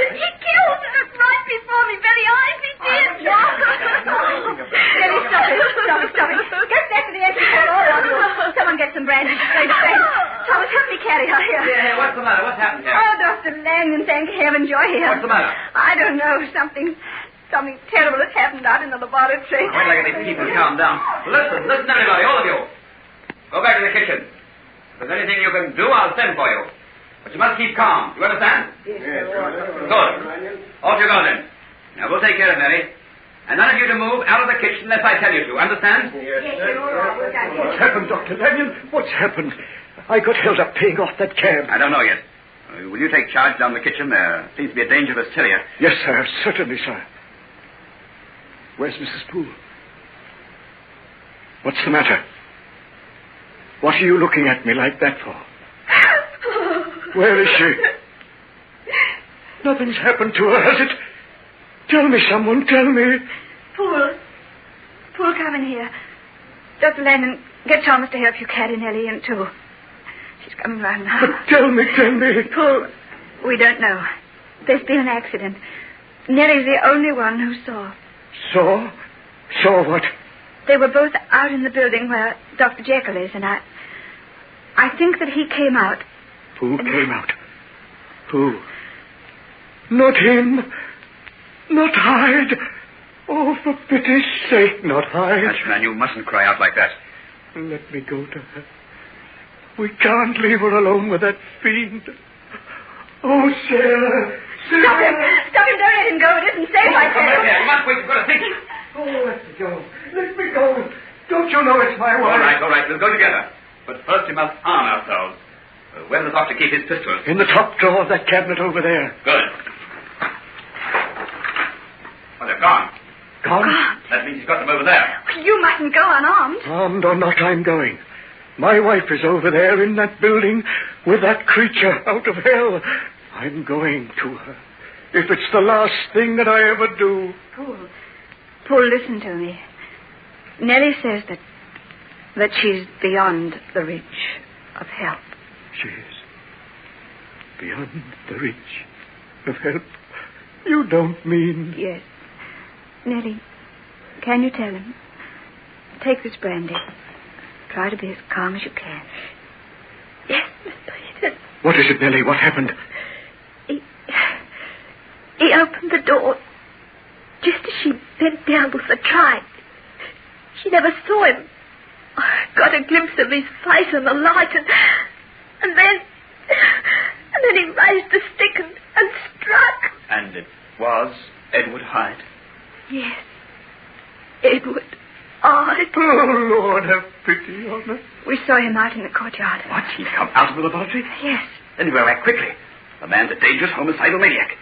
He killed her right before me very eyes. He did. Nellie, stop it. Get back to the entry hall. Someone get some brandy. Thomas, help me carry her here. Yeah, what's the matter? What's happened here? Oh, Dr. Lanyon, thank heaven you're here. What's the matter? I don't know. Something terrible has happened out in the laboratory. Wait till I get these people calmed down. Listen, everybody, all of you. Go back to the kitchen. If there's anything you can do, I'll send for you. But you must keep calm. You understand? Yes. Good. Off you go, then. Now, we'll take care of Mary. And none of you to move out of the kitchen unless I tell you to. Understand? Yes, sir. What's happened, Dr. Lanyon? What's happened? I got held up paying off that cab. I don't know yet. Will you take charge down the kitchen? There seems to be a dangerous hysteria. Yes, sir. Certainly, sir. Where's Mrs. Poole? What's the matter? What are you looking at me like that for? Where is she? Nothing's happened to her, has it? Tell me, someone, tell me. Poole, come in here. Dr. Lanyon, get Thomas to help you carry Nellie in, too. She's coming round now. But tell me. Poole, we don't know. There's been an accident. Nellie's the only one who saw. Saw? Saw what? They were both out in the building where Dr. Jekyll is, and I think that he came out. Who came out? Who? Not him. Not Hyde. Oh, for pity's sake, not Hyde. Hush, man, you mustn't cry out like that. Let me go to her. We can't leave her alone with that fiend. Oh, Sarah. Stop him! Don't let him go. It isn't safe, I tell you. You must wait. You've got to think. Oh, let me go. Let me go. Don't you know it's my wife? All right. We'll go together. But first we must arm ourselves. Where does the doctor keep his pistols? In the top drawer of that cabinet over there. Good. Well, they're gone. Gone? That means he's got them over there. You mustn't go unarmed. Armed or not, I'm going. My wife is over there in that building with that creature out of hell. I'm going to her. If it's the last thing that I ever do. Poole, listen to me. Nellie says that she's beyond the reach of help. She's beyond the reach of help. You don't mean... Yes. Nellie, can you tell him? Take this brandy. Try to be as calm as you can. Yes, Mr. Eden. What is it, Nellie? What happened? He opened the door just as she bent down with the tray. She never saw him. I got a glimpse of his face in the light, and then he raised the stick and struck. And it was Edward Hyde? Yes, Edward Hyde. Oh, Lord, have pity on us. We saw him out in the courtyard. What? He's come out of the laboratory? Yes. Then we'll act quickly. The man's a dangerous homicidal maniac.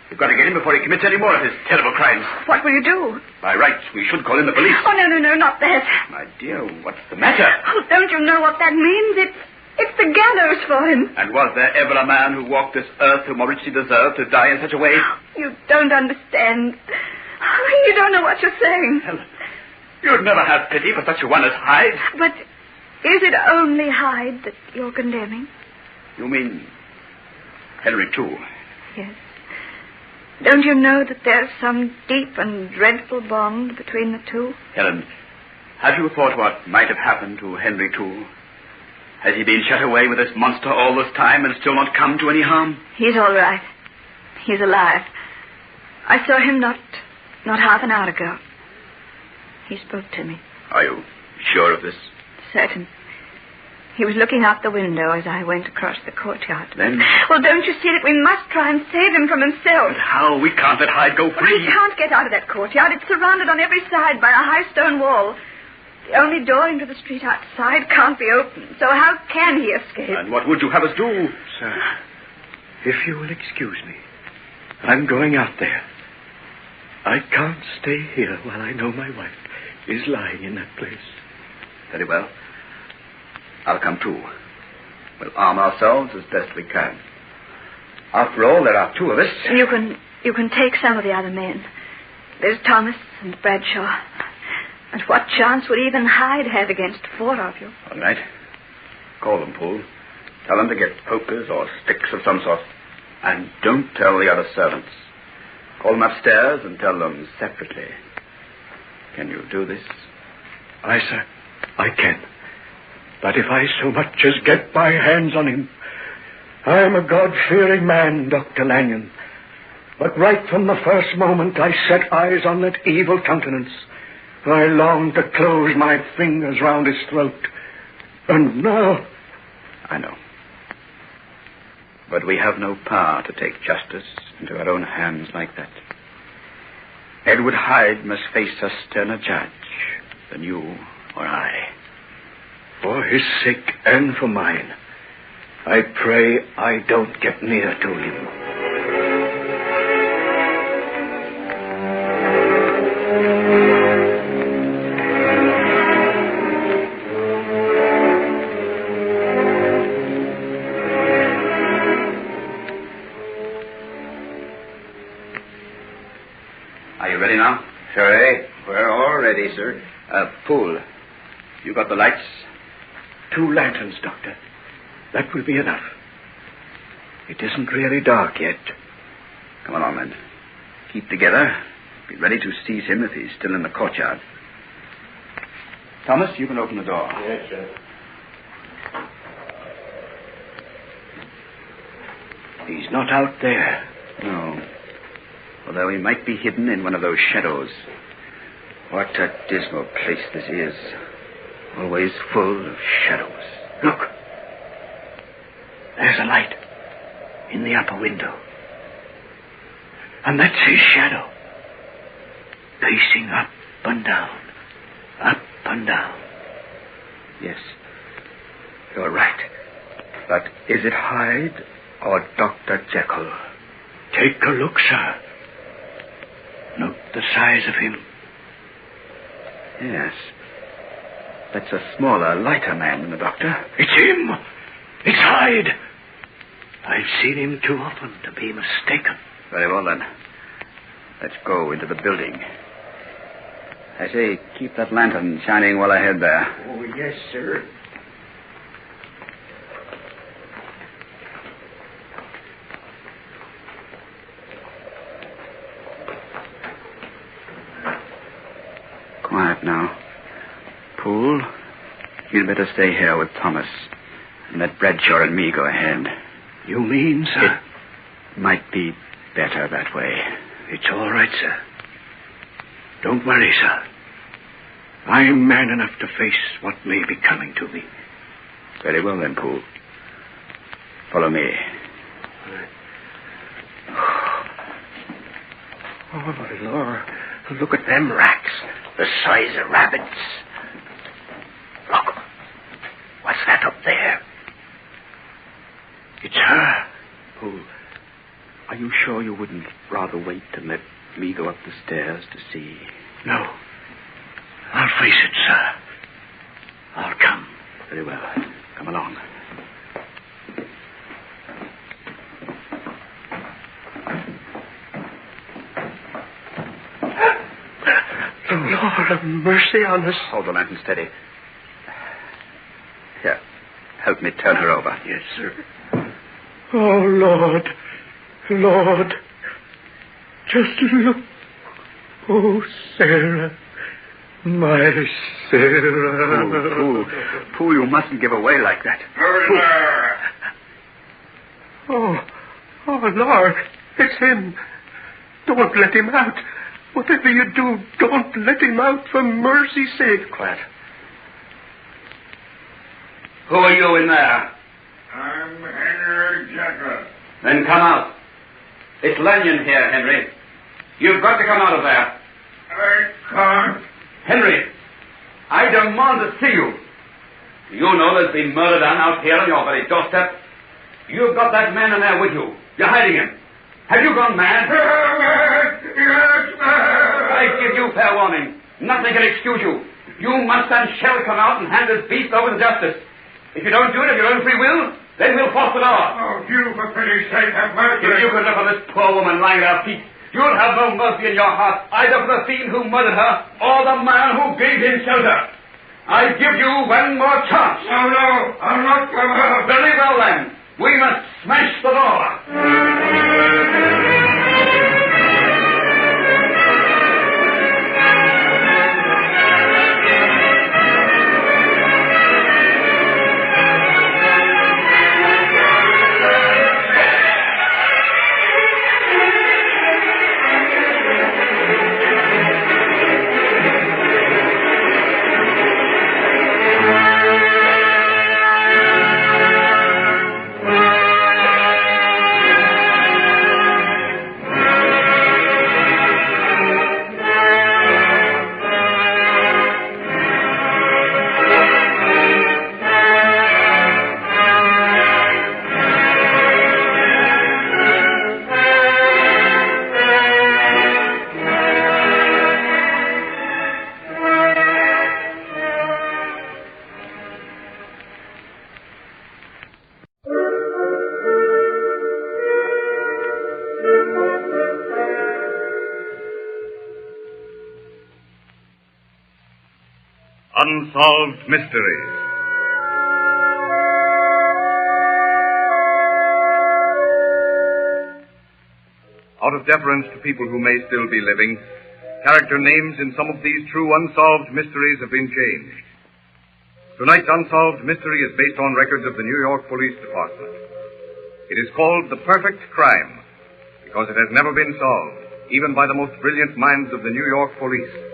We've got to get him before he commits any more of his terrible crimes. What will you do? By rights, we should call in the police. Oh, no, not that. My dear, what's the matter? Oh, don't you know what that means? It's the gallows for him. And was there ever a man who walked this earth who more richly deserved to die in such a way? You don't understand. You don't know what you're saying. Helen, you'd never have pity for such a one as Hyde. But is it only Hyde that you're condemning? You mean Henry, too? Yes. Don't you know that there's some deep and dreadful bond between the two? Helen, have you thought what might have happened to Henry, too? Has he been shut away with this monster all this time and still not come to any harm? He's all right. He's alive. I saw him not half an hour ago. He spoke to me. Are you sure of this? Certain. He was looking out the window as I went across the courtyard. Then? Well, don't you see that we must try and save him from himself? But how? We can't let Hyde go free. Well, he can't get out of that courtyard. It's surrounded on every side by a high stone wall. The only door into the street outside can't be opened. So how can he escape? And what would you have us do? Sir, if you will excuse me, I'm going out there. I can't stay here while I know my wife is lying in that place. Very well. I'll come too. We'll arm ourselves as best we can. After all, there are two of us. You can take some of the other men. There's Thomas and Bradshaw. And what chance would even Hyde have against 4 of you? All right. Call them, Poole. Tell them to get pokers or sticks of some sort. And don't tell the other servants. Call them upstairs and tell them separately. Can you do this? Aye, sir. I can. But if I so much as get my hands on him, I am a God-fearing man, Dr. Lanyon. But right from the first moment I set eyes on that evil countenance, I longed to close my fingers round his throat. And now... I know. But we have no power to take justice into our own hands like that. Edward Hyde must face a sterner judge than you or I. For his sake and for mine, I pray I don't get near to him. Are you ready now? Sure, we're all ready, sir. Poole, you got the lights? 2 lanterns, Doctor. That will be enough. It isn't really dark yet. Come along, then. Keep together. Be ready to seize him if he's still in the courtyard. Thomas, you can open the door. Yes, sir. He's not out there. No. Although he might be hidden in one of those shadows. What a dismal place this is. Always full of shadows. Look. There's a light in the upper window. And that's his shadow. Pacing up and down. Up and down. Yes. You're right. But is it Hyde or Dr. Jekyll? Take a look, sir. Note the size of him. Yes. That's a smaller, lighter man than the doctor. It's him. It's Hyde. I've seen him too often to be mistaken. Very well, then. Let's go into the building. I say, keep that lantern shining while I head there. Oh, yes, sir. Quiet now. Poole, you'd better stay here with Thomas and let Bradshaw and me go ahead. You mean, sir? It might be better that way. It's all right, sir. Don't worry, sir. I'm man enough to face what may be coming to me. Very well, then, Poole. Follow me. Oh, Lord. Look at them rats. The size of rabbits. Look. What's that up there? It's her. Poole, are you sure you wouldn't rather wait and let me go up the stairs to see? No. I'll face it, sir. I'll come. Very well. Come along. Lord have mercy on us. Hold the lantern steady. Here. Help me turn her over. Yes, sir. Oh, Lord. Lord. Just look. Oh, Sarah. My Sarah. Poole, you mustn't give away like that. Oh, Lord. It's him. Don't let him out. Whatever you do, don't let him out for mercy's sake. Quiet. Who are you in there? I'm Henry Jekyll. Then come out. It's Lanyon here, Henry. You've got to come out of there. I can't. Henry, I demand to see you. You know there's been murder done out here on your very doorstep. You've got that man in there with you. You're hiding him. Have you gone mad? I give you fair warning. Nothing can excuse you. You must and shall come out and hand this beast over to justice. If you don't do it of your own free will, then we'll force the law. Oh, you, for pity's sake, have mercy. If you could look on this poor woman lying at our feet, you'll have no mercy in your heart, either for the fiend who murdered her or the man who gave him shelter. I give you one more chance. No, I'll not come out. Very well, then. We must smash the door. Unsolved Mysteries. Out of deference to people who may still be living, character names in some of these true unsolved mysteries have been changed. Tonight's Unsolved Mystery is based on records of the New York Police Department. It is called The Perfect Crime because it has never been solved, even by the most brilliant minds of the New York Police.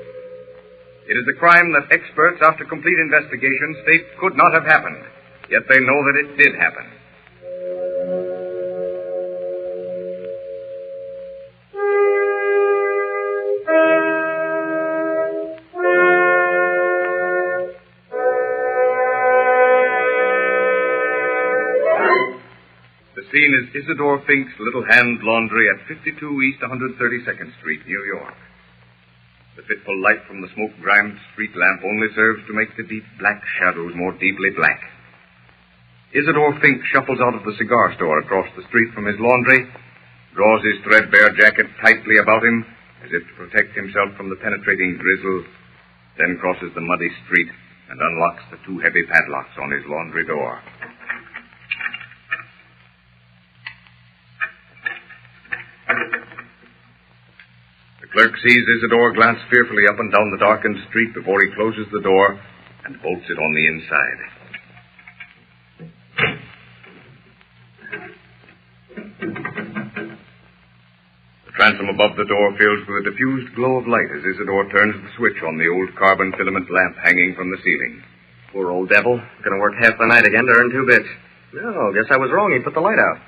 It is a crime that experts, after complete investigation, state could not have happened, yet they know that it did happen. The scene is Isidore Fink's Little Hand Laundry at 52 East 132nd Street, New York. The fitful light from the smoke-grimed street lamp only serves to make the deep black shadows more deeply black. Isidore Fink shuffles out of the cigar store across the street from his laundry, draws his threadbare jacket tightly about him, as if to protect himself from the penetrating drizzle, then crosses the muddy street and unlocks the two heavy padlocks on his laundry door. The clerk sees Isidore glance fearfully up and down the darkened street before he closes the door and bolts it on the inside. The transom above the door fills with a diffused glow of light as Isidore turns the switch on the old carbon filament lamp hanging from the ceiling. Poor old devil. Gonna work half the night again to earn 2 bits. No, guess I was wrong. He put the light out.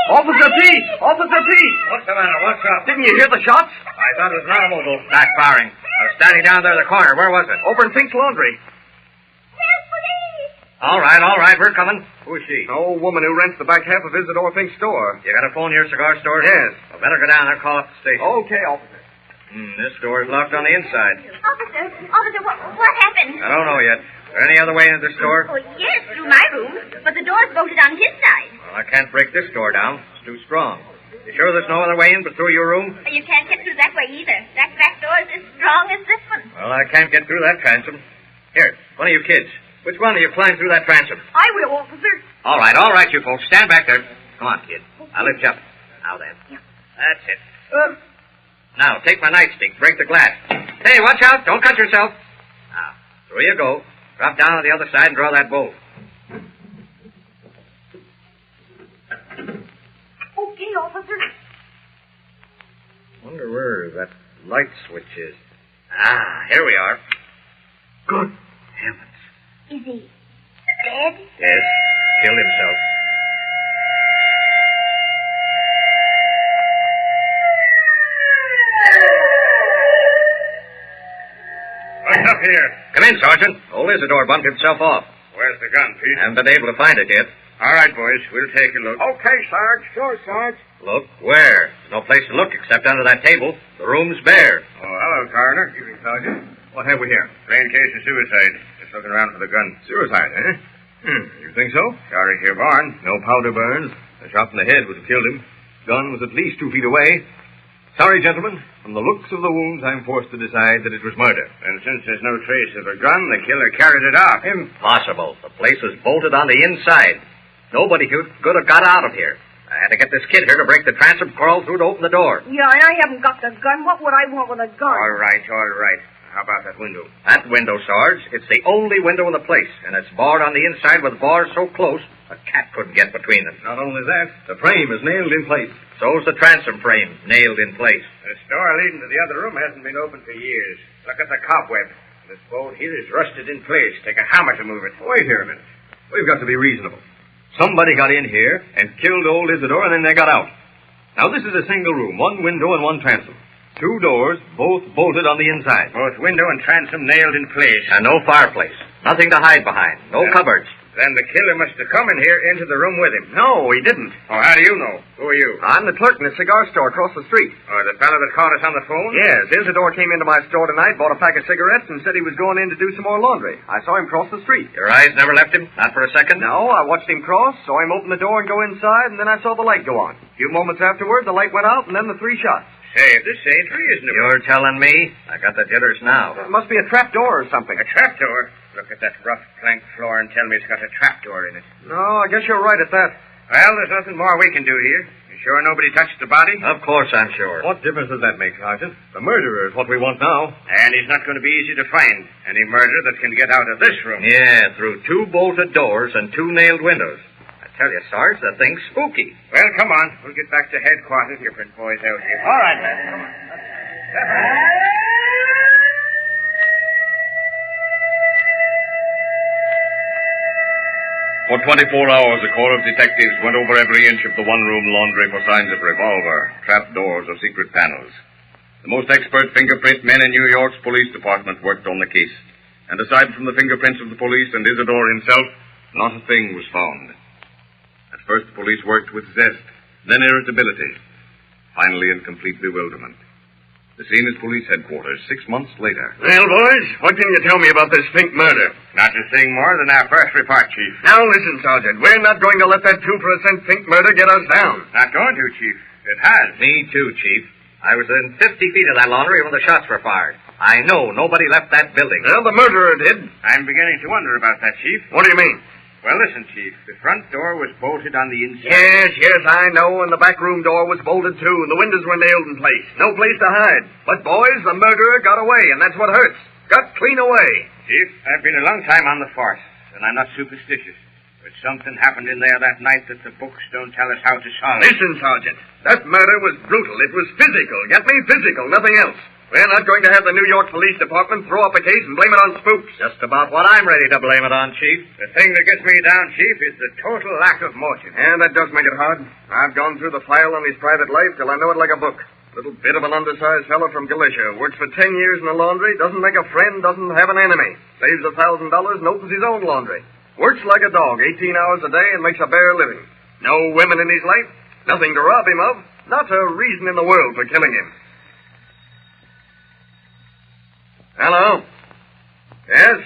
Officer Pete! Officer Pete! What's the matter? What's up? Didn't you hear the shots? I thought it was an automobile backfiring. I was standing down there in the corner. Where was it? Over in Pink's laundry. All right. We're coming. Who is she? An old woman who rents the back half of Isidore Pink's store. You got a phone in your cigar store? Yes. Well, better go down there and call up the station. Okay, officer. This door is locked on the inside. Officer, what happened? I don't know yet. Is there any other way into the store? Oh, yes, through my room, but the door's bolted on his side. Well, I can't break this door down. It's too strong. You sure there's no other way in but through your room? You can't get through that way either. That back door is as strong as this one. Well, I can't get through that transom. Here, one of you kids. Which one of you climbed through that transom? I will, officer. All right, you folks. Stand back there. Come on, kid. I'll lift you up. Now then. That's it. Now, take my nightstick. Break the glass. Hey, watch out. Don't cut yourself. Now, through you go. Drop down on the other side and draw that bolt. Okay, officer. Wonder where that light switch is. Here we are. Good heavens. Is he dead? Yes, killed himself. What's up here? Come in, Sergeant. Old Isidore bumped himself off. Where's the gun, Pete? Haven't been able to find it yet. All right, boys. We'll take a look. Okay, Sarge. Sure, Sarge. Look where? There's no place to look except under that table. The room's bare. Oh, hello, Coroner. Evening, Sergeant. What have we here? Plain case of suicide. Just looking around for the gun. Suicide, eh? You think so? Sorry, here, Barn. No powder burns. A shot in the head would have killed him. Gun was at least 2 feet away. Sorry, gentlemen. From the looks of the wounds, I'm forced to decide that it was murder. And since there's no trace of a gun, the killer carried it off. Impossible. The place was bolted on the inside. Nobody could have got out of here. I had to get this kid here to break the transom, crawl through to open the door. Yeah, and I haven't got the gun. What would I want with a gun? All right. How about that window? That window, Sarge, it's the only window in the place, and it's barred on the inside with bars so close a cat couldn't get between them. Not only that, the frame is nailed in place. So's the transom frame, nailed in place. The door leading to the other room hasn't been opened for years. Look at the cobweb. This bolt here is rusted in place. Take a hammer to move it. Wait here a minute. We've got to be reasonable. Somebody got in here and killed old Isidore, and then they got out. Now, this is a single room, 1 window and 1 transom. 2 doors, both bolted on the inside. Both window and transom nailed in place. And no fireplace. Nothing to hide behind. No cupboards. Then the killer must have come in here into the room with him. No, he didn't. Oh, how do you know? Who are you? I'm the clerk in the cigar store across the street. Oh, the fellow that called us on the phone? Yes, Isidore came into my store tonight, bought a pack of cigarettes, and said he was going in to do some more laundry. I saw him cross the street. Your eyes never left him? Not for a second? No, I watched him cross, saw him open the door and go inside, and then I saw the light go on. A few moments afterward, the light went out, and then the 3 shots. Say, this ain't reasonable. You're telling me? I got the jitters now. It must be a trap door or something. A trap door? Look at that rough plank floor and tell me it's got a trap door in it. No, I guess you're right at that. Well, there's nothing more we can do here. You sure nobody touched the body? Of course I'm sure. What difference does that make, Sergeant? The murderer is what we want now. And he's not going to be easy to find. Any murderer that can get out of this room. Yeah, through 2 bolted doors and 2 nailed windows. I tell you, Sarge, the thing's spooky. Well, come on. We'll get back to headquarters. Different boys out here. All right, man. Come on. For 24 hours, a corps of detectives went over every inch of the one-room laundry for signs of revolver, trap doors, or secret panels. The most expert fingerprint men in New York's police department worked on the case. And aside from the fingerprints of the police and Isidore himself, not a thing was found. At first, the police worked with zest, then irritability, finally in complete bewilderment. The scene is police headquarters 6 months later. Well, boys, what can you tell me about this Fink murder? Not a thing more than our first report, Chief. Now listen, Sergeant. We're not going to let that 2% Fink murder get us down. Not going to, Chief. It has. Me too, Chief. I was within 50 feet of that laundry when the shots were fired. I know nobody left that building. Well, the murderer did. I'm beginning to wonder about that, Chief. What do you mean? Well, listen, Chief. The front door was bolted on the inside. Yes, I know, and the back room door was bolted, too, and the windows were nailed in place. No place to hide. But, boys, the murderer got away, and that's what hurts. Got clean away. Chief, I've been a long time on the force, and I'm not superstitious. But something happened in there that night that the books don't tell us how to solve. Listen, Sergeant. That murder was brutal. It was physical. Get me? Physical, nothing else. We're not going to have the New York Police Department throw up a case and blame it on spooks. Just about what I'm ready to blame it on, Chief. The thing that gets me down, Chief, is the total lack of motive. Yeah, that does make it hard. I've gone through the file on his private life till I know it like a book. Little bit of an undersized fellow from Galicia. Works for 10 years in a laundry. Doesn't make a friend. Doesn't have an enemy. Saves $1,000 and opens his own laundry. Works like a dog, 18 hours a day, and makes a bare living. No women in his life. Nothing to rob him of. Not a reason in the world for killing him. Hello? Yes?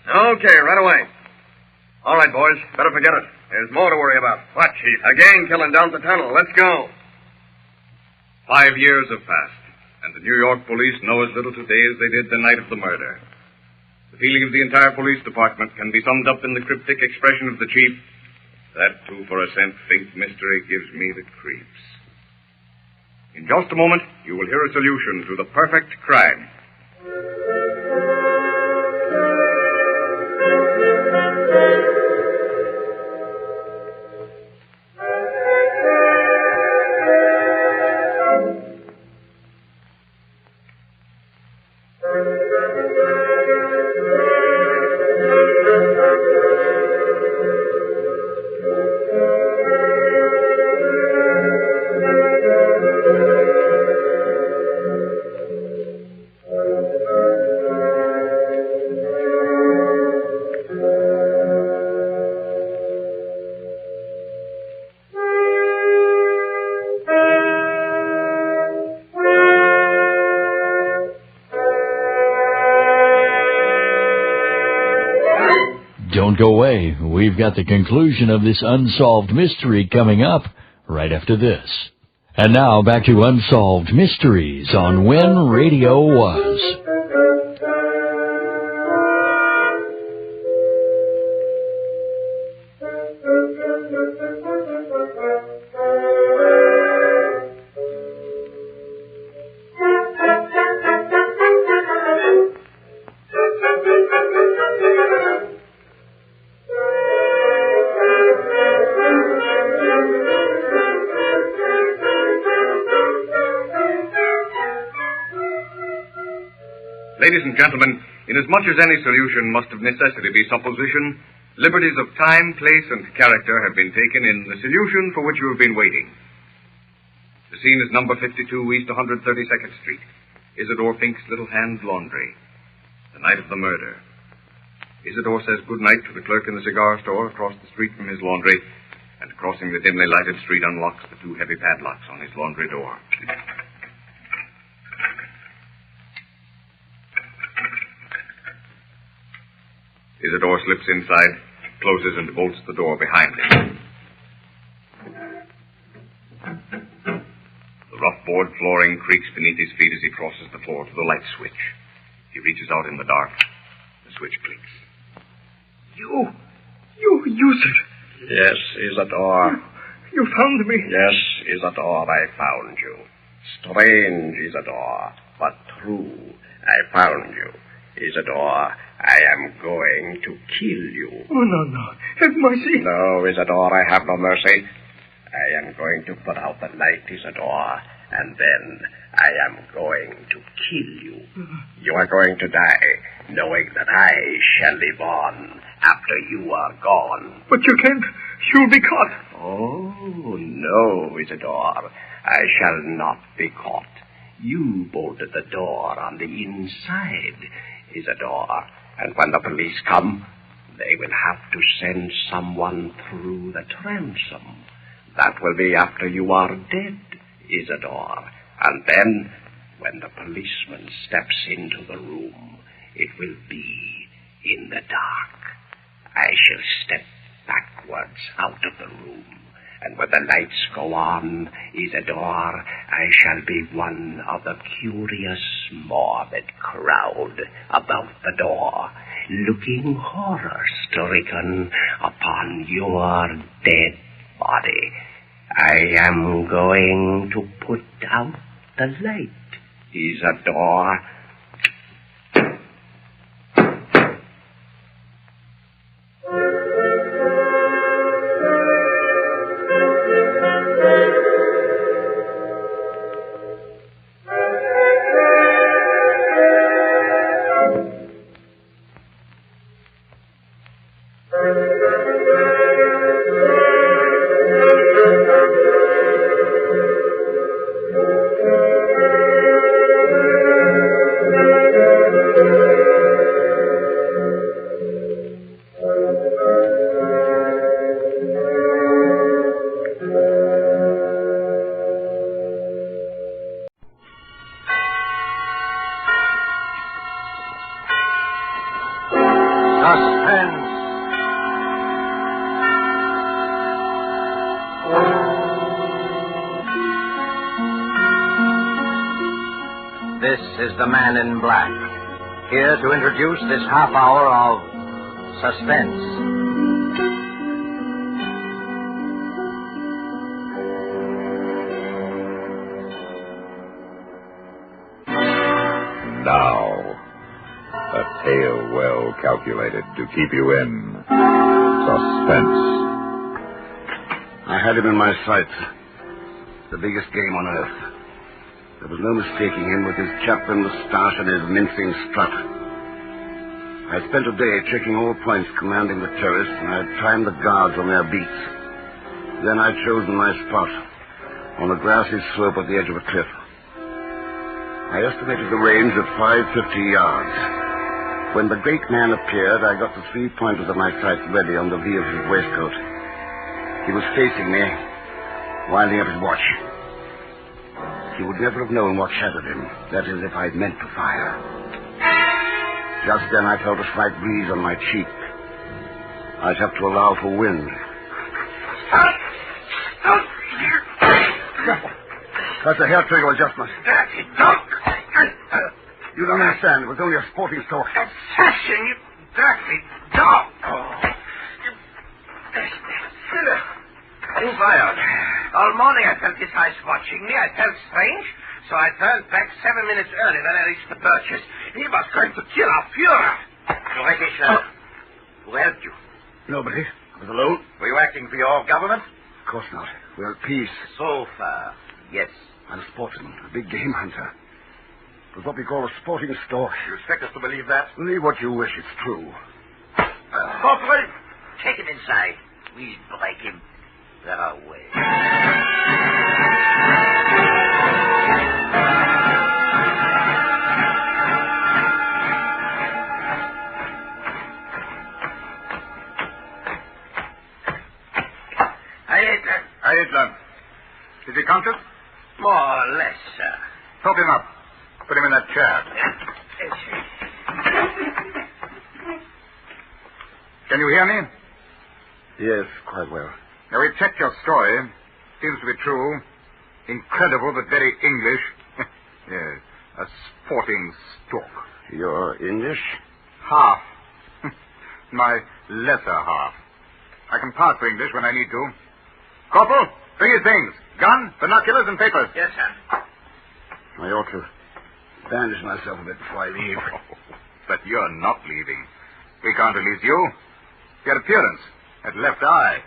Okay, right away. All right, boys. Better forget it. There's more to worry about. What, Chief? A gang killing down the tunnel. Let's go. 5 years have passed, and the New York police know as little today as they did the night of the murder. The feeling of the entire police department can be summed up in the cryptic expression of the chief, "That 2 for a cent faint mystery gives me the creeps." In just a moment, you will hear a solution to the perfect crime. Don't go away. We've got the conclusion of this unsolved mystery coming up right after this. And now back to Unsolved Mysteries on When Radio Was. Ladies and gentlemen, inasmuch as any solution must of necessity be supposition, liberties of time, place, and character have been taken in the solution for which you have been waiting. The scene is number 52 East 132nd Street, Isidore Fink's Little Hand Laundry, the night of the murder. Isidore says good night to the clerk in the cigar store across the street from his laundry, and crossing the dimly lighted street unlocks the 2 heavy padlocks on his laundry door. Isidore slips inside, closes and bolts the door behind him. The rough board flooring creaks beneath his feet as he crosses the floor to the light switch. He reaches out in the dark. The switch clicks. You, sir. Yes, Isidore. You found me. Yes, Isidore, I found you. Strange, Isidore, but true. I found you. Isidore, I am going to kill you. Oh, no. Have mercy. No, Isidore, I have no mercy. I am going to put out the light, Isidore, and then I am going to kill you. You are going to die, knowing that I shall live on after you are gone. But you can't. You'll be caught. Oh, no, Isidore. I shall not be caught. You bolted the door on the inside, Isidore, and when the police come, they will have to send someone through the transom. That will be after you are dead, Isidore. And then, when the policeman steps into the room, it will be in the dark. I shall step backwards out of the room, And when the lights go on, Isidore, I shall be one of the curious, morbid crowd about the door, looking horror-stricken upon your dead body. I am going to put out the light, Isidore. Suspense. This is the Man in Black, here to introduce this half hour of Suspense. Now, a tale well calculated to keep you in suspense. I had him in my sights. The biggest game on earth. There was no mistaking him with his Chaplin moustache and his mincing strut. I had spent a day checking all points commanding the terrace, and I had timed the guards on their beats. Then I'd chosen my spot, on a grassy slope at the edge of a cliff. I estimated the range at 550 yards. When the great man appeared, I got the 3 pointers of my sights ready on the V of his waistcoat. He was facing me, winding up his watch. He would never have known what shadowed him. That is, if I'd meant to fire. Just then I felt a slight breeze on my cheek. I'd have to allow for wind. That's a hair trigger adjustment. You don't understand. It was only a sporting store. Assassin, you dirty dog. Who fired? All morning I felt this eyes watching me. I felt strange, so I turned back 7 minutes early when I reached the birches. He was going to kill our Fuhrer. You ready, sir? Who helped you? Nobody. I was alone. Were you acting for your government? Of course not. We're at peace. So far, yes. I'm a sportsman, a big game hunter. It was what we call a sporting stock. You expect us to believe that? Believe what you wish. It's true. Corporal, take him inside. We'll break him. They're away. I ate lunch. Is he conscious? More or less, sir. Prop him up. Put him in that chair. Can you hear me? Yes, quite well. Now, we checked your story. Seems to be true. Incredible, but very English. Yes, a sporting stock. You're English? Half. My lesser half. I can pass for English when I need to. Corporal, bring his things. Gun, binoculars, and papers. Yes, sir. I ought to bandage myself a bit before I leave. But you're not leaving. We can't release you. Your appearance, that left eye,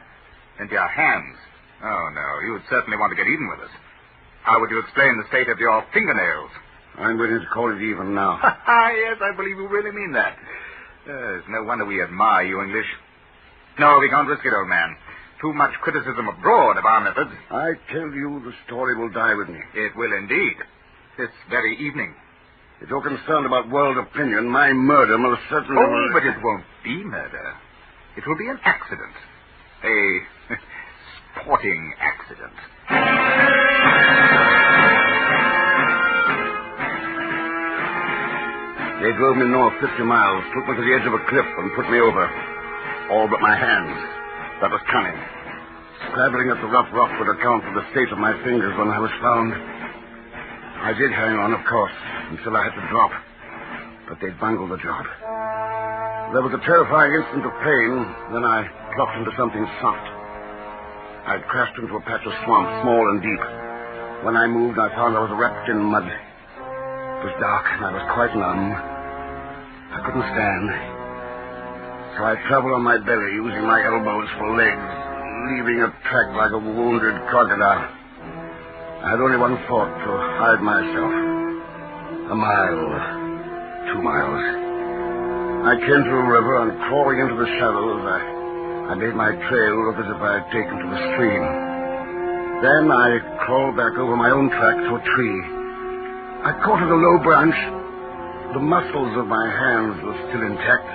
and your hands. Oh, no, you would certainly want to get even with us. How would you explain the state of your fingernails? I'm willing to call it even now. Yes, I believe you really mean that. It's no wonder we admire you English. No, we can't risk it, old man. Too much criticism abroad of our methods. I tell you, the story will die with me. It will indeed. This very evening. If you're concerned about world opinion, my murder most certainly... Oh, but it won't be murder. It will be an accident. A sporting accident. They drove me north 50 miles, took me to the edge of a cliff, and put me over. All but my hands. That was cunning. Scrabbling at the rough rock would account for the state of my fingers when I was found. I did hang on, of course, until I had to drop. But they'd bungled the job. There was a terrifying instant of pain, then I dropped into something soft. I'd crashed into a patch of swamp, small and deep. When I moved, I found I was wrapped in mud. It was dark, and I was quite numb. I couldn't stand. So I traveled on my belly, using my elbows for legs, leaving a track like a wounded crocodile. I had only one thought, to hide myself. A mile, 2 miles. I came to a river, and crawling into the shallows, I made my trail look as if I had taken to the stream. Then I crawled back over my own track to a tree. I caught at a low branch. The muscles of my hands were still intact,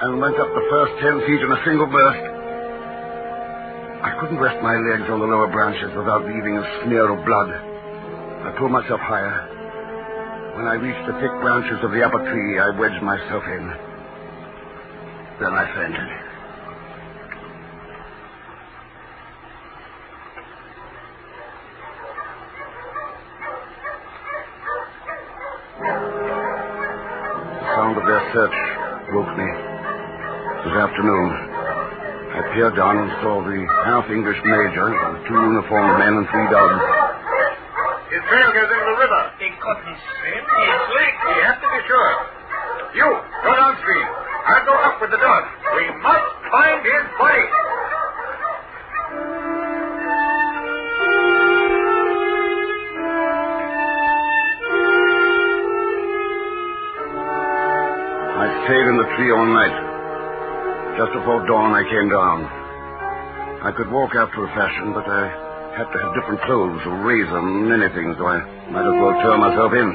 and went up the first 10 feet in a single burst. I couldn't rest my legs on the lower branches without leaving a smear of blood. I pulled myself higher. When I reached the thick branches of the upper tree, I wedged myself in. Then I fainted. The sound of their search woke me. It was afternoon. I peered down and saw the half-English major, 2 uniformed men and 3 dogs. His trail goes into the river. He couldn't swim. He's slick. We have to be sure. You, go downstream. I'll go up with the dog. We must find his body. I stayed in the tree all night. Just before dawn, I came down. I could walk after a fashion, but I had to have different clothes, a razor, many things, so I might as well turn myself in.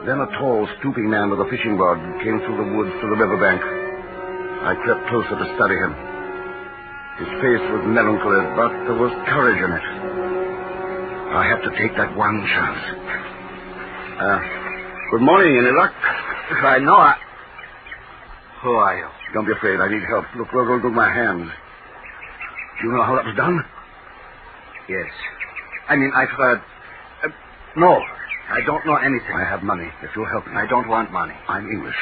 Then a tall, stooping man with a fishing rod came through the woods to the riverbank. I crept closer to study him. His face was melancholy, but there was courage in it. I had to take that one chance. Good morning, any luck? I know Who are you? Don't be afraid. I need help. Look at my hands. Do you know how that was done? Yes. I mean, I've heard... no, I don't know anything. I have money, if you'll help me. I don't want money. I'm English.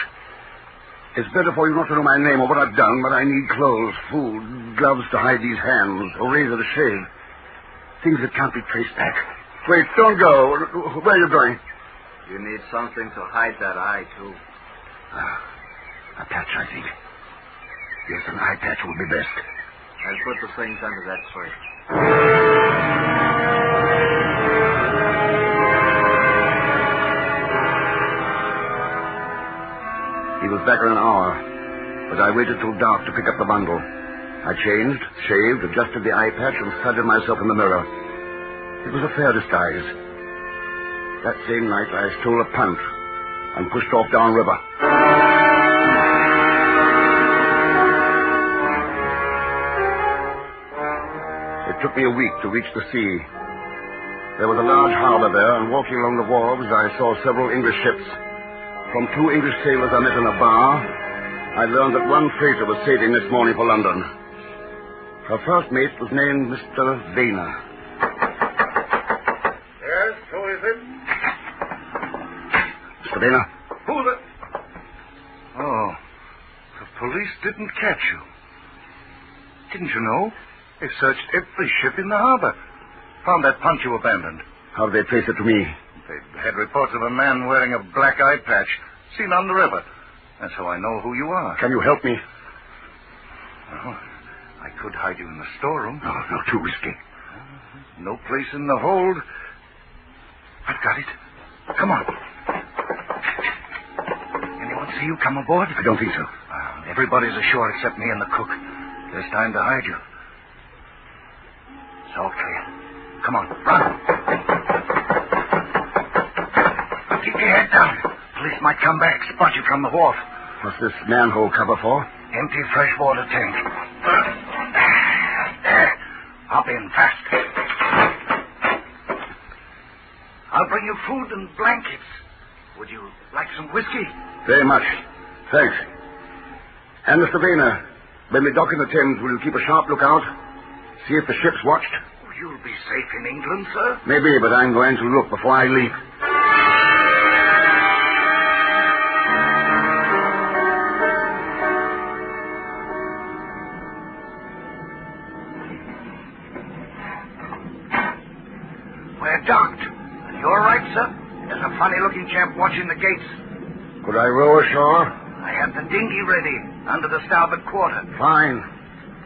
It's better for you not to know my name or what I've done, but I need clothes, food, gloves to hide these hands, a razor to shave. Things that can't be traced back. Wait, don't go. Where are you going? You need something to hide that eye, too. A patch, I think. Yes, an eye patch would be best. I'll put the things under that tree. He was back in an hour, but I waited till dark to pick up the bundle. I changed, shaved, adjusted the eye patch, and studied myself in the mirror. It was a fair disguise. That same night, I stole a punt and pushed off downriver. It took me a week to reach the sea. There was a large harbor there, and walking along the wharves, I saw several English ships. From 2 English sailors I met in a bar, I learned that one freighter was sailing this morning for London. Her first mate was named Mr. Vayner. Yes, who is it? Mr. Vayner? Who the... Oh, the police didn't catch you. Didn't you know? They searched every ship in the harbor. Found that punt you abandoned. How did they trace it to me? They had reports of a man wearing a black eye patch seen on the river. That's how I know who you are. Can you help me? Well, I could hide you in the storeroom. No, too risky. No place in the hold. I've got it. Come on. Anyone see you come aboard? I don't think so. Everybody's ashore except me and the cook. There's time to hide you. It's all clear. Come on, run. Keep your head down. Police might come back, spot you from the wharf. What's this manhole cover for? Empty freshwater tank. There. Hop in fast. I'll bring you food and blankets. Would you like some whiskey? Very much. Thanks. And Mr. Vayner, when we dock in the Thames, will you keep a sharp lookout? See if the ship's watched. You'll be safe in England, sir? Maybe, but I'm going to look before I leave. We're docked. You all right, sir? There's a funny-looking chap watching the gates. Could I row ashore? I have the dinghy ready, under the starboard quarter. Fine.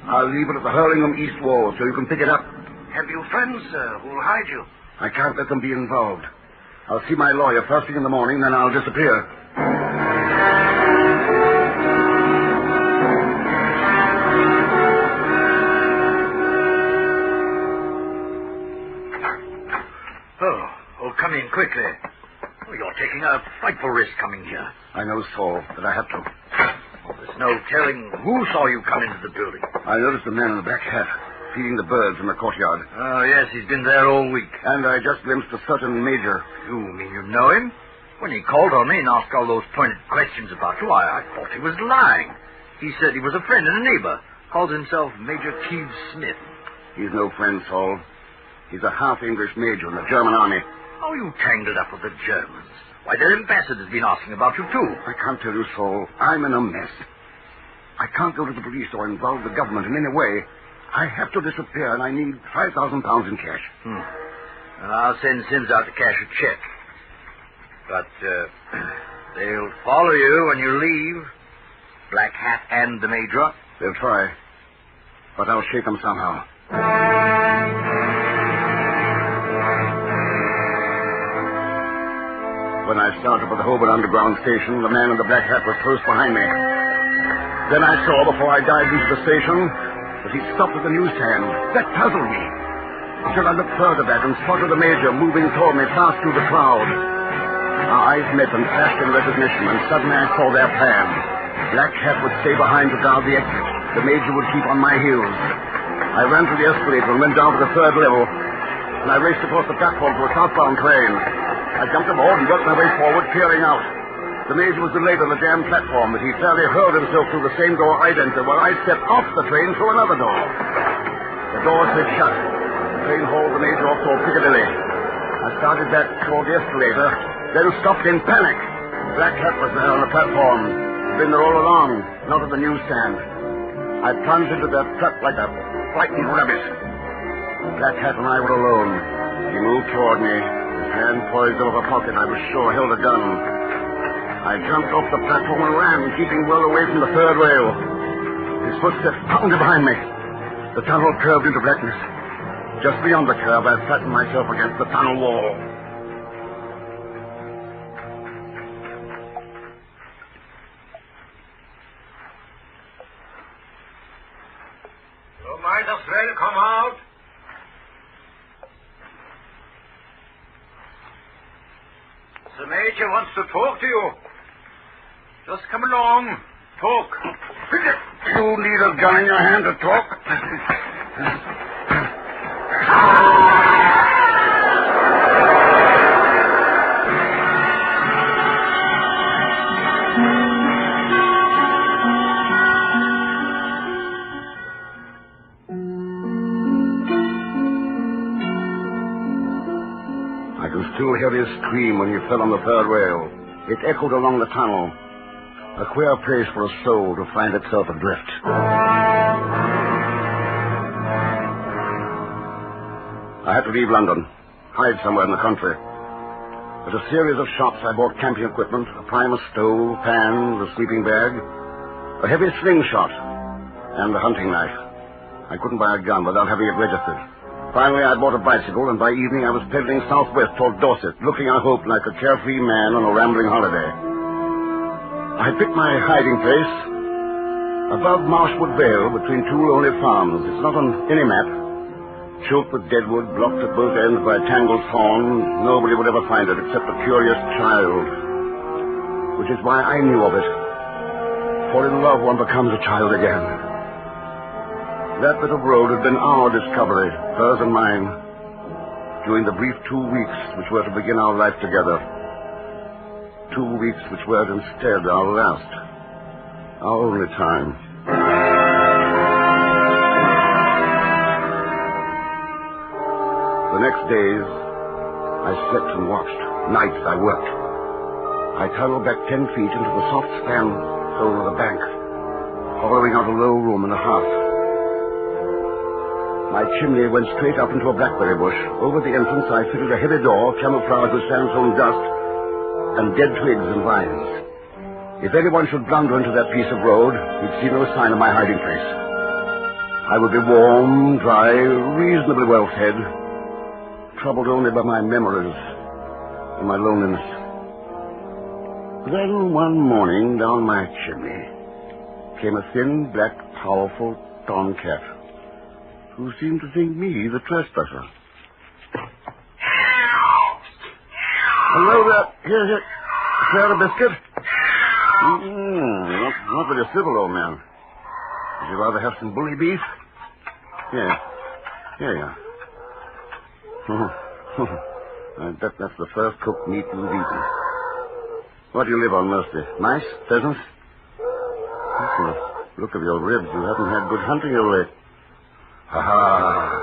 I'll leave it at the Hurlingham east wall so you can pick it up. Have you friends, sir, who'll hide you? I can't let them be involved. I'll see my lawyer first thing in the morning, then I'll disappear. Oh, come in quickly. Oh, you're taking a frightful risk coming here. I know, Saul, but I have to. There's no telling who saw you come into the building. I noticed the man in the black hat feeding the birds in the courtyard. Oh, yes, he's been there all week. And I just glimpsed a certain major. You mean you know him? When he called on me and asked all those pointed questions about you, I thought he was lying. He said he was a friend and a neighbor. Called himself Major Keith Smith. He's no friend, Saul. He's a half-English major in the German army. How are you tangled up with the Germans? Why, their ambassador's been asking about you, too. I can't tell you, Saul. I'm in a mess. I can't go to the police or involve the government in any way. I have to disappear, and I need £5,000 in cash. And I'll send Sims out to cash a check. But they'll follow you when you leave. Black Hat and the Major. They'll try. But I'll shake them somehow. When I started for the Hobart Underground Station, the man in the black hat was close behind me. Then I saw, before I dived into the station, that he stopped at the newsstand. That puzzled me. Until I looked further back and spotted the Major moving toward me fast through the crowd. Our eyes met and flashed in recognition, and suddenly I saw their plan. Black Hat would stay behind to guard the exit. The Major would keep on my heels. I ran to the escalator and went down to the third level. And I raced across the platform to a southbound train. I jumped aboard and worked my way forward, peering out. The Major was delayed on the jammed platform, but he fairly hurled himself through the same door I'd entered, while I stepped off the train through another door. The door slid shut. The train hauled the Major off toward Piccadilly. I started back toward the escalator, then stopped in panic. Black Hat was there on the platform. He'd been there all along, not at the newsstand. I plunged into that trap like a frightened rabbit. Black Hat and I were alone. He moved toward me. His hand poised over a pocket I was sure held a gun. I jumped off the platform and ran, keeping well away from the third rail. His footsteps pounded behind me. The tunnel curved into blackness. Just beyond the curve, I flattened myself against the tunnel wall. You might as well come out. The Major wants to talk to you. Just come along. Talk. You need a gun in your hand to talk? I can still hear his scream when he fell on the third rail. It echoed along the tunnel. A queer place for a soul to find itself adrift. I had to leave London, hide somewhere in the country. At a series of shops, I bought camping equipment, a primus stove, pan, the sleeping bag, a heavy slingshot, and a hunting knife. I couldn't buy a gun without having it registered. Finally, I bought a bicycle, and by evening I was pedaling southwest toward Dorset, looking, I hope, like a carefree man on a rambling holiday. I picked my hiding place above Marshwood Vale between two lonely farms. It's not on any map. Choked with deadwood, blocked at both ends by tangled thorn. Nobody would ever find it except a curious child. Which is why I knew of it. For in love one becomes a child again. That bit of road had been our discovery, hers and mine, during the brief 2 weeks which were to begin our life together. 2 weeks which were instead our last, our only time. next days, I slept and watched. Nights I worked. I tunneled back 10 feet into the soft sandstone of the bank, hollowing out a low room in the hearth. My chimney went straight up into a blackberry bush. Over the entrance, I fitted a heavy door, camouflaged with sandstone dust and dead twigs and vines. If anyone should blunder into that piece of road, he'd see no sign of my hiding place. I would be warm, dry, reasonably well fed, troubled only by my memories and my loneliness. Then one morning, down my chimney, came a thin, black, powerful tomcat who seemed to think me the trespasser. Hello there. Here. Share a biscuit? Not very civil, old man. Would you rather have some bully beef? Yeah. Here. That's the first cooked meat you've eaten. What do you live on mostly? Mice? Pheasants? From the look of your ribs, you haven't had good hunting of late. Ha!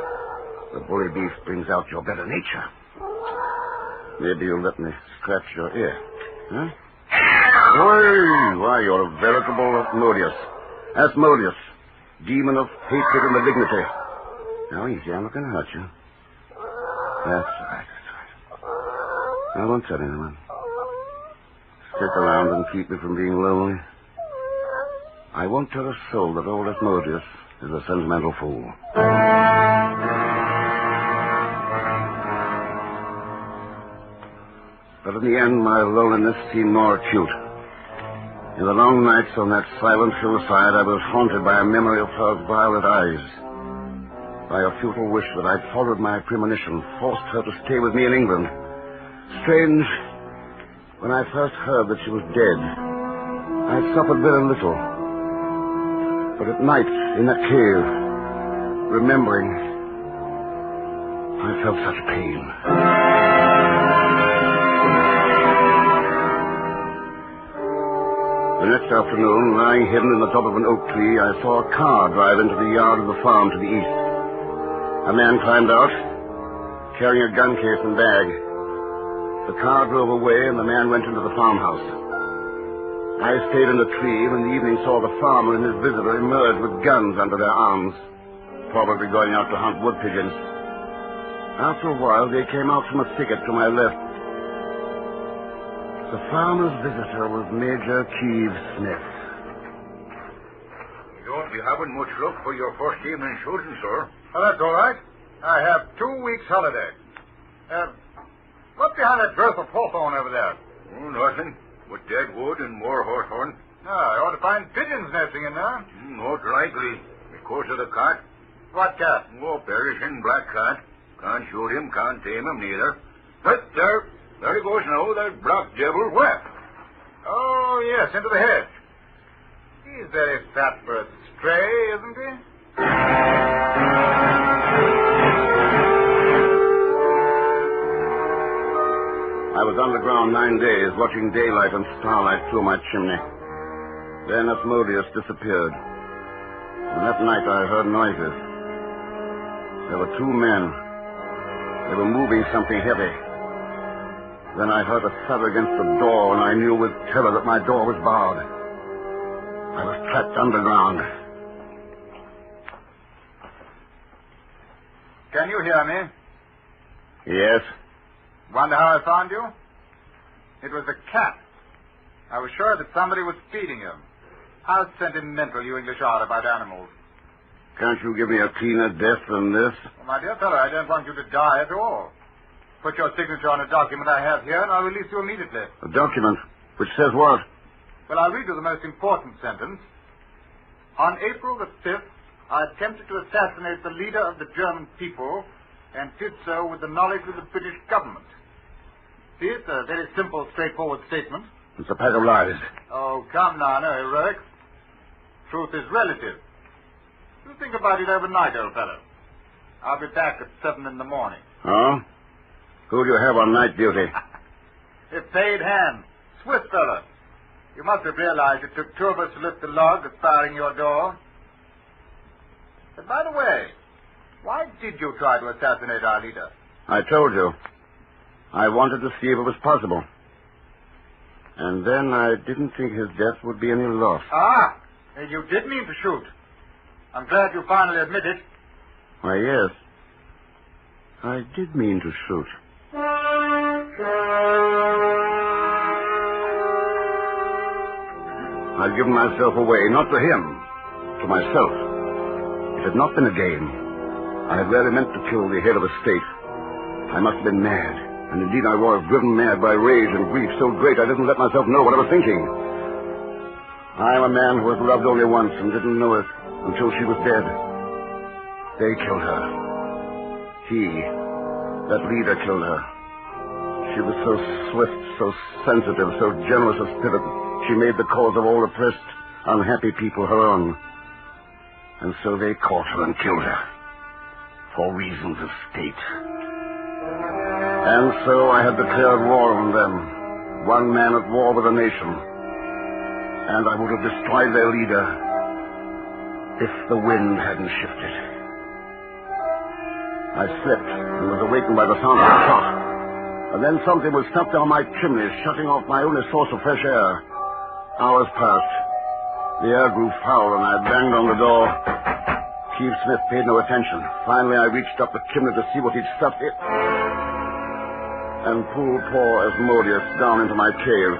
The bully beef brings out your better nature. Maybe you'll let me scratch your ear. Huh? Why, you're a veritable Asmodeus. Asmodeus, demon of hatred and malignity. Now, easy, I'm not going to hurt you. That's right. I won't tell anyone. Stick around and keep me from being lonely. I won't tell a soul that old Asmodeus is a sentimental fool. But in the end, my loneliness seemed more acute. In the long nights on that silent hillside, I was haunted by a memory of her violet eyes, by a futile wish that I'd followed my premonition, forced her to stay with me in England. Strange, when I first heard that she was dead, I suffered very little. But at night, in that cave, remembering, I felt such pain. The next afternoon, lying hidden in the top of an oak tree, I saw a car drive into the yard of the farm to the east. A man climbed out, carrying a gun case and bag. The car drove away, and the man went into the farmhouse. I stayed in the tree, and in the evening saw the farmer and his visitor emerge with guns under their arms, probably going out to hunt wood pigeons. After a while, they came out from a thicket to my left. The farmer's visitor was Major Keeve Smith. You don't be having much luck for your first evening shooting, sir. Oh, that's all right. I have 2 weeks' holiday. What's behind that girth of hawthorn over there? Oh, nothing. With dead wood and more hawthorn. I ought to find pigeons nesting in there. Not likely. Because of the cat. What cat? Oh, perishing black cat. Can't shoot him, can't tame him neither. But there he goes now, that black devil. Where? Oh, yes, into the hedge. He's very fat for a stray, isn't he? I was underground 9 days, watching daylight and starlight through my chimney. Then Asmodeus disappeared. And that night I heard noises. There were 2 men. They were moving something heavy. Then I heard a thud against the door, and I knew with terror that my door was barred. I was trapped underground. Can you hear me? Yes. Wonder how I found you? It was a cat. I was sure that somebody was feeding him. How sentimental you English are about animals. Can't you give me a cleaner death than this? Well, my dear fellow, I don't want you to die at all. Put your signature on a document I have here, and I'll release you immediately. A document? Which says what? Well, I'll read you the most important sentence. On April the 5th, I attempted to assassinate the leader of the German people and did so with the knowledge of the British government. See, it's a very simple, straightforward statement. It's a pack of lies. Oh, come now, no heroics. Truth is relative. You think about it overnight, old fellow. I'll be back at 7 in the morning. Oh? Who do you have on night duty? A paid hand. Swiss fellow. You must have realized it took 2 of us to lift the log aspiring your door. But by the way, why did you try to assassinate our leader? I told you. I wanted to see if it was possible. And then I didn't think his death would be any loss. Ah, you did mean to shoot. I'm glad you finally admit it. Why, yes. I did mean to shoot. I'd given myself away, not to him, to myself. It had not been a game. I had really meant to kill the head of a state. I must have been mad, and indeed I was, driven mad by rage and grief so great I didn't let myself know what I was thinking. I am a man who was loved only once and didn't know it until she was dead. They killed her. He, that leader, killed her. She was so swift, so sensitive, so generous of spirit. She made the cause of all oppressed, unhappy people her own. And so they caught her and killed her. For reasons of state. And so I had declared war on them. One man at war with a nation. And I would have destroyed their leader if the wind hadn't shifted. I slept and was awakened by the sound of a shot. And then something was stuck down my chimney, shutting off my only source of fresh air. Hours passed. The air grew foul, and I banged on the door. Keith Smith paid no attention. Finally, I reached up the chimney to see what he'd stuffed it, and pulled poor Asmodeus down into my cave.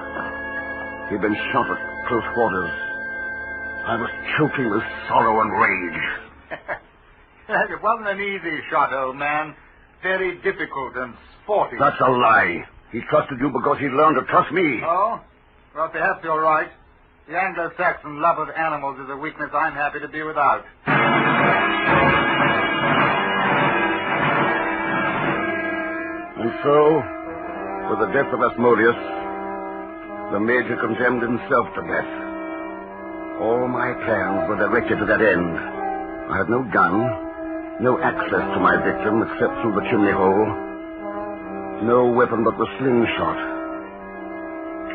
He'd been shot at close quarters. I was choking with sorrow and rage. It wasn't an easy shot, old man. Very difficult and sporting. That's a lie. He trusted you because he'd learned to trust me. Oh? Well, perhaps you're right. The Anglo-Saxon love of animals is a weakness I'm happy to be without. And so, with the death of Asmodeus, the Major condemned himself to death. All my plans were directed to that end. I had no gun, no access to my victim except through the chimney hole, no weapon but the slingshot.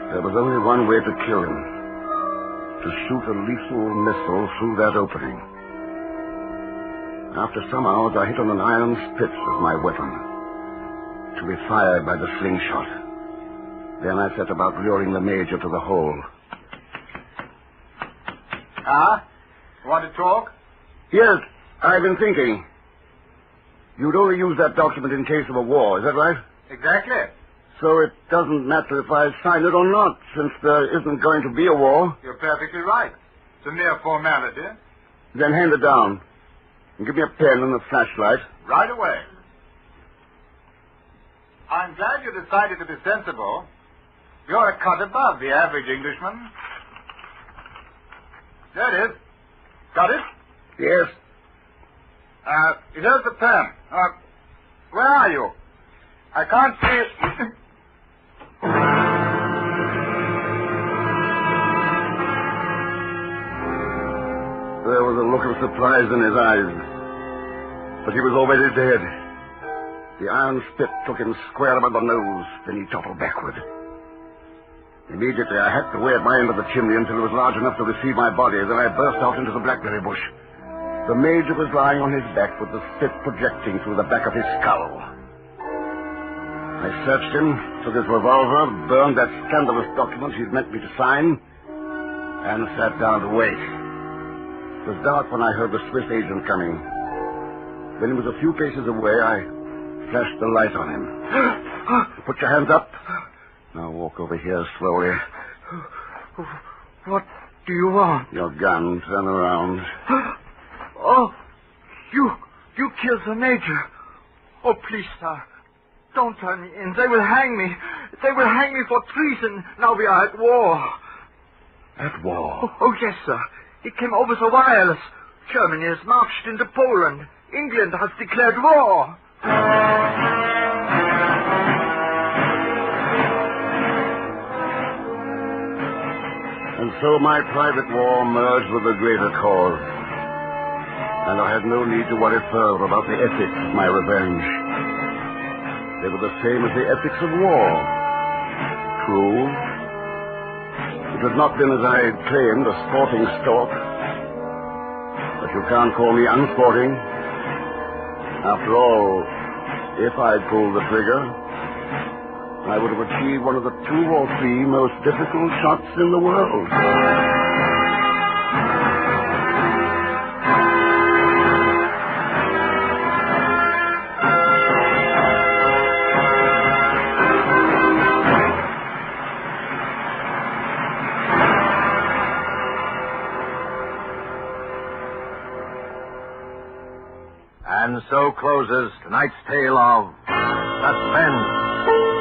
There was only one way to kill him, to shoot a lethal missile through that opening. After some hours, I hit on an iron spit as my weapon, to be fired by the slingshot. Then I set about luring the Major to the hole. Ah? Want to talk? Yes, I've been thinking. You'd only use that document in case of a war, is that right? Exactly. So it doesn't matter if I sign it or not, since there isn't going to be a war. You're perfectly right. It's a mere formality. Then hand it down. And give me a pen and a flashlight. Right away. I'm glad you decided to be sensible. You're a cut above the average Englishman. There it is. Got it? Yes. Here's the pen. Where are you? I can't see it. There was a look of surprise in his eyes. But he was already dead. The iron spit took him square above the nose, then he toppled backward. Immediately, I hacked away at my end of the chimney until it was large enough to receive my body. Then I burst out into the blackberry bush. The Major was lying on his back with the spit projecting through the back of his skull. I searched him, took his revolver, burned that scandalous document he'd meant me to sign, and sat down to wait. It was dark when I heard the Swiss agent coming. When he was a few paces away, I flashed the light on him. Put your hands up. Now walk over here slowly. What do you want? Your gun. Turn around. Oh, you killed the Major. Oh, please, sir. Don't turn me in. They will hang me. They will hang me for treason. Now we are at war. At war? Oh, yes, sir. It came over the wireless. Germany has marched into Poland. England has declared war. And so my private war merged with the greater cause. And I had no need to worry further about the ethics of my revenge. They were the same as the ethics of war. True. It had not been, as I had claimed, a sporting stalk. But you can't call me unsporting. After all, If I'd pulled the trigger, I would have achieved one of the 2 or 3 most difficult shots in the world. And so closes tonight's tale of Suspense.